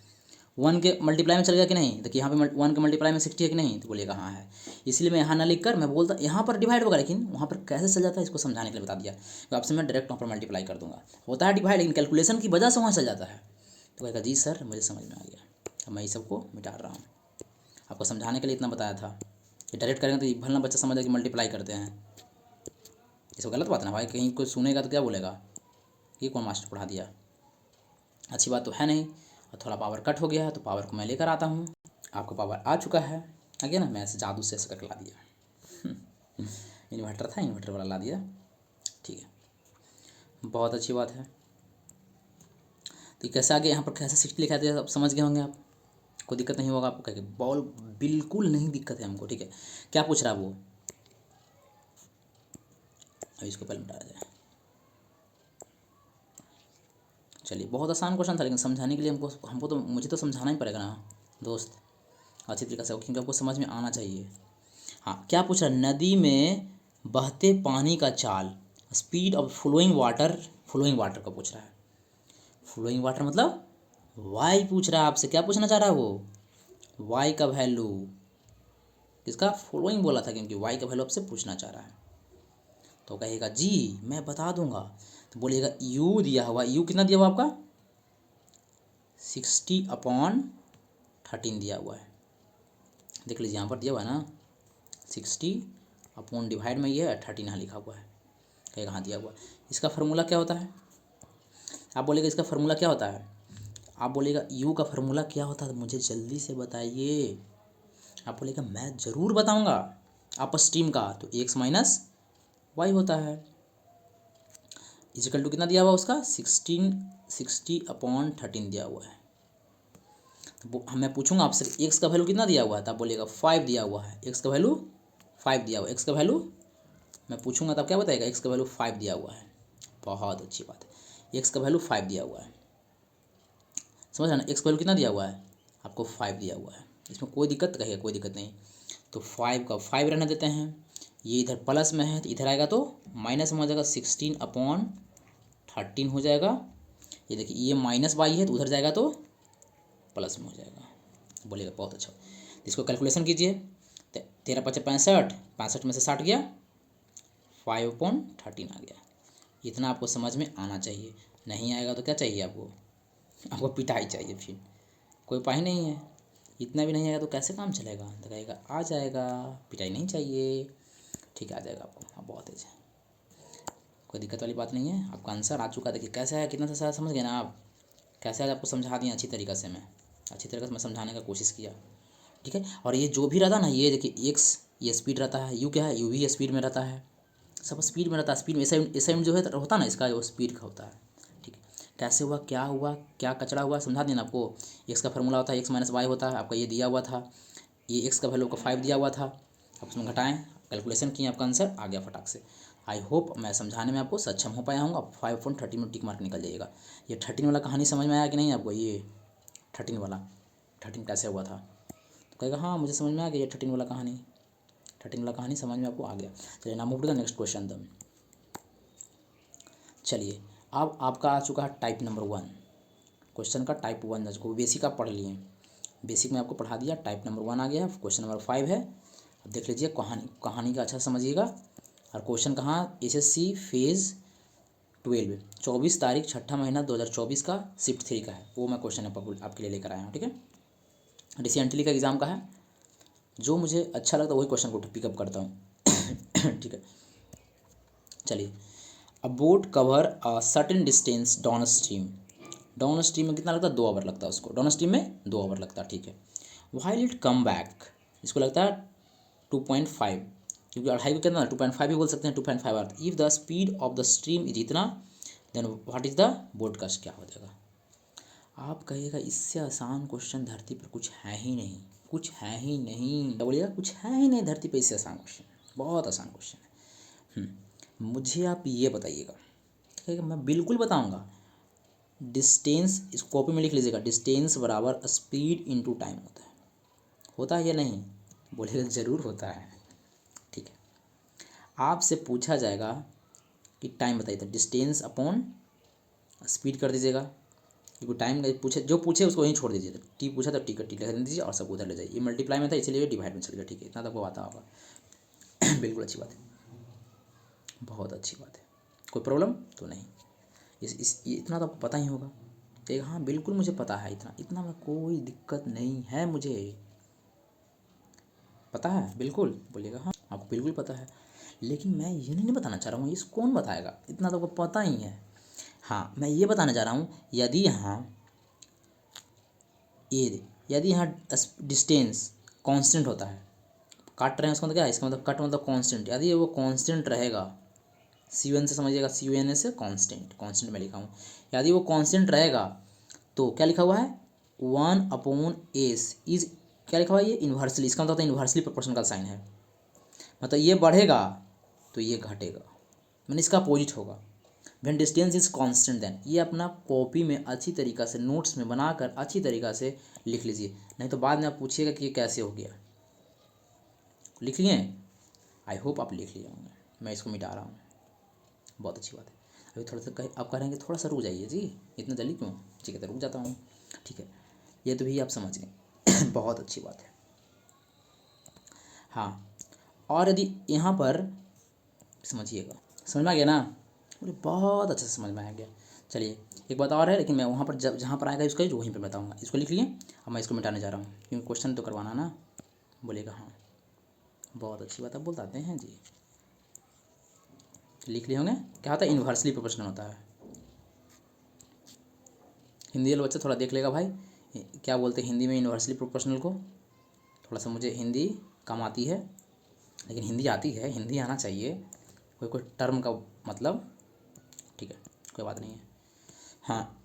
A: 1 के मल्टीप्लाई में चल गया कि नहीं, देखिए यहाँ पे 1 के मल्टीप्लाई में 60 है कि नहीं, तो बोलिएगा हाँ है। इसलिए मैं यहाँ ना लिख कर मैं बोलता यहाँ पर डिवाइड होगा, लेकिन वहाँ पर कैसे चल जाता है इसको समझाने के लिए बता दिया। तो आपसे मैं डायरेक्ट वहाँ पर मल्टीप्लाई कर दूँगा, होता है डिवाइड, लेकिन कैलकुलेशन की वजह से वहाँ चल जाता है। तो कहेगा जी सर मुझे समझ में आ गया, अब मैं ये सबको मिटा रहा हूँ, आपको समझाने के लिए इतना बताया था कि डायरेक्ट करेंगे तो भला बच्चा समझ कि मल्टीप्लाई करते हैं, इसको गलत बात ना भाई, कहीं कोई सुनेगा तो क्या बोलेगा, ये कौन मास्टर पढ़ा दिया, अच्छी बात तो है नहीं। और थोड़ा पावर कट हो गया है, तो पावर को मैं लेकर आता हूँ, आपको पावर आ चुका है, आ गया ना, मैं ऐसे जादू से ऐसे करके ला दिया इन्वर्टर था, इन्वर्टर वाला ला दिया, ठीक है, बहुत अच्छी बात है। तो कैसे आगे यहाँ पर कैसे 60 लिखा दिया, अब समझ गए होंगे आप, कोई दिक्कत नहीं होगा आपको, कहेंगे बॉल बिल्कुल नहीं दिक्कत है हमको, ठीक है। क्या पूछ रहा है वो, अब इसको पहले मिटाया जाए। चलिए बहुत आसान क्वेश्चन था, लेकिन समझाने के लिए हमको तो मुझे तो समझाना ही पड़ेगा ना दोस्त, अच्छी तरीके से, क्योंकि आपको समझ में आना चाहिए। हाँ क्या पूछ रहा है, नदी में बहते पानी का चाल, स्पीड ऑफ फ्लोइंग वाटर का पूछ रहा है। फ्लोइंग वाटर मतलब वाई पूछ रहा है आपसे, क्या पूछना चाह रहा है वो, वाई का वैल्यू, किसका, फ्लोइंग बोला था, क्योंकि वाई का वैल्यू आपसे पूछना चाह रहा है। तो कहेगा जी मैं बता दूंगा, तो बोलिएगा यू दिया हुआ, यू कितना दिया हुआ आपका, 60/13 दिया हुआ है, देख लीजिए यहाँ पर दिया हुआ है ना, 60 अपॉन डिवाइड में ये 13 यहाँ लिखा हुआ है, कहेगा हाँ दिया हुआ। इसका फार्मूला क्या होता है, आप बोलेगा इसका फार्मूला क्या होता है, आप बोलेगा यू का फार्मूला क्या होता है, मुझे जल्दी से बताइए। आप बोलेगा मैं ज़रूर बताऊंगा, अप स्ट्रीम का तो x - y होता है, इजिकल टू कितना दिया हुआ उसका 60/13 दिया हुआ है। तो मैं पूछूंगा आपसे एक्स का वैल्यू कितना दिया हुआ है, तब बोलिएगा 5 दिया हुआ है। एक्स का वैल्यू 5 दिया हुआ है। एक्स का वैल्यू मैं पूछूंगा तब क्या बताएगा, एक्स का वैल्यू 5 दिया हुआ है। बहुत अच्छी बात है, एक्स का वैल्यू 5 दिया हुआ है। समझ रहे ना, एक्स का वैल्यू कितना दिया हुआ है आपको, 5 दिया हुआ है। इसमें कोई दिक्कत कहिए, कोई दिक्कत नहीं। तो 5 का 5 रहने देते हैं। ये इधर प्लस में है तो इधर आएगा तो माइनस में हो जाएगा, 16/13 हो जाएगा। ये देखिए ये -y है तो उधर जाएगा तो प्लस में हो जाएगा। बोलिएगा बहुत अच्छा। इसको कैलकुलेशन कीजिए, 13 × 5 = 65, 65 में से 60 गया, 5/13 आ गया। इतना आपको समझ में आना चाहिए। नहीं आएगा तो क्या चाहिए आपको पिटाई चाहिए। फिर कोई उपाय नहीं है। इतना भी नहीं आएगा तो कैसे काम चलेगा, तो कहेगा आ जाएगा, पिटाई नहीं चाहिए। ठीक है, आ जाएगा आपको। अब बहुत तेज है, कोई दिक्कत वाली बात नहीं है। आपका आंसर आ चुका। देखिए कैसे है, कितना सा समझ गए ना आप। कैसे आज आपको समझा दिया अच्छी तरीक़े से, मैं अच्छी तरीके से मैं समझाने का कोशिश किया। ठीक है, और ये जो भी रहता है ना, ये देखिए एक्स ये स्पीड रहता है, यू क्या है, यू भी स्पीड में रहता है, सब स्पीड में रहता है। स्पीड में एसाइड जो है होता है ना, इसका वो स्पीड का होता है। ठीक है, कैसे हुआ, क्या कचरा हुआ, समझा दिया ना आपको। एक्स का फार्मूला होता है x - y होता है, आपका ये दिया हुआ था। ये एक्स का वैल्यू को 5 दिया हुआ था, आप उसमें घटाएं, कैलकुलेशन किए, आपका आंसर आ गया फटाक से। आई होप मैं समझाने में आपको सक्षम हो पाया हूँ। आप 5/13 में टिक मार्क निकल जाइएगा। ये 13 वाला कहानी समझ में आया कि नहीं आपको, ये 13 वाला 13 कैसे हुआ था, तो कहेगा हाँ मुझे समझ में आ गया। ये 13 वाला कहानी समझ में आपको आ गया। चलिए ना move to the next question दम। चलिए अब आपका आ चुका है टाइप नंबर 1, क्वेश्चन का टाइप 1, जिसको बेसिक आप पढ़ लिए। बेसिक में आपको पढ़ा दिया, टाइप नंबर 1 आ गया। क्वेश्चन नंबर 5 है। अब देख लीजिए, कहानी का अच्छा समझिएगा। और क्वेश्चन कहाँ, एसएससी फेज़ 12 24 तारीख 6 महीना 2024 का शिफ्ट 3 का है। वो मैं क्वेश्चन आपके लिए लेकर आया हूँ। ठीक है, रिसेंटली का एग्ज़ाम का है। जो मुझे अच्छा लगता है वही क्वेश्चन को पिकअप करता हूँ। ठीक है, चलिए। A boat cover a certain distance down stream. Down stream में कितना लगता है, 2 आवर लगता है उसको। डाउन स्ट्रीम में 2 आवर लगता है। ठीक है, व्हाइल इट कम बैक, इसको लगता है 2.5, क्योंकि अढ़ाई को कितना 2.5 भी बोल सकते हैं, 2.5 hour. If the speed of the stream is इतना, then what is the boat cost, क्या हो जाएगा। आप कहिएगा इससे आसान क्वेश्चन धरती पर कुछ है ही नहीं, कुछ है ही नहीं। बोलिएगा कुछ है ही नहीं धरती पर इससे आसान क्वेश्चन, बहुत आसान क्वेश्चन है। मुझे आप ये बताइएगा, ठीक है, मैं बिल्कुल बताऊंगा। डिस्टेंस, इस कॉपी में लिख लीजिएगा, डिस्टेंस बराबर स्पीड इनटू टाइम होता है या नहीं, बोलिएगा ज़रूर होता है। ठीक है, आपसे पूछा जाएगा कि टाइम बताइए, तो डिस्टेंस अपॉन स्पीड कर दीजिएगा, क्योंकि टाइम पूछे, जो पूछे उसको वहीं छोड़ दीजिए। टी पूछा तो टी का टी लिख दीजिए और सब उधर ले जाइए। ये मल्टीप्लाई में था इसलिए डिवाइड में चल गया। ठीक है, इतना तो आपको आता होगा। बिल्कुल अच्छी बात है, बहुत अच्छी बात है, कोई प्रॉब्लम तो नहीं। इतना तो आपको पता ही होगा। तो हाँ बिल्कुल मुझे पता है, इतना में कोई दिक्कत नहीं है, मुझे पता है बिल्कुल। बोलिएगा हाँ आपको बिल्कुल पता है, लेकिन मैं ये नहीं बताना चाह रहा हूँ इस कौन बताएगा, इतना तो आपको पता ही है। हाँ मैं ये बताना चाह रहा हूँ, यदि यहाँ डिस्टेंस कांस्टेंट होता है, काट रहे हैं उसका मतलब क्या है, इसका मतलब कट मतलब कांस्टेंट, यदि वो कांस्टेंट रहेगा, C1 से समझिएगा, CUN से कांस्टेंट में लिखा हूँ। यदि वो कांस्टेंट रहेगा तो क्या लिखा हुआ है, 1/s इज, क्या लिखा हुआ है, ये इन्वर्सली, इसका मतलब इन्वर्सली प्रोपोर्शनल का साइन है। मतलब ये बढ़ेगा तो ये घटेगा, मैंने इसका अपोजिट होगा। When distance is constant, then ये अपना कॉपी में अच्छी तरीक़ा से नोट्स में बनाकर अच्छी तरीक़ा से लिख लीजिए, नहीं तो बाद में आप पूछिएगा कि ये कैसे हो गया। लिख लिए, आई होप आप लिख लिए होंगे। मैं इसको मिटा रहा हूँ, बहुत अच्छी बात है। अभी थोड़ा सा आप कहेंगे थोड़ा सा रुक जाइए जी, इतना जल्दी क्यों, ठीक है तो रुक जाता हूँ। ठीक है, ये तो भी आप समझ गए। बहुत अच्छी बात है। हाँ, और यदि यहाँ पर समझिएगा, समझ में आ गया ना, मुझे बहुत अच्छे से समझ में आ गया। चलिए एक बात और है, लेकिन मैं वहाँ पर जहाँ पर आएगा इसका वहीं पर बताऊँगा। इसको लिख लिए, अब मैं इसको मिटाने जा रहा हूँ क्योंकि क्वेश्चन तो करवाना ना। बोलेगा हाँ बहुत अच्छी बात, आप बताते हैं जी। लिख लिए होंगे, क्या होता है, इन्वर्सली प्रोपोर्शनल होता है। हिंदी वाले बच्चे थोड़ा देख लेगा भाई, क्या बोलते हैं हिंदी में इन्वर्सली प्रोपोर्शनल को। थोड़ा सा मुझे हिंदी कम आती है, लेकिन हिंदी आती है, हिंदी आना चाहिए, कोई टर्म का मतलब। ठीक है, कोई बात नहीं है। हाँ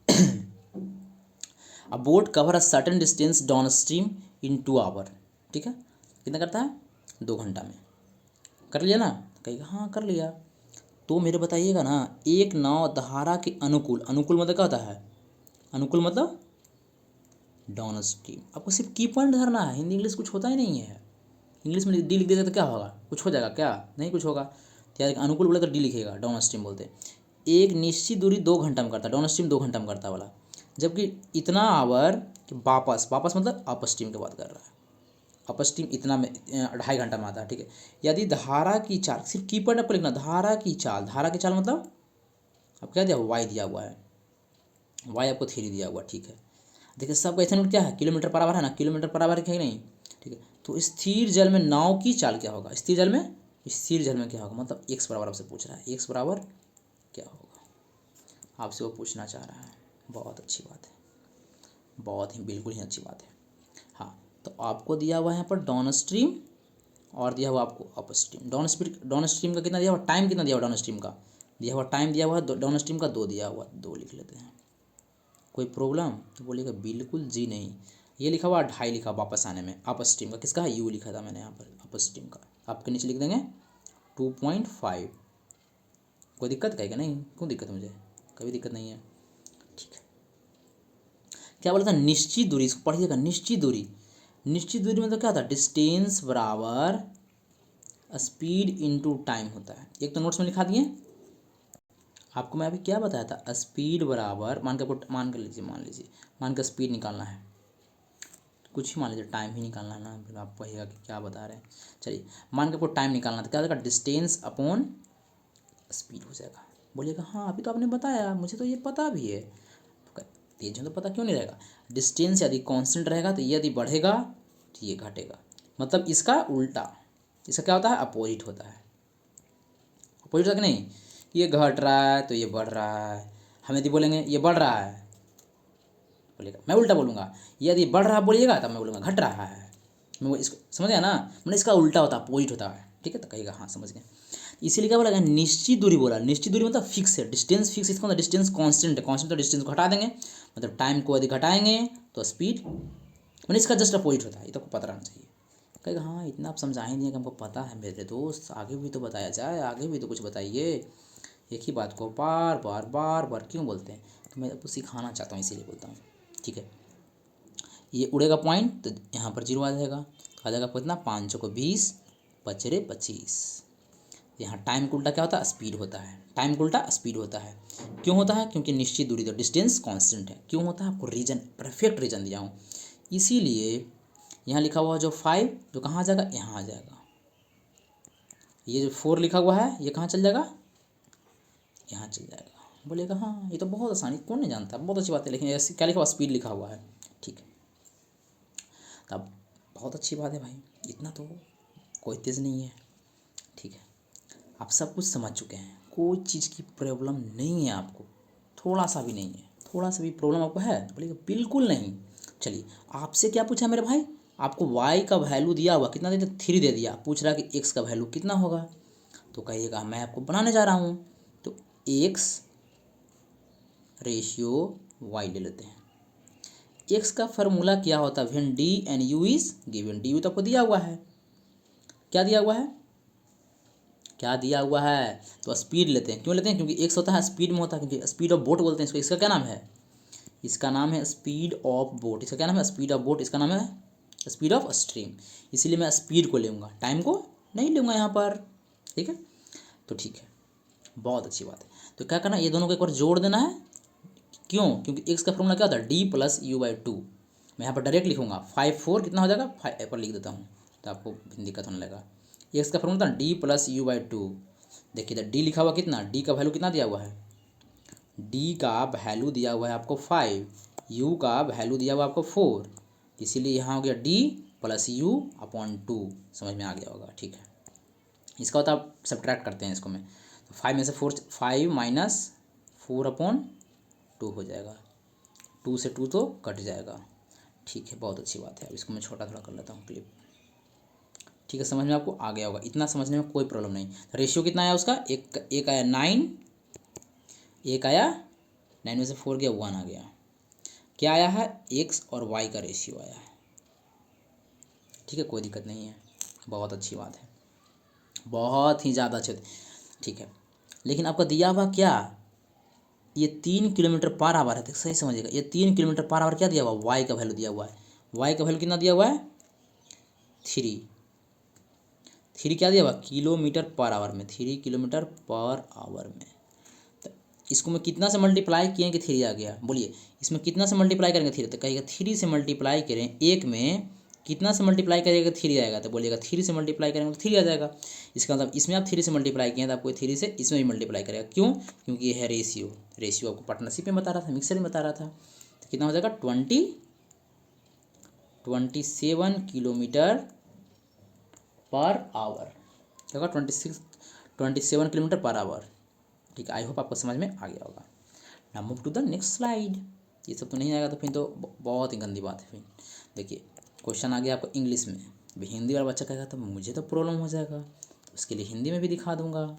A: a boat cover a certain distance downstream in 2 hour, ठीक है, कितना करता है 2 घंटा में, कर लिया ना, कहेगा हाँ कर लिया। तो मेरे बताइएगा ना, एक नाव धारा के अनुकूल, अनुकूल मतलब क्या होता है, अनुकूल मतलब डाउन स्ट्रीम, आपको सिर्फ की पॉइंट धरना है, हिंदी इंग्लिश कुछ होता ही नहीं है। इंग्लिश में डी लिख देते तो क्या होगा, कुछ हो जाएगा क्या, नहीं कुछ होगा। तो यार अनुकूल बोले तो डी लिखेगा, डाउन स्ट्रीम बोलते हैं। एक निश्चित दूरी 2 घंटा में करता है, डाउन स्ट्रीम 2 घंटा में करता वाला, जबकि इतना आवर कि वापस, वापस मतलब अप स्ट्रीम की बात कर रहा है, अप स्ट्रीम इतना में 2.5 घंटा में आता है, ठीक है। यदि धारा की चाल, सिर्फ की पॉइंट आपको लिखना, धारा की चाल, धारा की चाल मतलब अब क्या दिया, वाई दिया हुआ है, वाई आपको 3 दिया हुआ, ठीक है। देखिए सबका इथेनॉल क्या है, किलोमीटर पर आवर है ना, किलोमीटर पर आवर है नहीं, ठीक है। तो स्थिर जल में नाव की चाल क्या होगा, स्थिर जल में, स्थिर जल में क्या होगा, मतलब एक्स बराबर आपसे पूछ रहा है, एक्स बराबर क्या होगा, आपसे वो पूछना चाह रहा है। बहुत अच्छी बात है, बहुत ही बिल्कुल ही अच्छी बात है। हाँ तो आपको दिया हुआ है यहाँ पर डाउन स्ट्रीम और दिया हुआ आपको अप स्ट्रीम। डाउन स्ट्रीम का कितना दिया हुआ, टाइम कितना दिया हुआ, डाउन स्ट्रीम का दिया हुआ टाइम दिया हुआ है, डाउन स्ट्रीम का 2 दिया हुआ, 2 लिख लेते हैं। कोई प्रॉब्लम, तो बोलिएगा बिल्कुल जी नहीं। ये लिखा हुआ 2.5 लिखा वापस आने में, अप स्ट्रीम का किसका है, यू लिखा था मैंने यहाँ पर, अप स्ट्रीम का आपके नीचे लिख देंगे 2.5। कोई दिक्कत कहेगा नहीं, क्यों दिक्कत मुझे, कभी दिक्कत नहीं है, ठीक है। क्या बोला था, निश्चित दूरी, इसको पढ़िएगा, निश्चित दूरी, निश्चित दूरी मतलब क्या होता है, डिस्टेंस बराबर स्पीड इनटू टाइम होता है। एक तो नोट्स में लिखा दिए आपको, मैं अभी क्या बताया था, स्पीड बराबर, मान लीजिए मान कर स्पीड निकालना है, कुछ ही मान लीजिए, टाइम ही निकालना है ना, फिर आप कहिएगा कि क्या बता रहे हैं। चलिए मान के आपको टाइम निकालना था, क्या होगा, डिस्टेंस अपॉन स्पीड हो जाएगा। बोलिएगा हाँ अभी तो आपने बताया, मुझे तो ये पता भी है, तेज तो पता क्यों नहीं रहेगा। डिस्टेंस यदि कांस्टेंट रहेगा तो यदि बढ़ेगा तो ये घटेगा, मतलब इसका उल्टा, इसका क्या होता है, अपोजिट होता है, अपोजिट होता कि नहीं, ये घट रहा है तो ये बढ़ रहा है। हम यदि बोलेंगे ये बढ़ रहा है, बोलेगा मैं उल्टा बोलूँगा, यदि बढ़ रहा बोलिएगा तब मैं बोलूँगा घट रहा है। मैं वो इसको समझ गया ना, मतलब इसका उल्टा होता है, अपोजिट होता है, ठीक है। तो कहेगा हाँ समझ गए। इसीलिए क्या बोला गया, निश्चित दूरी बोला, निश्चित दूरी मतलब फिक्स है, डिस्टेंस फिक्स, इसका मतलब डिस्टेंस कांस्टेंट है, कांस्टेंट तो डिस्टेंस को हटा देंगे, मतलब टाइम को यदि घटाएंगे तो स्पीड, मतलब इसका जस्ट अपोजिट होता है, ये तो पता रहना चाहिए। कहेगा हाँ इतना आप समझा ही नहीं है कि हमको पता है मेरे दोस्त, आगे भी तो बताया जाए, आगे भी तो कुछ बताइए, एक ही बात को बार बार बार बार क्यों बोलते हैं। तो मैं आपको सिखाना चाहता हूँ इसीलिए बोलता हूँ, ठीक है। ये उड़ेगा पॉइंट तो यहाँ पर 0 आ जाएगा आपको इतना, 5 को 20 बचरे 25। यहाँ टाइम का उल्टा क्या होता है, स्पीड होता है, टाइम का उल्टा स्पीड होता है। क्यों होता है, क्योंकि निश्चित दूरी तो डिस्टेंस कांस्टेंट है। क्यों होता है, आपको रीजन, परफेक्ट रीजन दिया हूँ। इसीलिए यहाँ लिखा हुआ जो 5 जो कहाँ आ जाएगा, यहाँ आ जाएगा। ये जो 4 लिखा हुआ है ये कहाँ चल जाएगा, यहाँ चल जाएगा। बोलेगा हाँ ये तो बहुत आसानी, कौन नहीं जानता, बहुत अच्छी बात है, लेकिन ऐसे क्या लिखा हुआ, स्पीड लिखा हुआ है, ठीक है। तब बहुत अच्छी बात है भाई, इतना तो कोई तेज़ नहीं है, ठीक है। आप सब कुछ समझ चुके हैं, कोई चीज़ की प्रॉब्लम नहीं है आपको, थोड़ा सा भी नहीं है, थोड़ा सा भी प्रॉब्लम आपको है, बोलिएगा बिल्कुल नहीं। चलिए आपसे क्या पूछा मेरे भाई, आपको y का वैल्यू दिया हुआ कितना दे दिया, 3 दे दिया, पूछ रहा है कि x का वैल्यू कितना होगा, तो कहिएगा मैं आपको बनाने जा रहा हूँ, तो x रेशियो y ले लेते हैं। x का फार्मूला क्या होता है, when D and u is given, D you तो आपको दिया हुआ है, क्या दिया हुआ है, क्या दिया हुआ है, तो स्पीड लेते हैं। क्यों लेते हैं, क्योंकि एक्स होता है स्पीड में होता है, क्योंकि स्पीड ऑफ बोट बोलते हैं इसको। इसका क्या नाम है, इसका नाम है स्पीड ऑफ बोट, इसका क्या नाम है, स्पीड ऑफ बोट, इसका नाम है स्पीड ऑफ स्ट्रीम। इसीलिए मैं स्पीड को लूँगा, टाइम को नहीं लूँगा यहाँ पर, ठीक है। तो ठीक है, बहुत अच्छी बात है। तो क्या करना, ये दोनों को एक बार जोड़ देना है। क्यों, क्योंकि एक्स का फॉर्मूला क्या होता है, डी प्लस यू बाई 2। मैं यहाँ पर डायरेक्ट लिखूँगा 5 4 कितना हो जाएगा, 5 पर लिख देता हूँ तो आपको दिक्कत होने लगा। एक्स का फॉर्मूला था डी प्लस यू बाई 2। देखिए डी लिखा हुआ कितना, डी का वैल्यू कितना दिया हुआ है, डी का वैल्यू दिया हुआ है आपको 5, यू का वैल्यू दिया हुआ आपको 4, इसीलिए यहाँ हो गया डी प्लस यू अपॉन 2। समझ में आ गया होगा, ठीक है। इसका होता आप सब्ट्रैक्ट करते हैं इसको में, तो 5 में से 4, 5 माइनस 4 अपॉन 2 हो जाएगा, 2 से 2 तो कट जाएगा, ठीक है। बहुत अच्छी बात है। अब इसको मैं छोटा थोड़ा कर लेता हूँ क्लिप, ठीक है। समझ में आपको आ गया होगा, इतना समझने में कोई प्रॉब्लम नहीं। रेशियो कितना आया उसका, एक आया 9, एक आया, 9 में से 4 गया, 1 आ गया। क्या आया है, x और y का रेशियो आया है। ठीक है, कोई दिक्कत नहीं है, बहुत अच्छी बात है, बहुत ही ज़्यादा अच्छे। ठीक है, लेकिन आपका दिया हुआ क्या, ये 3 किलोमीटर पर आवर है, तो सही समझिएगा, ये 3 किलोमीटर पर आवर क्या दिया हुआ, वाई का वैल्यू दिया हुआ है। वाई का वैल्यू कितना दिया हुआ है, 3 क्या दिया हुआ, किलोमीटर पर आवर में, 3 किलोमीटर पर आवर में। तो इसको मैं कितना से मल्टीप्लाई किए कि 3 आ गया, बोलिए इसमें कितना से मल्टीप्लाई करेंगे 3, तो कहिएगा 3 से मल्टीप्लाई करें, एक में कितना से मल्टीप्लाई करिएगा 3 आएगा, तो बोलिएगा 3 से मल्टीप्लाई करेंगे तो 3 आ जाएगा। इसका मतलब इसमें आप 3 से मल्टीप्लाई किए तो आपको 3 से इसमें भी मल्टीप्लाई करेगा, क्यों, क्योंकि ये है रेशियो। रेशियो आपको पार्टनरशिप में बता रहा था, मिक्सर में बता रहा था। तो कितना हो जाएगा, 27 किलोमीटर पर आवर, क्या होगा, 27 किलोमीटर पर आवर। ठीक है, आई होप आपको समझ में आ गया होगा। Now move to the next slide. ये सब तो नहीं आएगा तो फिर तो बहुत ही गंदी बात है। फिर देखिए क्वेश्चन आ गया आपको इंग्लिश में, अभी हिंदी वाला बच्चा कहेगा तो मुझे तो प्रॉब्लम हो जाएगा, उसके लिए हिंदी में भी दिखा दूंगा।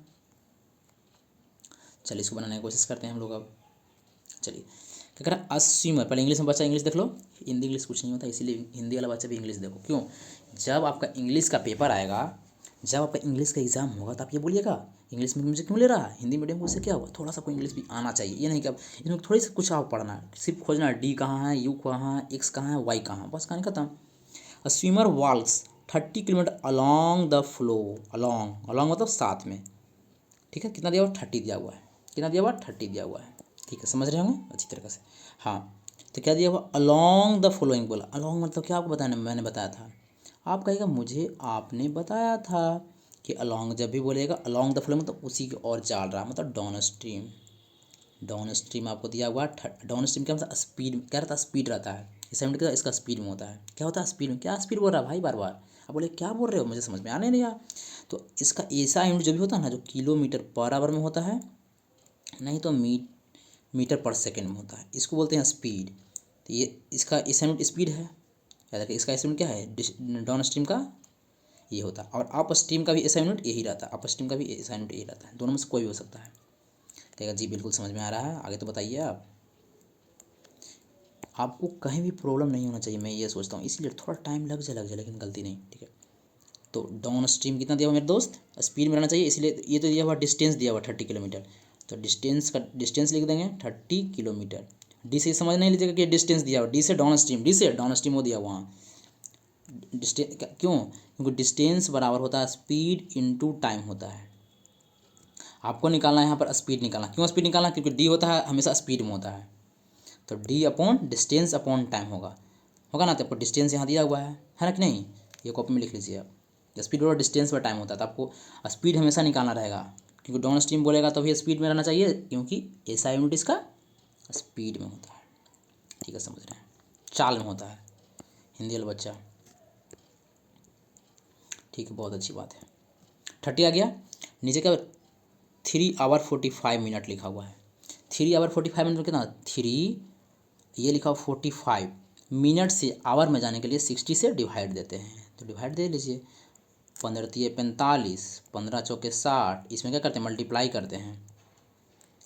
A: चलिए इसको बनाने की कोशिश करते हैं हम लोग अब। चलिए क्या कह रहा है, अस्वीमर, पहले इंग्लिश में बच्चा इंग्लिश देख लो, हिंदी इंग्लिश कुछ नहीं होता, इसीलिए हिंदी वाला बच्चा भी इंग्लिश देखो। क्यों, जब आपका इंग्लिश का पेपर आएगा, जब आपका इंग्लिश का एग्जाम होगा तो आप ये बोलिएगा इंग्लिश में मुझे क्यों ले रहा है, हिंदी मीडियम को, उससे क्या होगा, थोड़ा सा कोई इंग्लिश भी आना चाहिए। ये नहीं कि अब इसमें थोड़ी सा कुछ आप पढ़ना है, सिर्फ खोजना है डी कहाँ है, यू कहाँ है, एक्स कहाँ है, वाई कहाँ है, बस कहानी खत्म। अ swimmer walls 30 kilometre along the flow, along, along मतलब साथ में। ठीक है, कितना दिया हुआ, 30 दिया हुआ है, कितना दिया हुआ, 30 दिया हुआ है। ठीक है, समझ रहे होंगे अच्छी तरीके से। हाँ, तो क्या दिया हुआ, अलॉन्ग द फॉलोइंग बोला। अलॉन्ग मतलब क्या, आपको बताने मैंने बताया था, आप कहेगा मुझे आपने बताया था कि अलॉन्ग जब भी बोलेगा अलॉन्ग द फ्लोइंग मतलब उसी की ओर चल रहा, मतलब डाउन स्ट्रीम। डाउन स्ट्रीम आपको दिया हुआ, डाउन स्ट्रीम क्या मतलब स्पीड, क्या रहता है, स्पीड रहता है। इस साइड क्या, इसका स्पीड में होता है, क्या होता है स्पीड में, क्या स्पीड बोल रहा है भाई बार बार, आप बोले क्या बोल रहे हो, मुझे समझ में आने नहीं आया। तो इसका ऐसा यूनिट जो भी होता है ना, जो किलोमीटर पर आवर में होता है, नहीं तो मीटर पर सेकेंड में होता है, इसको बोलते हैं स्पीड। तो ये इसका ऐसा यूनिट स्पीड है, याद रखिए इसका ऐसा यूनिट क्या है, डाउन स्ट्रीम का ये होता है, और अप स्ट्रीम का भी ऐसा यूनिट यही रहता है, अप स्ट्रीम का भी ऐसा यूनिट यही रहता है, दोनों में से कोई भी हो सकता है। कहेगा जी बिल्कुल समझ में आ रहा है, आगे तो बताइए आप। आपको कहीं भी प्रॉब्लम नहीं होना चाहिए, मैं ये सोचता हूँ, इसलिए थोड़ा टाइम लग जाए लेकिन गलती नहीं। ठीक है, तो डाउन स्ट्रीम कितना दिया हुआ मेरे दोस्त, स्पीड में रहना चाहिए, इसलिए ये तो दिया हुआ डिस्टेंस दिया हुआ 30 किलोमीटर, तो डिस्टेंस का डिस्टेंस लिख देंगे 30 किलोमीटर। डी से समझ नहीं लीजिएगा कि डिस्टेंस दिया हुआ, डी से डाउन स्ट्रीम, डी से डाउन स्ट्रीम वो दिया हुआ वहाँ डिस्टेंस, क्यों, क्योंकि डिस्टेंस बराबर होता है स्पीड इनटू टाइम होता है। आपको निकालना है यहाँ पर स्पीड निकालना, क्यों स्पीड निकालना, क्योंकि डी होता है हमेशा स्पीड में होता है, तो D upon distance upon time होगा, होगा ना। तो आपको डिस्टेंस यहाँ दिया हुआ है ना कि नहीं, ये कॉपी में लिख लीजिए आप, स्पीड और डिस्टेंस पर टाइम होता है, तो आपको स्पीड हमेशा निकालना रहेगा, क्योंकि डाउन स्ट्रीम बोलेगा तो भी स्पीड में रहना चाहिए, क्योंकि ऐसा यूनिट इसका स्पीड में होता है। ठीक है, समझ रहे हैं, चाल में होता है, हिंदी वाला बच्चा। ठीक है, बहुत अच्छी बात है। 30 आ गया, नीचे क्या 3 आवर 45 मिनट लिखा हुआ है, 3 आवर 45 मिनट में कितना 3, ये लिखा हुआ 45 मिनट से आवर में जाने के लिए 60 से डिवाइड देते हैं, तो डिवाइड दे लीजिए, 15×3 = 45, 15×4 = 60, इसमें क्या करते हैं मल्टीप्लाई करते हैं,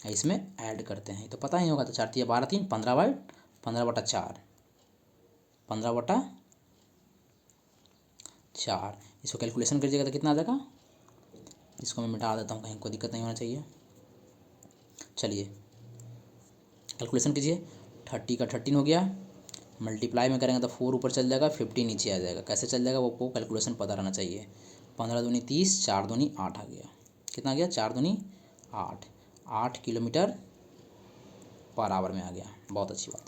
A: इसमें ऐड करते हैं, तो पता ही होगा, तो 4×3 = 12, 3 15/4, 15/4, इसको कैलकुलेशन करिएगा तो कितना आ जाएगा, इसको मैं मिटा देता हूँ, कहीं कोई दिक्कत नहीं होना चाहिए। चलिए कैलकुलेशन कीजिए, 30 का 13 हो गया, मल्टीप्लाई में करेंगे तो 4 ऊपर चल जाएगा, 50 नीचे आ जाएगा, कैसे चल जाएगा वो आपको कैलकुलेशन पता रहना चाहिए। 15×2 = 30, 4×2 = 8 आ गया, कितना आ गया 4×2 = 8, 8 किलोमीटर पर आवर में आ गया, बहुत अच्छी बात है।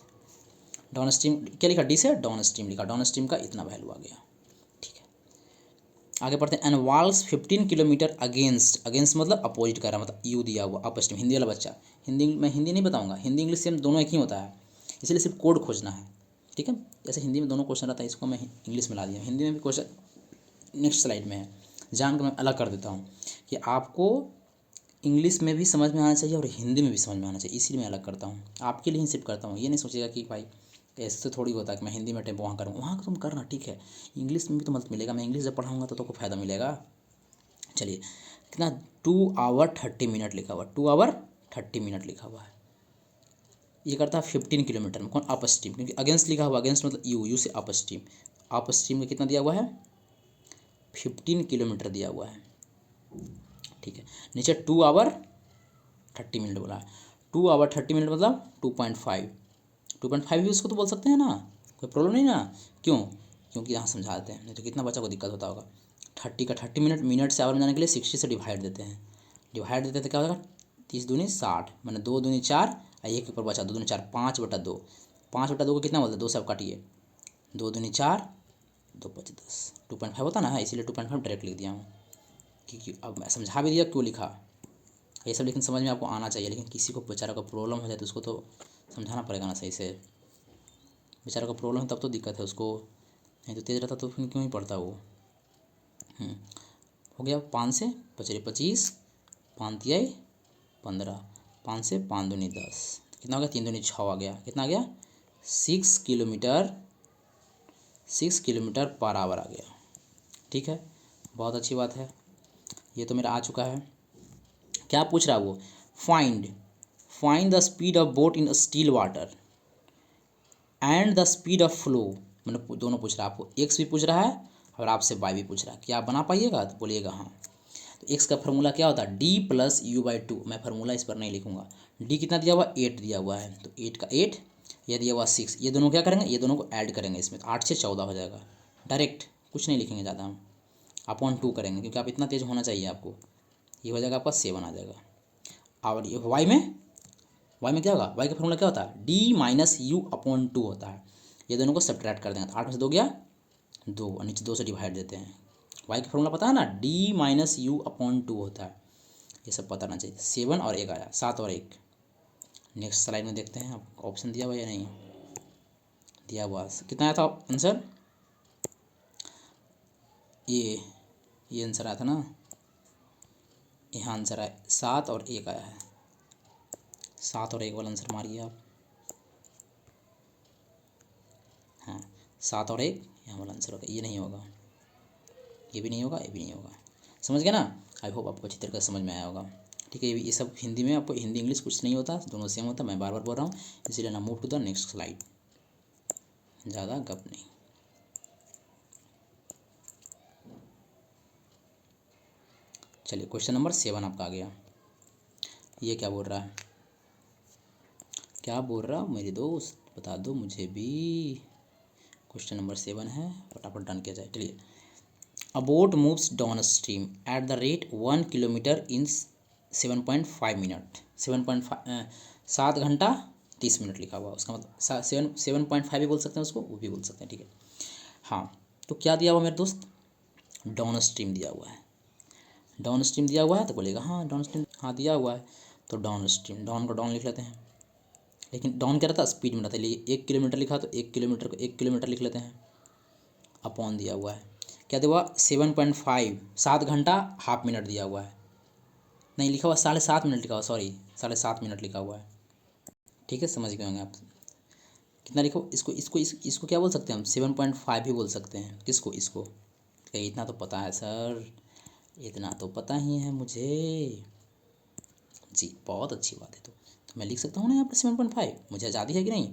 A: डाउन स्ट्रीम क्या लिखा, डी से डाउन स्ट्रीम लिखा, डाउन स्ट्रीम का इतना वैल्यू आ गया। ठीक है, आगे पढ़ते हैं, and walls 15 kilometre against, against मतलब अपोजिट कर रहा, मतलब यू दिया हुआ, अप स्ट्रीम, हिंदी वाला बच्चा, हिंदी मैं हिंदी नहीं बताऊंगा, हिंदी इंग्लिश सेम दोनों एक ही होता है, इसलिए सिर्फ कोड खोजना है। ठीक है, जैसे हिंदी में दोनों क्वेश्चन रहता है, इसको मैं इंग्लिश में ला दिया, हिंदी में भी क्वेश्चन नेक्स्ट स्लाइड में है, जान कर मैं अलग कर देता हूँ कि आपको इंग्लिश में भी समझ में आना चाहिए और हिंदी में भी समझ में आना चाहिए, इसीलिए मैं अलग करता हूँ, आपके लिए ही सिर्फ करता हूँ। ये नहीं सोचिएगा कि भाई ऐसे थोड़ी होता है कि मैं हिंदी में टेम्पो वहाँ करूँ, वहाँ तुम करना ठीक है, इंग्लिश में भी तो मदद मिलेगा, मैं इंग्लिश जब पढ़ाऊँगा तो तुमको फ़ायदा मिलेगा। चलिए कितना 2 आवर 30 मिनट लिखा हुआ, 2 आवर 30 मिनट लिखा हुआ है। ये करता है 15 किलोमीटर में, कौन? अप स्ट्रीम, क्योंकि अगेंस्ट लिखा हुआ, अगेंस्ट मतलब यू से अप स्ट्रीम। अप स्ट्रीम में कितना दिया हुआ है? 15 किलोमीटर दिया हुआ है, ठीक है। नीचे 2 आवर 30 मिनट बोला है। 2 आवर 30 मिनट मतलब 2.5 भी उसको तो बोल सकते हैं ना, कोई प्रॉब्लम नहीं ना। क्यों? क्योंकि यहाँ समझाते हैं, नहीं तो कितना बच्चा को दिक्कत होता होगा। 30 का 30 मिनट, मिनट से आवर में जाने के लिए 60 से डिवाइड देते हैं। डिवाइड देते तो क्या होगा? 30 दूनी 60, मैंने 2 दूनी 4 और एक के ऊपर बचा 2 दूनी 4, 5/2। 5/2 को कितना बोलते हैं? 2 सब काटिए, 2 दूनी 4, 2 5 10, 2.5 होता ना है, इसीलिए 2.5 डायरेक्ट लिख दिया हूँ। क्योंकि अब मैं समझा भी दिया क्यों लिखा ये सब, लेकिन समझ में आपको आना चाहिए। लेकिन किसी को बेचारा का प्रॉब्लम हो जाए तो उसको तो समझाना पड़ेगा ना सही से। बेचारा का प्रॉब्लम है तब तो दिक्कत है उसको, नहीं तो तेज रहता तो फिर क्यों ही पढ़ता वो। हो गया 5 से 25, 5 तियाई 15, 5 से 5 दूनी 10, कितना हो गया? 3 दूनी 6 आ गया। कितना आ गया? 6 किलोमीटर पर आवर आ गया, ठीक है। बहुत अच्छी बात है, ये तो मेरा आ चुका है। क्या पूछ रहा है वो? Find the speed of boat in still water and the speed of flow. मैंने दोनों पूछ रहा है आपको, एक्स भी पूछ रहा है और आपसे वाई भी पूछ रहा है। क्या आप बना पाइएगा? तो बोलिएगा हाँ। तो एक्स का फार्मूला क्या होता है? D plus u/2। मैं फार्मूला इस पर नहीं लिखूंगा। डी कितना दिया हुआ? 8 दिया हुआ है, तो 8 का 8, ये दिया हुआ 6। ये दोनों क्या करेंगे? ये दोनों को ऐड करेंगे इसमें, तो 8 से 14 हो जाएगा। डायरेक्ट कुछ नहीं लिखेंगे ज़्यादा, हम अपॉन 2 करेंगे, क्योंकि आप इतना तेज़ होना चाहिए आपको। ये हो जाएगा आपका 7 आ जाएगा। और ये वाई में क्या होगा? वाई का फॉर्मूला क्या होता है? डी माइनस u/2 होता है। ये दोनों को सब्ट्रैक्ट कर देंगे, तो 8 में से 2 गया 2, और नीचे 2 से डिवाइड देते हैं। वाई का फॉर्मूला पता है ना? डी माइनस u/2 होता है। ये सब पता ना चाहिए। 7 और 1 आया, 7 और 1। नेक्स्ट स्लाइड में देखते हैं ऑप्शन दिया हुआ या नहीं दिया हुआ। कितना आया था आंसर? ये आंसर आया था ना, यहाँ आंसर आया 7 और 1 आया है। 7 और 1 वाला आंसर मारिए आप। हाँ 7 और 1 यहाँ वाला आंसर होगा। ये नहीं होगा, ये भी नहीं होगा, ये भी नहीं होगा। समझ गया ना? आई होप आपको अच्छी तरीके से समझ में आया होगा, ठीक है। ये सब हिंदी में, आपको हिंदी इंग्लिश कुछ नहीं होता, दोनों सेम होता है। मैं बार बार बोल रहा हूँ, इसीलिए now move to the next slide, ज़्यादा गप नहीं। चलिए क्वेश्चन नंबर 7 आपका आ गया। ये क्या बोल रहा है? क्या बोल रहा मेरे दोस्त, बता दो मुझे भी। क्वेश्चन नंबर 7 है, फटाफट डन किया जाए। चलिए, a boat moves down stream at the rate 1 kilometre in 7.5 minute. 7 घंटा 30 मिनट लिखा हुआ, उसका मतलब 7.5 भी बोल सकते हैं उसको, वो भी बोल सकते हैं, ठीक है। हाँ, तो क्या दिया हुआ मेरे दोस्त? डाउन स्ट्रीम दिया हुआ है। डाउन स्ट्रीम दिया हुआ है तो बोलेगा हाँ डाउन स्ट्रीम, हाँ दिया हुआ है तो डाउन स्ट्रीम, डाउन को डाउन लिख लेते हैं। लेकिन डाउन क्या रहता है? स्पीड में रहता है। लिए 1 किलोमीटर लिखा तो 1 किलोमीटर को 1 किलोमीटर लिख लेते हैं। अपॉन दिया हुआ है, क्या दिया हुआ? 7.5, 7 घंटा हाफ मिनट दिया हुआ है। नहीं लिखा हुआ 7.5 मिनट लिखा हुआ, सॉरी 7.5 मिनट लिखा हुआ है, ठीक है। समझ गए होंगे आप। कितना लिखो? इसको क्या बोल सकते हैं हम? 7.5 भी बोल सकते हैं। किसको? इसको। इतना तो पता है सर, इतना तो पता ही है मुझे जी, बहुत अच्छी बात है। तो मैं लिख सकता हूँ ना यहाँ पर 7.5, मुझे आज़ादी है कि नहीं।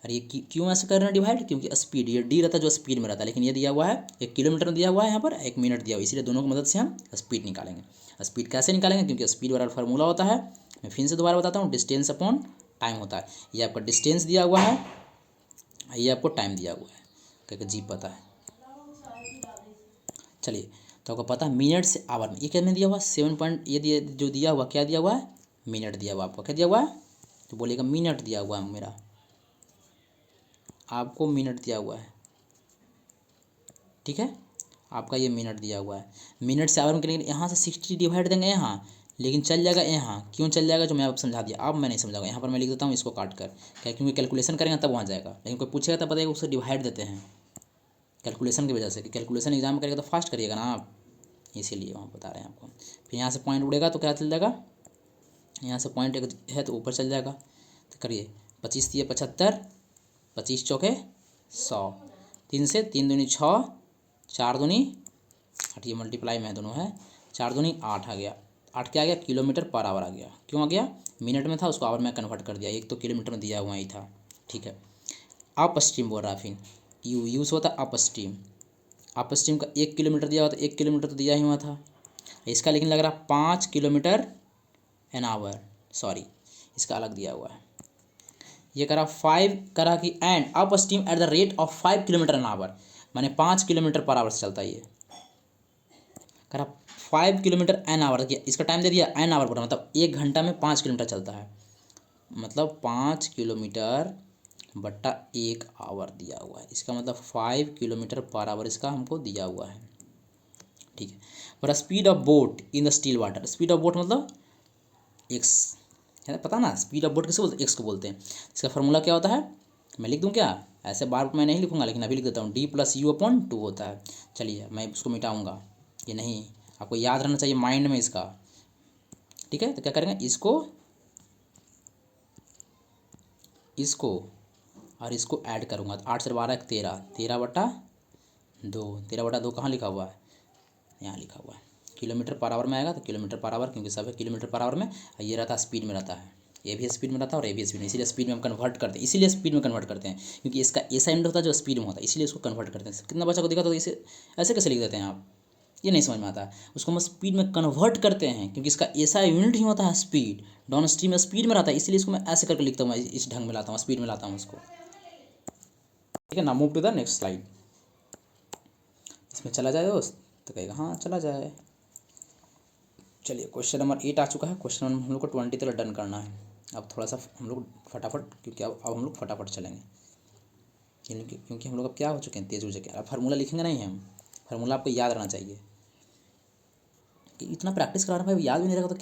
A: अरे ये क्यों ऐसे कर रहे हैं डिवाइड? क्योंकि स्पीड, ये डी रहता है जो स्पीड में रहता है, लेकिन ये दिया हुआ है 1 किलोमीटर में दिया हुआ है, यहाँ पर 1 मिनट दिया हुआ है, इसीलिए दोनों की मदद से हम स्पीड निकालेंगे। स्पीड कैसे निकालेंगे? क्योंकि स्पीड वाला फार्मूला होता है, मैं फिर से दोबारा बताता हूँ, डिस्टेंस अपॉन टाइम होता है। ये आपका डिस्टेंस दिया हुआ है, ये आपको टाइम दिया हुआ है, क्योंकि जी पता है। चलिए, तो आपको पता है मिनट से आवर में, ये क्या दिया हुआ? 7 ये दिया, जो दिया हुआ क्या दिया हुआ है? मिनट दिया हुआ। आपको क्या दिया हुआ है? तो बोलिएगा मिनट दिया हुआ है मेरा, आपको मिनट दिया हुआ है, ठीक है। आपका ये मिनट दिया हुआ है। मिनट से आवर में करेंगे, यहाँ से 60 डिवाइड देंगे यहाँ, लेकिन चल जाएगा यहाँ। क्यों चल जाएगा? जो मैं आपको समझा दिया, अब मैं नहीं समझाऊंगा। यहाँ पर मैं लिख देता हूँ इसको काट कर, क्या? क्योंकि कैलकुलेशन करेंगे तब वहाँ जाएगा, लेकिन कोई पूछेगा तब बताइएगा उससे डिवाइड देते हैं कैलकुलेशन की वजह से, कि कैलकुलेशन एग्जाम में करेगा तो फास्ट करिएगा ना आप, इसीलिए वहाँ बता रहे हैं आपको। फिर यहाँ से पॉइंट उड़ेगा तो क्या चल जाएगा? यहाँ से पॉइंट एक है तो ऊपर चल जाएगा। तो करिए, 25 × 75, 25 चौके 100, 3 से 3 दूनी 6, 4 दूनी 8, ये मल्टीप्लाई में दोनों है, 4 दूनी 8 आ गया। 8 क्या आ गया? किलोमीटर पर आवर आ गया। क्यों आ गया? मिनट में था, उसको आवर में कन्वर्ट कर दिया, एक तो किलोमीटर में दिया हुआ ही था, ठीक है। अप स्ट्रीम बोल रहा है, फिर यूज़ होता है अप स्ट्रीम। अप स्ट्रीम का 1 किलोमीटर दिया हुआ था, 1 किलोमीटर तो दिया ही हुआ था। इसका लेकिन लग रहा 5 किलोमीटर/आवर, सॉरी इसका अलग दिया हुआ है। ये करा 5 करा कि and up stream at the rate of 5 किलोमीटर/आवर, माने 5 किलोमीटर/आवर से चलता है ये। करा 5 किलोमीटर/आवर, इसका टाइम दे दिया n आवर पूरा, मतलब 1 घंटा में 5 किलोमीटर चलता है, मतलब 5 किलोमीटर/1 आवर दिया हुआ है। इसका मतलब 5 किलोमीटर/आवर इसका हमको दिया हुआ है, ठीक है। पर speed of boat in the still water, speed of boat मतलब एक्स है, पता ना स्पीड ऑफ बोट किसे बोलते हैं, एक्स को बोलते हैं। इसका फार्मूला क्या होता है, मैं लिख दूं क्या, ऐसे बार मैं नहीं लिखूंगा लेकिन अभी लिख देता हूँ, d+u/2 होता है। चलिए मैं उसको मिटाऊंगा, ये नहीं, आपको याद रहना चाहिए माइंड में इसका, ठीक है। तो क्या करेंगे, इसको और इसको ऐड करूँगा, तो 8 से 12 13, 13/2, 13/2 कहाँ लिखा हुआ है, यहाँ लिखा हुआ है। किलोमीटर/आवर में आएगा तो किलोमीटर/आवर, क्योंकि सब है किलोमीटर/आवर में, ये रहता है स्पीड में रहता है, ये भी स्पीड में रहता है और ये भी स्पीड में, इसीलिए स्पीड में हम कन्वर्ट करते हैं, इसीलिए स्पीड में कन्वर्ट करते हैं, क्योंकि इसका ऐसा एंड होता है जो स्पीड में होता है, इसीलिए इसको कन्वर्ट करते हैं। कितना बच्चा को दिखा तो इसे ऐसे कैसे लिख देते हैं आप, ये नहीं समझ में आता है। उसको हम स्पीड में कन्वर्ट करते हैं, क्योंकि इसका ऐसा यूनिट ही होता है स्पीड, डाउन स्ट्रीम में स्पीड में रहता है, इसलिए इसको मैं ऐसे करके लिखता हूँ, इस ढंग में लाता हूँ, स्पीड में लाता हूँ इसको, ठीक है ना। Move to the next slide. इसमें चला जाए दोस्त, तो कहेगा हाँ चला जाए। चलिए क्वेश्चन नंबर 8 आ चुका है। क्वेश्चन नंबर हम लोग को 20 तक डन करना है। अब थोड़ा सा हम लोग फटाफट, क्योंकि अब हम लोग फटाफट चलेंगे, क्योंकि हम लोग अब क्या हो चुके हैं, तेज हो चुके हैं। अब फार्मूला लिखेंगे नहीं हम, फार्मूला आपको याद रहना चाहिए। कि इतना प्रैक्टिस कराना भाई, याद भी नहीं रहेगा तो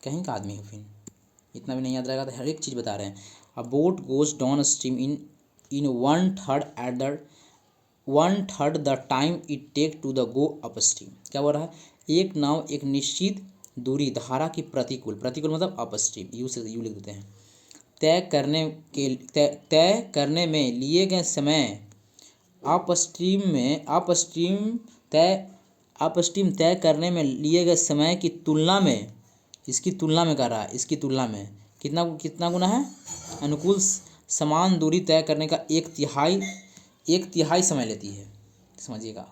A: कहीं का आदमी हो, फिर इतना भी नहीं याद रहेगा तो हर एक चीज़ बता रहे हैं। A boat goes downstream in 1/3 the time it take to the go upstream. क्या बोल रहा है, एक नाव एक निश्चित दूरी धारा की प्रतिकूल मतलब अप स्ट्रीम, यू से यू लिख देते हैं, तय करने में लिए गए समय अपस्ट्रीम तय करने में लिए गए समय की तुलना में, इसकी तुलना में कर रहा है, इसकी तुलना में कितना गुना है, अनुकूल समान दूरी तय करने का 1/3 समय लेती है। समझिएगा,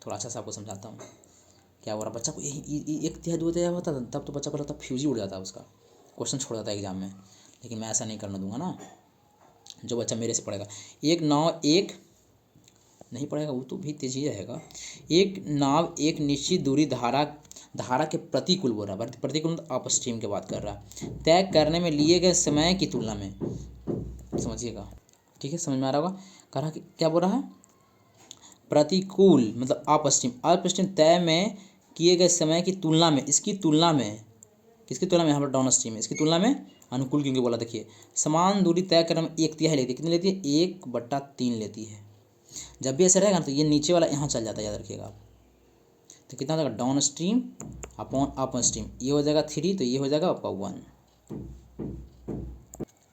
A: थोड़ा अच्छा सा आपको समझाता हूँ। क्या हो रहा, बच्चा को यही 1/3 2/3 होता था तब तो बच्चा को लगता फ्यूज ही उड़ जाता, उसका क्वेश्चन छोड़ जाता है एग्जाम में, लेकिन मैं ऐसा नहीं करने दूंगा ना। जो बच्चा मेरे से पढ़ेगा, एक नाव एक नहीं पढ़ेगा वो तो भी तेज ही रहेगा। एक नाव एक निश्चित दूरी धारा के प्रतिकूल बोल रहा है, प्रतिकूल मतलब अपस्ट्रीम की बात कर रहा है, तय करने में लिए गए समय की तुलना में। समझिएगा, ठीक है, समझ में आ रहा होगा। कह रहा कि क्या बोल रहा है, प्रतिकूल मतलब अपस्ट्रीम तय में किए गए समय की तुलना में, इसकी तुलना में, किसकी तुलना में, यहाँ पर डाउन स्ट्रीम है, इसकी तुलना में अनुकूल, क्योंकि बोला देखिए समान दूरी तय करने में 1/3 लेती है, कितनी लेती है, 1/3 लेती है। जब भी ऐसे रहेगा ना तो ये नीचे वाला यहाँ चल जाता है, याद रखिएगा आप। तो कितना हो जाएगा, down stream upon up stream, ये हो जाएगा 3 तो ये हो जाएगा आपका 1।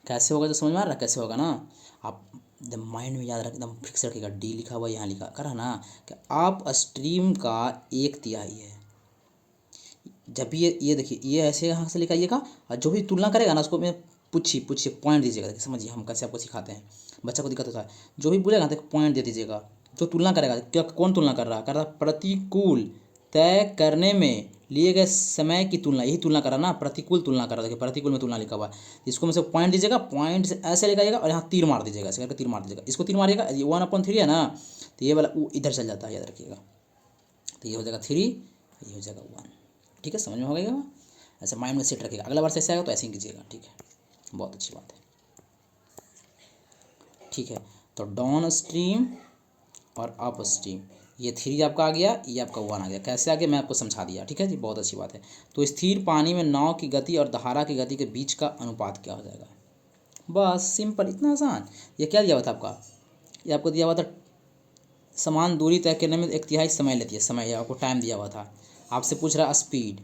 A: कैसे होगा, जो समझ में आ रहा है कैसे होगा ना, आप एकदम माइंड में याद रख, एकदम फिक्स रखिएगा। डी लिखा हुआ यहाँ लिखा करा ना कि अप स्ट्रीम का 1/3 है। जब भी ये देखिए, ये ऐसे यहाँ से लिखाइएगा, और जो भी तुलना करेगा ना उसको मैं पूछिए पॉइंट दीजिएगा। समझिए हम कैसे आपको सिखाते हैं, बच्चा को दिक्कत होता है, जो भी बोलेगा तो पॉइंट दे दीजिएगा। जो तुलना करेगा, क्या कौन तुलना कर रहा है, प्रतिकूल तय करने में लिए गए समय की तुलना, यही तुलना करा ना, प्रतिकूल तुलना करा। देखिए प्रतिकूल में तुलना लिखा हुआ है, इसको में से पॉइंट दीजिएगा, पॉइंट से ऐसे लिखाइएगा और यहाँ तीर मार दीजिएगा, ऐसे करके तीर मार दीजिएगा, इसको तीर मारिएगा, ये 1/3 है ना, तो ये वाला इधर चल जाता है, याद रखिएगा। तो ये हो जाएगा 3, ये हो जाएगा 1। ठीक है, समझ में हो गया, ऐसे माइंड में सेट रखिएगा। अगला बार से ऐसे आएगा तो ऐसे ही कीजिएगा, ठीक है, बहुत अच्छी बात है। ठीक है, तो डाउन स्ट्रीम और अप स्ट्रीम, ये 3 आपका आ गया, ये आपका 1 आ गया। कैसे आ गया मैं आपको समझा दिया, ठीक है जी, बहुत अच्छी बात है। तो स्थिर पानी में नाव की गति और धारा की गति के बीच का अनुपात क्या हो जाएगा, बस सिंपल, इतना आसान। ये क्या दिया हुआ था आपका, ये आपको दिया हुआ था समान दूरी तय करने में 1/3 समय लेती है, समय आपको टाइम दिया हुआ था। आपसे पूछ रहा स्पीड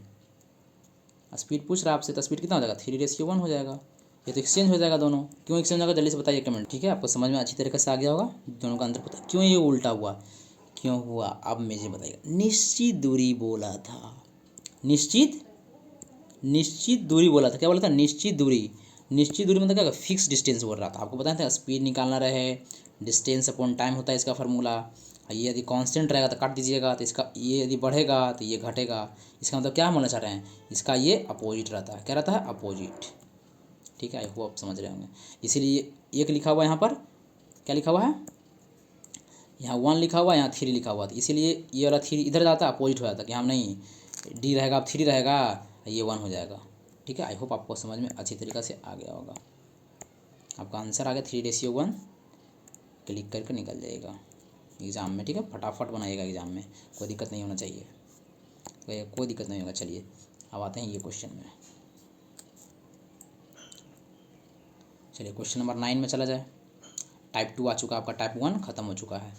A: पूछ रहा है आपसे, तो स्पीड कितना हो जाएगा, 3:1 हो जाएगा। ये तो एक्सचेंज हो जाएगा दोनों, क्यों एक्सचेंज होगा जल्दी से बताइए कमेंट। ठीक है, आपको समझ में अच्छी तरीके से आ गया होगा, दोनों का अंतर पता क्यों ये उल्टा हुआ, क्यों हुआ, अब मुझे बताइएगा। निश्चित दूरी बोला था, निश्चित निश्चित दूरी बोला था, क्या बोला था, निश्चित दूरी। निश्चित दूरी मतलब क्या, फिक्स डिस्टेंस बोल रहा था। आपको बताया था स्पीड निकालना रहे, डिस्टेंस अपॉन टाइम होता है इसका फार्मूला। ये यदि कांस्टेंट रहेगा तो काट दीजिएगा, तो इसका ये यदि बढ़ेगा तो ये घटेगा। इसका मतलब क्या बोलना चाह रहे हैं, इसका ये अपोजिट रहता है। क्या रहता है, अपोजिट। ठीक है, आई होप आप समझ रहे होंगे। इसीलिए एक लिखा हुआ है यहाँ पर, क्या लिखा हुआ है, यहाँ 1 लिखा हुआ है, यहाँ 3 लिखा हुआ था, इसीलिए ये वाला 3 इधर जाता, अपोजिट हो जाता कि हम नहीं, डी रहेगा अब 3 रहेगा, ये 1 हो जाएगा। ठीक है, आई होप आपको समझ में अच्छी तरीक़े से आ गया होगा। आपका आंसर आ गया 3:1, क्लिक करके निकल जाएगा एग्ज़ाम में। ठीक है, फटाफट बनाइएगा एग्ज़ाम में, कोई दिक्कत नहीं होना चाहिए, कोई दिक्कत नहीं होगा। चलिए अब आते हैं ये क्वेश्चन में। चलिए क्वेश्चन नंबर 9 में चला जाए। टाइप 2 आ चुका, आपका टाइप 1 ख़त्म हो चुका है।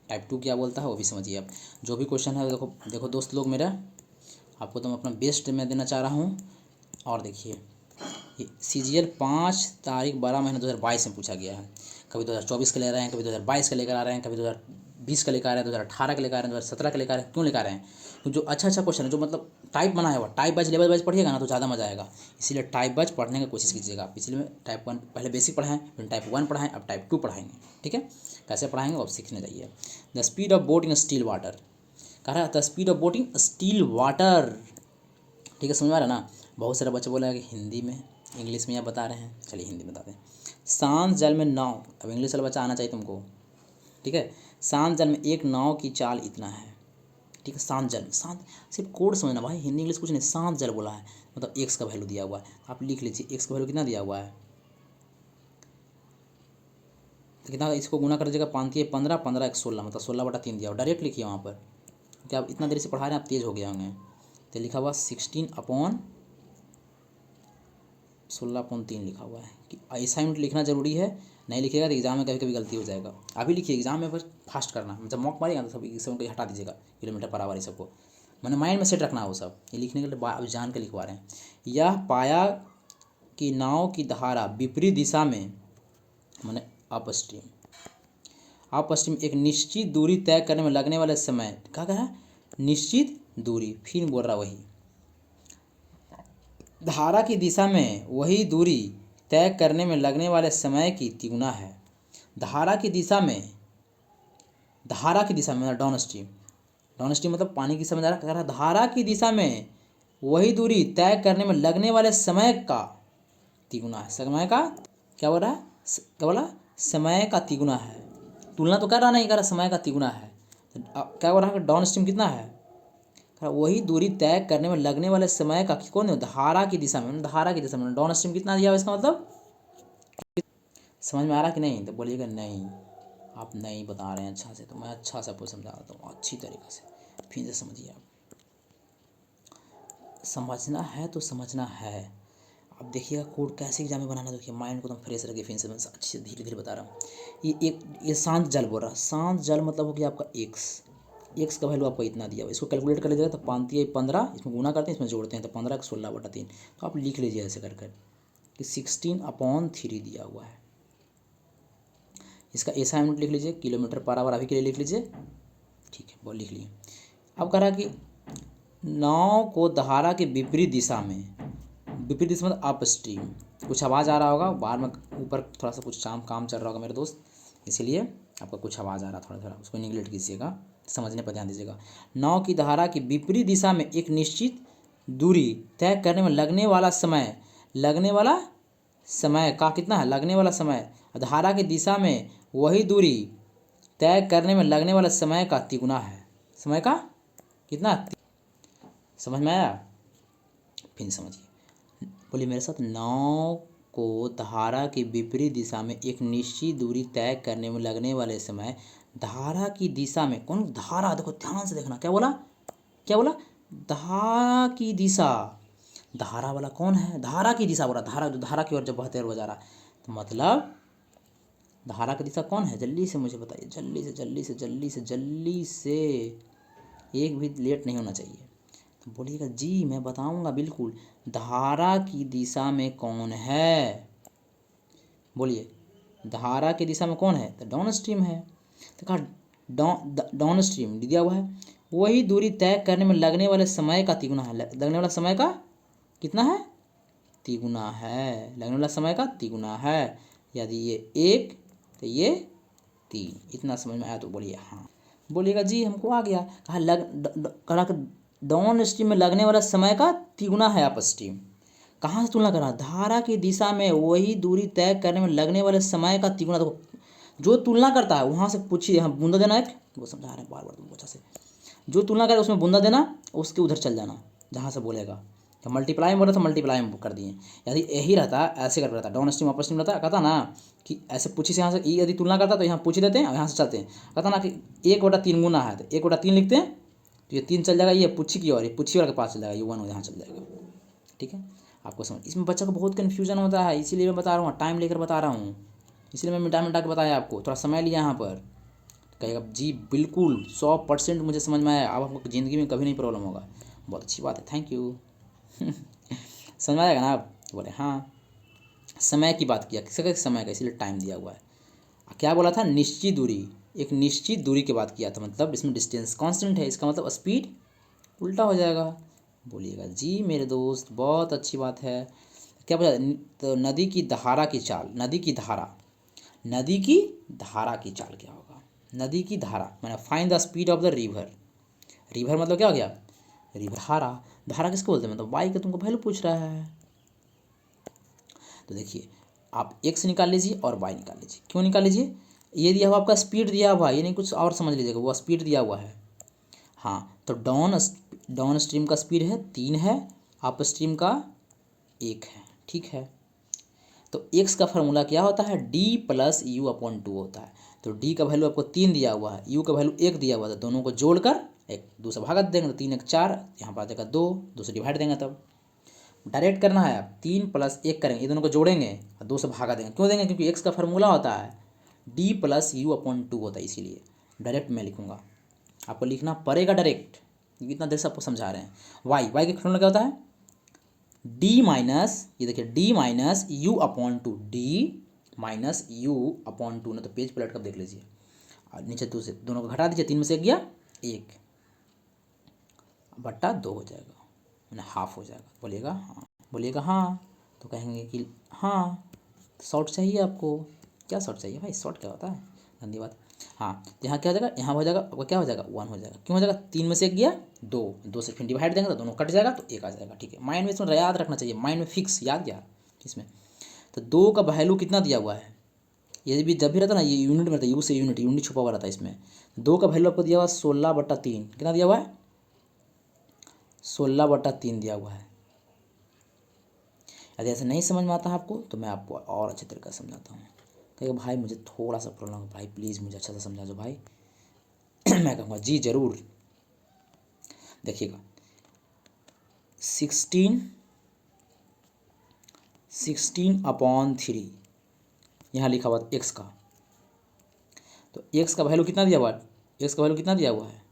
A: टाइप 2 क्या बोलता है वो भी समझिए आप। जो भी क्वेश्चन है देखो देखो दोस्त लोग, मेरा आपको तो मैं अपना बेस्ट मैं देना चाह रहा हूँ। और देखिए CGL 5 तारीख 12 महीना 2022 में पूछा गया है। कभी 2024 का ले रहे हैं, कभी 2022 का लेकर आ रहे हैं, कभी 2020 का लेकर आ रहे हैं, 2018 का लेकर आ रहे हैं, 2017 का लेकर आ रहे हैं। क्यों लेकर आ रहे हैं, तो जो अच्छा क्वेश्चन है, जो मतलब टाइप बना है वो टाइप वाइज लेवल वाइज पढ़िएगा ना तो ज़्यादा मज़ा आएगा। इसीलिए टाइप वाइज पढ़ने की कोशिश कीजिएगा आप। इसलिए टाइप 1 पहले बेसिक पढ़ाएं, फिर टाइप 1 पढ़ाएं, अब टाइप 2 पढ़ाएंगे। ठीक है, कैसे पढ़ाएंगे वो आप सीखने जाइए। The speed of boat in still water, कह रहा है the speed of boat in still water. ठीक है, समझ में आ रहा है ना। बहुत सारे बच्चे बोला कि हिंदी में, इंग्लिश में आप बता रहे हैं, चलिए हिंदी में बताते हैं। शांत जल में नाव, अब इंग्लिश वाला बच्चा आना चाहिए तुमको। ठीक है, शांत जल में एक नाव की चाल इतना है। ठीक है, शांत जल, शांत सिर्फ कोड समझना भाई, हिंदी इंग्लिश कुछ नहीं। शांत जल बोला है मतलब एक्स का वैल्यू दिया हुआ है, आप लिख लीजिए एक्स का वैल्यू कितना दिया हुआ है, तो कितना, इसको गुना कर दीजिएगा, 5 15 15 1 16, मतलब 16/3 दिया हुआ। डायरेक्ट लिखिए वहाँ पर, क्या आप इतना देर से पढ़ा रहे हैं, आप तेज़ हो गए होंगे। तो लिखा हुआ 16/3 लिखा हुआ है कि असाइनमेंट लिखना ज़रूरी है। नहीं लिखिएगा तो एग्जाम में कभी कभी गलती हो जाएगा। अभी लिखिए एग्जाम में, बस फास्ट करना, जब मॉक मारेगा तो सब को हटा दीजिएगा, km/h ये सबको मैंने माइंड में सेट रखना है वो सब। ये लिखने के लिए अब जान के लिखवा रहे हैं। यह पाया कि नाव की धारा विपरीत दिशा में, मैंने अपस्ट्रीम एक निश्चित दूरी तय करने में लगने वाले समय, क्या कह रहा है, निश्चित दूरी, फिर बोल रहा वही, धारा की दिशा में वही दूरी तय करने में लगने वाले समय की तिगुना है। धारा की दिशा में डाउन स्ट्रीम मतलब पानी की समझ आ रहा है। धारा की दिशा में वही दूरी तय करने में लगने वाले समय का तिगुना है। समय का क्या बोल रहा है, क्या बोला, समय का तिगुना है। तुलना तो कर रहा नहीं, कर रहा समय का तिगुना है। तो क्या बोल रहा है, डाउन स्ट्रीम कितना है, वही दूरी तय करने में लगने वाले समय का, कौन है, धारा की दिशा में, धारा की दिशा में डाउन स्ट्रीम कितना दिया हुआ, इसका मतलब समझ में आ रहा कि नहीं, तो बोलिएगा नहीं, आप नहीं बता रहे हैं अच्छा से, तो मैं अच्छा से आपको समझा देता हूँ अच्छी तरीके से, फिर से समझिए। आप समझना है तो समझना है। अब देखिएगा कोड कैसे एग्जाम में बनाना, देखिए माइंड को एकदम फ्रेश रखिए। फिर से मैं अच्छे से धीरे धीरे बता रहा हूँ। ये शांत जल बोल रहा है। शांत जल मतलब हो गया आपका एक्स का वैल्यू आपको इतना दिया हुआ, इसको कैलकुलेट कर लीजिएगा तो 5×15, इसमें गुना करते हैं, इसमें जोड़ते हैं तो 15 16/3। तो आप लिख लीजिए ऐसे कर कि 16/3 दिया हुआ है। इसका ऐसा यूनिट लिख लीजिए, km/h अभी के लिए लिख लीजिए। ठीक है, वो लिख लिए। अब कह रहा कि नाव को धारा के विपरीत दिशा में, विपरीत दिशा मतलब अप स्ट्रीम, कुछ आवाज़ आ रहा होगा बाहर में, ऊपर थोड़ा सा कुछ काम चल रहा होगा मेरे दोस्त, इसीलिए आपका कुछ आवाज़ आ रहा थोड़ा, उसको निगलेक्ट कीजिएगा, समझने पर ध्यान दीजिएगा। नाव की धारा की विपरीत दिशा में एक निश्चित दूरी तय करने में लगने वाला समय का कितना है, लगने वाला समय, धारा की दिशा में वही दूरी तय करने में लगने वाला समय का तिगुना है। समय का कितना, समझ में आया, फिर समझिए, बोलिए मेरे साथ। नाव को धारा की विपरीत दिशा में एक निश्चित दूरी तय करने में लगने वाले समय, धारा की दिशा में, कौन धारा, देखो ध्यान से देखना, क्या बोला, धारा की दिशा, धारा वाला कौन है, धारा की दिशा बोला, धारा जो धारा की ओर जब बहते हुए जा रहा है, तो मतलब धारा की दिशा कौन है, जल्दी से मुझे बताइए, जल्दी से, एक भी लेट नहीं होना चाहिए। तो बोलिएगा जी मैं बताऊंगा बिल्कुल। धारा की दिशा में कौन है, बोलिए, धारा की दिशा में कौन है, तो डाउन स्ट्रीम है। तो कहा डाउन स्ट्रीम दिया हुआ है, वही दूरी तय करने में लगने वाले समय का तिगुना है, लगने वाला समय का कितना है, तिगुना है, लगने वाला समय का तिगुना है। यदि ये 1 तो ये 3। इतना समझ में आया तो बोलिए हाँ। बोलिएगा जी हमको आ गया। कहा कि डाउन स्ट्रीम में लगने वाला समय का तिगुना है अप स्ट्रीम। कहाँ से तुलना करना, धारा की दिशा में वही दूरी तय करने में लगने वाले समय का तिगुना। देखो जो तुलना करता है वहाँ से पूछिए, यहाँ बूंदा देना एक, वो समझा रहे हैं बार बार तुमको अच्छा से। जो तुलना करे उसमें बूंदा देना, उसके उधर चल जाना जहाँ से बोलेगा। तो मल्टीप्लाई में बोला था, मल्टीप्लाई में कर दिए। यदि यही रहता ऐसे कर रहता, डाउन स्ट्रीम अपर स्ट्रीम रहता, कहता ना कि ऐसे पूछी से यहाँ से यदि तुलना करता तो यहाँ पूछ देते हैं और यहाँ से चलते हैं। कहता ना कि 1/3 गुना है तो 1/3 लिखते हैं, तो ये 3 चल जाएगा, ये पूछी की और ये पूछी वाले के पास चल जाएगा, ये 1 यहाँ चल जाएगा। ठीक है, आपको समझ, इसमें बच्चा को बहुत कन्फ्यूजन होता है, इसीलिए मैं बता रहा हूँ, टाइम लेकर बता रहा हूँ, इसलिए मैं मिटा मिटा के बताया आपको, थोड़ा समय लिया यहाँ पर। कहेगा जी बिल्कुल 100% मुझे समझ में आया, अब आपको ज़िंदगी में कभी नहीं प्रॉब्लम होगा। बहुत अच्छी बात है, थैंक यू। समझ में आएगा ना आप? बोले हाँ। समय की बात किया, किसका समय का, इसीलिए टाइम दिया हुआ है। क्या बोला था, निश्चित दूरी, एक निश्चित दूरी की बात किया था, मतलब इसमें डिस्टेंस कांस्टेंट है, इसका मतलब स्पीड उल्टा हो जाएगा। बोलिएगा जी मेरे दोस्त बहुत अच्छी बात है। क्या बोला, तो नदी की धारा की चाल, नदी की धारा, नदी की धारा की चाल क्या होगा, नदी की धारा मैंने find the speed of the river. River मतलब क्या हो गया, रिवर, धारा, धारा किसको बोलते हैं, मतलब वाई का तुमको वैल्यू पूछ रहा है। तो देखिए आप एक्स निकाल लीजिए और वाई निकाल लीजिए। क्यों निकाल लीजिए, ये दिया हुआ आपका स्पीड दिया हुआ है, ये नहीं कुछ और समझ लीजिएगा, वो स्पीड दिया हुआ है। हाँ तो डाउन स्ट्रीम का स्पीड है 3 है, अप स्ट्रीम का 1 है। ठीक है, तो एक्स का फार्मूला क्या होता है, D+U/2 होता है। तो डी का वैल्यू आपको 3 दिया हुआ है, यू का वैल्यू 1 दिया हुआ है, तो दोनों को जोड़कर एक 2 से भागा देंगे तो 3 1 4, यहाँ पर आ जाएगा 2 से डिवाइड देंगे। तब डायरेक्ट करना है, आप 3+1 करेंगे, ये दोनों को जोड़ेंगे और 2 से भागा देंगे। क्यों देंगे, क्योंकि एक्स का फार्मूला होता है D+U/2 होता है, इसीलिए डायरेक्ट मैं लिखूँगा, आपको लिखना पड़ेगा डायरेक्ट, क्योंकि इतना देर से आपको समझा रहे हैं। वाई का फार्मूला क्या होता है, डी माइनस, ये देखिए D-U/2, D-U/2, ना तो पेज पलट कर देख लीजिए और नीचे 2 से दोनों को घटा दीजिए, 3 में से 1 गया 1/2 हो जाएगा, मैंने हाफ हो जाएगा। बोलिएगा हाँ, बोलिएगा हाँ, तो कहेंगे कि हाँ। शॉर्ट चाहिए आपको, क्या शॉर्ट चाहिए भाई, शॉर्ट क्या होता है, धन्यवाद। हाँ तो यहाँ क्या हो जाएगा, यहाँ हो जाएगा आपका, क्या हो जाएगा 1 हो जाएगा। क्यों हो जाएगा, 3 में से 1 गया 2 से फिर डिवाइड देंगे तो दोनों कट जाएगा तो 1 आ जाएगा। ठीक है, माइंड में इसमें याद रखना चाहिए, माइंड में फिक्स याद क्या इसमें। तो 2 का वैल्यू कितना दिया हुआ है, ये भी जब भी रहता है ना, ये यूनिट में रहता है, यू से यूनिट छुपा हुआ रहता है इसमें। 2 का वैल्यू आपको दिया हुआ है 16/3, कितना दिया हुआ है 16/3 दिया हुआ है। यदि ऐसे नहीं समझ में आता है आपको तो मैं आपको और अच्छे तरीके से समझाता हूँ। कहेगा भाई मुझे थोड़ा सा प्रॉब्लम है भाई, प्लीज़ मुझे अच्छा से समझा दो भाई। मैं कहूँगा जी ज़रूर। देखिएगा 16/3 यहाँ लिखा हुआ एक्स का, तो एक्स का वैल्यू कितना दिया हुआ है, एक्स का वैल्यू कितना दिया हुआ है,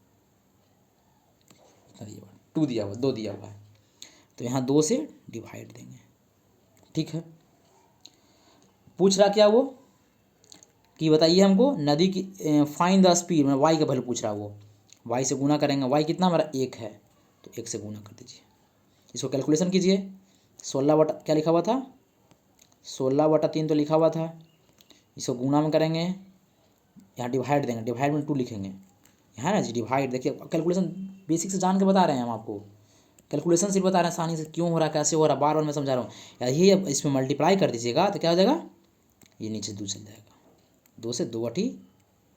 A: कितना दिया हुआ है 2 दिया हुआ है, 2 दिया हुआ है, तो यहाँ 2 से डिवाइड देंगे। ठीक है, पूछ रहा क्या वो कि बताइए हमको नदी की फाइंड द स्पीड, मतलब वाई का वैल्यू पूछ रहा है वो, वाई से गुना करेंगे, वाई कितना हमारा 1 है तो 1 से गुना कर दीजिए, इसको कैलकुलेशन कीजिए। 16 बटा क्या लिखा हुआ था, 16/3 तो लिखा हुआ था, इसको गुना में करेंगे, यहाँ डिवाइड देंगे, डिवाइड में 2 लिखेंगे, यहाँ ना जी डिवाइड। देखिए कैलकुलेशन बेसिक से जान के बता रहे हैं हम आपको, कैलकुलेशन सिर्फ बता रहे हैं आसानी से क्यों हो रहा है कैसे हो रहा है, बार बार मैं समझा रहा हूँ। यही अब इसमें मल्टीप्लाई कर दीजिएगा तो क्या हो जाएगा, ये नीचे 2 चल जाएगा, 2 से 2×8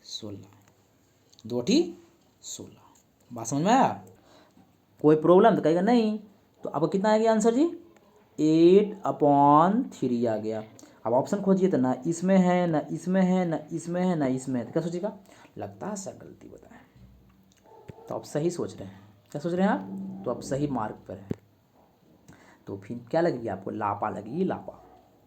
A: = 16 बात समझ में आया। कोई प्रॉब्लम तो कहेगा नहीं, तो आपको कितना आ गया आंसर जी, 8/3 आ गया। अब ऑप्शन खोजिए तो ना इसमें है ना इसमें है ना इसमें है ना इसमें है, तो क्या सोचिएगा, लगता है सर गलती बताएं, तो आप सही सोच रहे हैं, क्या सोच रहे हैं आप, तो आप सही मार्ग पर हैं। तो फिर क्या लगेगी आपको, लापा लगेगी, लापा।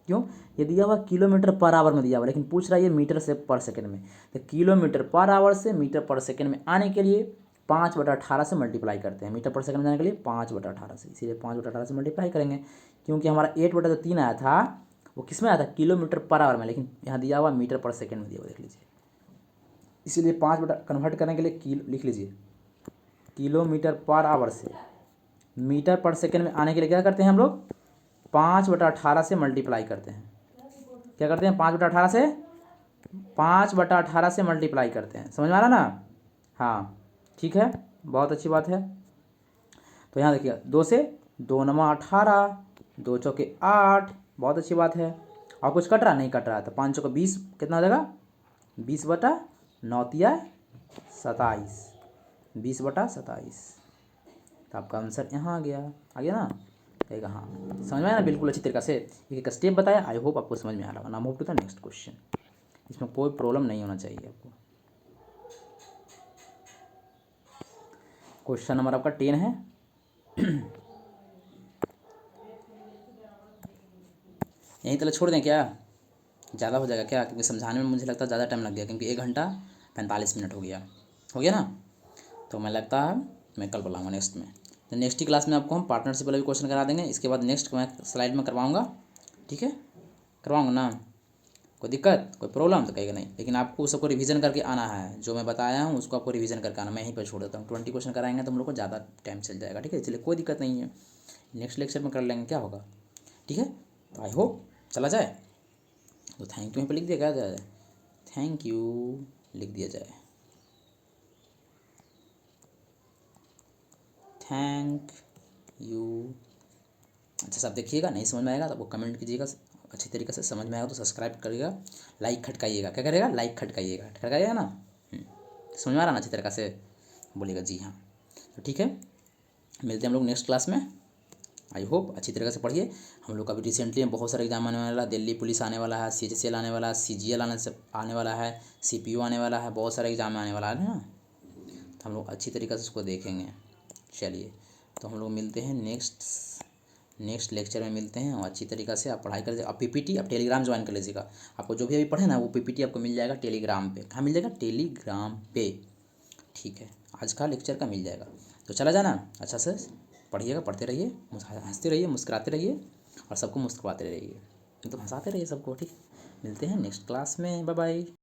A: क्यों, ये दिया हुआ km/h में दिया हुआ, लेकिन पूछ रहा है ये मीटर से पर सेकंड में, तो km/h से मीटर पर सेकंड में आने के लिए 5/18 से मल्टीप्लाई करते हैं, मीटर पर सेकंड में जाने के लिए 5/18 से, इसीलिए 5/18 से मल्टीप्लाई करेंगे। क्योंकि हमारा 8/3 आया था वो किस में आया था, km/h में, लेकिन यहाँ दिया हुआ मीटर पर सेकंड में दिया हुआ, देख लीजिए, इसीलिए 5 कन्वर्ट करने के लिए लिख लीजिए km/h से मीटर पर सेकेंड में आने के लिए क्या करते हैं हम लोग, 5/18 से मल्टीप्लाई करते हैं। क्या करते हैं, 5/18 से, 5/18 से मल्टीप्लाई करते हैं। समझ में आ रहा ना? हाँ ठीक है, बहुत अच्छी बात है। तो यहाँ देखिए 2 से 2×9 = 18, 2 चौके 8, बहुत अच्छी बात है। और कुछ कट रहा, नहीं कट रहा है, तो 5 चौके 20 कितना हो जाएगा, 20/9×27, 20/27। तो आपका आंसर यहाँ आ गया ना, कहेगा हाँ। समझ में आया ना बिल्कुल अच्छी तरीके से, एक स्टेप बताया। आई होप आपको समझ में आ रहा होगा। Now move to the next question. इसमें कोई प्रॉब्लम नहीं होना चाहिए आपको। क्वेश्चन नंबर आपका 10 है। यहीं तक छोड़ दें क्या, ज़्यादा हो जाएगा क्या, क्योंकि समझाने में मुझे लगता है ज़्यादा टाइम लग गया, क्योंकि 1 घंटा 45 मिनट हो गया ना। तो मैं लगता है मैं कल बुलाऊंगा नेक्स्ट में। तो नेक्स्ट ही क्लास में आपको हम पार्टनरशिप वाला भी क्वेश्चन करा देंगे। इसके बाद नेक्स्ट मैं स्लाइड में करवाऊँगा, ठीक है, करवाऊँगा ना। कोई दिक्कत, कोई प्रॉब्लम तो कहेगा नहीं, लेकिन आपको सबको रिवीजन करके आना है। जो मैं बताया हूँ उसको आपको रिवीजन करके आना। मैं यहीं पर छोड़ देता हूँ, 20 क्वेश्चन कराएंगे तो हम लोग को ज़्यादा टाइम चल जाएगा, ठीक है। इसलिए कोई दिक्कत नहीं है, नेक्स्ट लेक्चर में कर लेंगे, क्या होगा, ठीक है। तो आई होप चला जाए। तो थैंक यू यहाँ पर लिख दिया, क्या जाए, थैंक यू लिख दिया जाए, थैंक यू। अच्छा सब देखिएगा, नहीं समझ में आएगा तो वो कमेंट कीजिएगा, अच्छी तरीके से समझ में आएगा तो सब्सक्राइब करिएगा, लाइक खटकाइएगा। क्या करेगा, लाइक खटकाइएगा ना। समझ में आ रहा ना अच्छी तरीके से, बोलिएगा जी हाँ। तो ठीक है, मिलते हैं हम लोग नेक्स्ट क्लास में। आई होप अच्छी तरीके से पढ़िए। हम लोग का भी रिसेंटली बहुत सारे एग्जाम आने वाला है। दिल्ली पुलिस आने वाला है, CHCL आने वाला है, CGL आने वाला है, CPU आने वाला है, बहुत सारे एग्जाम आने वाला है ना। तो हम लोग अच्छी तरीके से उसको देखेंगे। चलिए, तो हम लोग मिलते हैं नेक्स्ट लेक्चर में मिलते हैं। और अच्छी तरीक़े से आप पढ़ाई कर लीजिए। आप PPT आप टेलीग्राम ज्वाइन कर लीजिएगा। आपको जो भी अभी पढ़े ना वो PPT आपको मिल जाएगा टेलीग्राम पे। कहाँ मिल जाएगा, टेलीग्राम पे, ठीक है। आज का लेक्चर का मिल जाएगा। तो चला जाना, अच्छा से पढ़िएगा, पढ़ते रहिए, हंसते रहिए, मुस्कुराते रहिए, और सबको मुस्कुराते रहिए, मतलब हंसाते रहिए सबको, ठीक है। मिलते हैं नेक्स्ट क्लास में, बाय बाय।